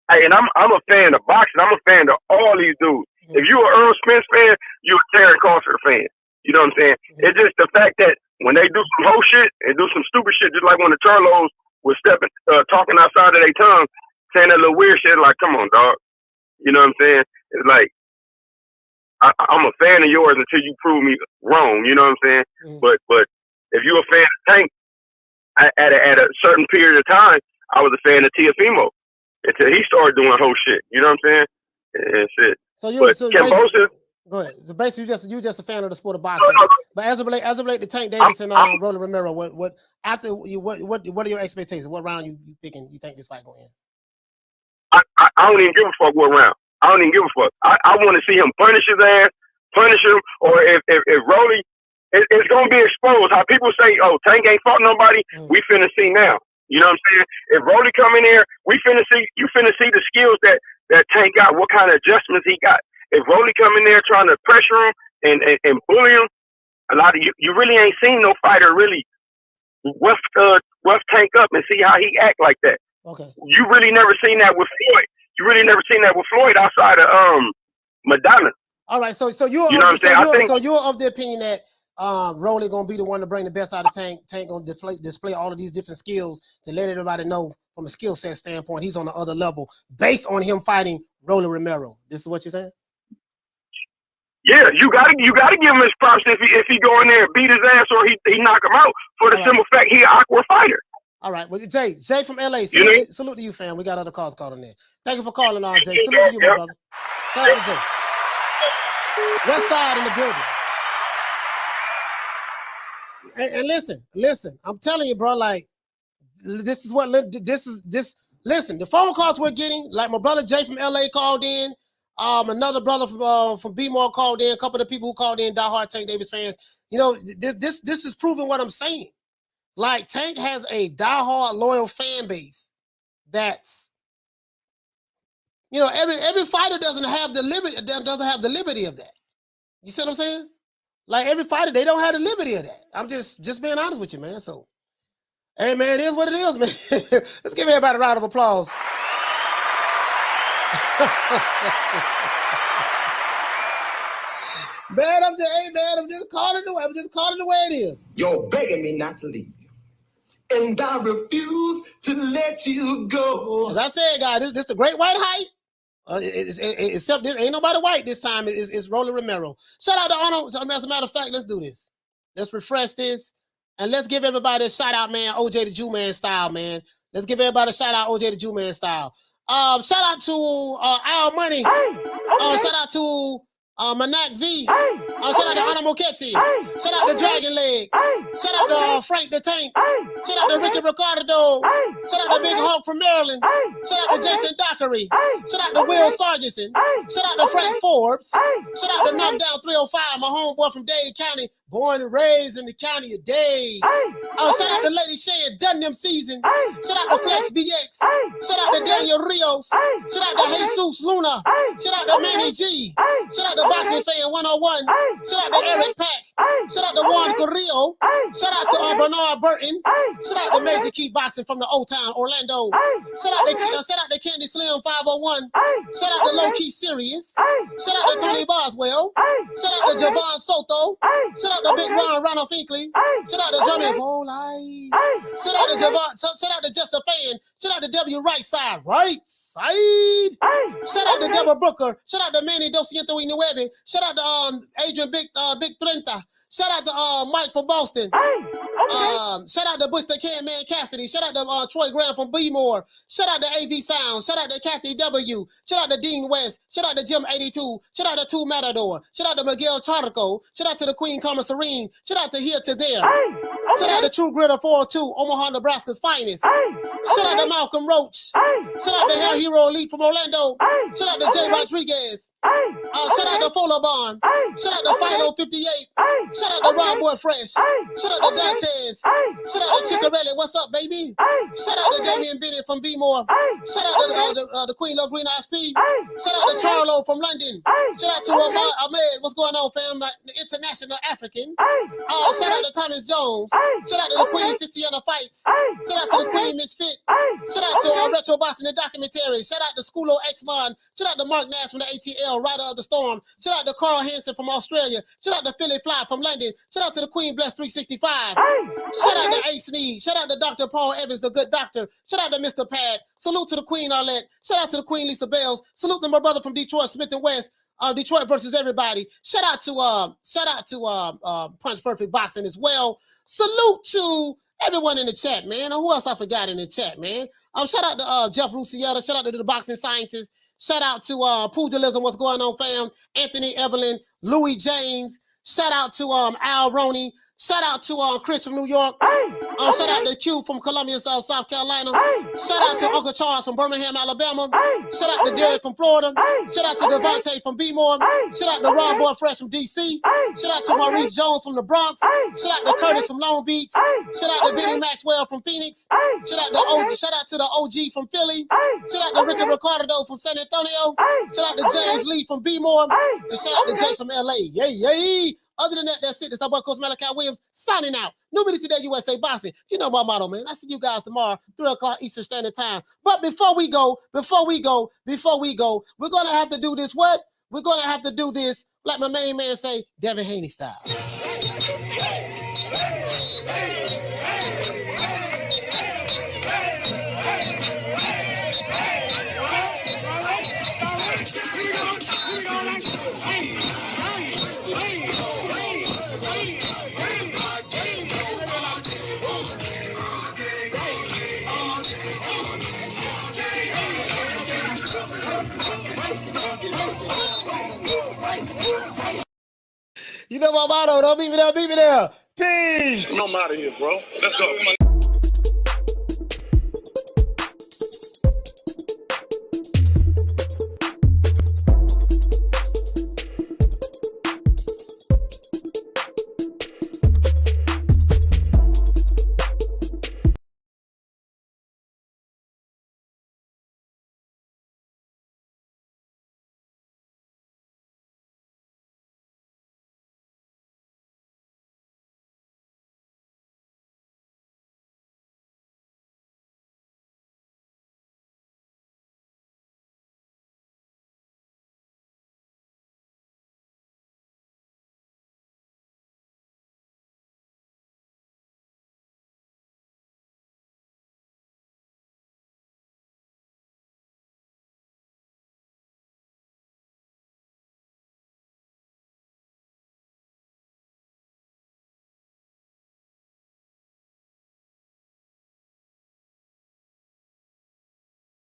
Hey, and I'm a fan of boxing. I'm a fan of all these dudes. If you're an Earl Spence fan, you're a Terry Crawford fan. You know what I'm saying? It's just the fact that when they do some whole shit and do some stupid shit, just like when the Turlos was talking outside of their tongue, saying that little weird shit, like, come on, dog. You know what I'm saying? It's like, I'm a fan of yours until you prove me wrong. You know what I'm saying? But if you're a fan of Tank, at a certain period of time, I was a fan of Teofimo until he started doing whole shit. You know what I'm saying? And shit. So Kambosos, go ahead. So basically, you just a fan of the sport of boxing. But as it relate to Tank Davis and Rolly Romero, what are your expectations? What round you picking? You think this fight going in? I don't even give a fuck what round. I don't even give a fuck. I want to see him punish his ass, punish him, or if Rolly, it's gonna be exposed. How people say, "Oh, Tank ain't fought nobody." We finna see now. You know what I'm saying? If Rolly come in here, you finna see the skills that Tank got, what kind of adjustments he got. If Rolly come in there trying to pressure him and bully him, a lot of you really ain't seen no fighter really rough Tank up and see how he act like that. Okay. You really never seen that with Floyd. You really never seen that with Floyd outside of Madonna. All right, so you're you know what I'm saying? So you're of the opinion that Rolly gonna be the one to bring the best out of Tank. Tank gonna display all of these different skills to let everybody know from a skill set standpoint he's on the other level based on him fighting Rolly Romero. This is what you're saying? Yeah, you gotta give him his props if he go in there and beat his ass or he knock him out for the simple fact he an awkward fighter. All right, well, Jay from LA, salute to you, fam. We got other calls calling in. Thank you for calling on, Jay. Salute to you, my brother. Shout out to Jay. West Side in the building. And listen, I'm telling you, bro, like, this. Listen, the phone calls we're getting, like my brother Jay from LA called in, another brother from B-More called in, a couple of the people who called in, diehard Tank Davis fans. You know, this is proving what I'm saying. Like, Tank has a diehard loyal fan base that's, you know, every fighter doesn't have the liberty of that. You see what I'm saying? Like, every fighter, they don't have the liberty of that. I'm just being honest with you, man. So, hey, man, it is what it is, man. Let's give everybody a round of applause. Man, I'm just calling the way it is. You're begging me not to leave you, and I refuse to let you go. As I said, guys, this the great white hype. Except this ain't nobody white this time. It's Rolly Romero. Shout out to Arnold. As a matter of fact, let's do this. Let's refresh this, and let's give everybody a shout out, man. OJ the Jew Man style, man. Let's give everybody a shout out, OJ the Jew Man style. Shout out to Al Money. Shout out to Manak V. Shout out to Anna Moketti. Shout out to Dragon Leg. Shout out to Frank the Tank. Shout out to Ricky Ricardo. Shout out to Big Hawk from Maryland. Shout out to Jason Dockery. Shout out to Will Sargison. Shout out to Frank Forbes. Shout out to Knockdown 305, my homeboy from Dade County, born and raised in the county of Dade. Shout out to Lady Shan, done them season. Shout out to Flex BX. Shout out to Daniel Rios. Shout out to Jesus Luna. Shout out to Manny G. Shout out to Boxing Fan 101. Shout out to Eric Pack. Shout out to Juan Carrillo. Shout out to Bernard Burton. Shout out to Major Key Boxing from the Old Town, Orlando. Shout out to Candy Slim 501. Shout out to Low Key Serious. Shout out to Tony Boswell. Shout out to Javon Soto. Shout out to Big Ronald Finkley. Shout out to Drummond Whole Life. Shout out to Javon. Shout out to Just a Fan. Shout out to W Right Side. Shout out to Deborah Brooker. Shout out to Manny 209. Shout out to Adrian Big Trenta. Shout out to Mike from Boston. Shout out to Bush the Can Man Cassidy. Shout out to Troy Graham from B-More. Shout out to AV Sound. Shout out to Kathy W. Shout out to Dean West. Shout out to Jim 82. Shout out to Two Matador. Shout out to Miguel Charco. Shout out to the Queen Commissarine. Shout out to Here to There. Shout out to True Gritter 402, Omaha, Nebraska's finest. Shout out to Malcolm Roach. Shout out to Hell Hero Elite from Orlando. Shout out to Jay Rodriguez. Shout out to Fuller Bond. Shout out to Philo 58. Shout out to Rob Boy Fresh. Shout out to Dantes. Shout out to Chickarelli. What's up, baby? Shout out to Damian Bennett from B-More. Shout out to the Queen Love Green ISP. Shout out to Charlo from London. Shout out to Ahmed. What's going on, fam? The international African. Shout out to Thomas Jones. Shout out to the Queen Fistiana Fights. Shout out to the Queen Misfit. Shout out to Retro Boss in the documentary. Shout out to Schoolo X-Mon. Shout out to Mark Nash from the ATL, Rider of the Storm. Shout out to Carl Hansen from Australia. Shout out to Philly Fly from London. Shout out to the Queen Bless 365. Shout out to Ace Sneed. Shout out to Dr. Paul Evans, the good doctor. Shout out to Mr. Pad. Salute to the Queen Arlette. Shout out to the Queen Lisa Bells. Salute to my brother from Detroit, Smith and West. Detroit versus everybody. Shout out to Punch Perfect Boxing as well. Salute to everyone in the chat, man. Who else I forgot in the chat, man? Shout out to Jeff Lucietta. Shout out to the boxing scientists. Shout out to Pugilism. What's going on, fam? Anthony Evelyn, Louis James. Shout out to Al Roney. Shout out to Chris from New York. Shout out to Q from Columbia, South Carolina. Shout out to Uncle Charles from Birmingham, Alabama. Shout out to Derek from Florida. Shout out to Devontae from B-More. Shout out to Rob Boy Fresh from DC. Shout out to Maurice Jones from the Bronx. Shout out to Curtis from Long Beach. Shout out to Benny Maxwell from Phoenix. Shout out to the OG from Philly. Shout out to Ricky Ricardo from San Antonio. Shout out to James Lee from B-More. And shout out to Jay from LA. Yay. Other than that, that's it. It's our boy Coach Malachi Williams signing out. Nobody today, USA Boxing. You know my motto, man. I see you guys tomorrow, 3 o'clock Eastern Standard Time. But before we go, we're going to have to do this what? We're going to have to do this, like my main man say, Devin Haney style. You know my motto. Don't beat me there. Peace. I'm out of here, bro. Let's go. Come on.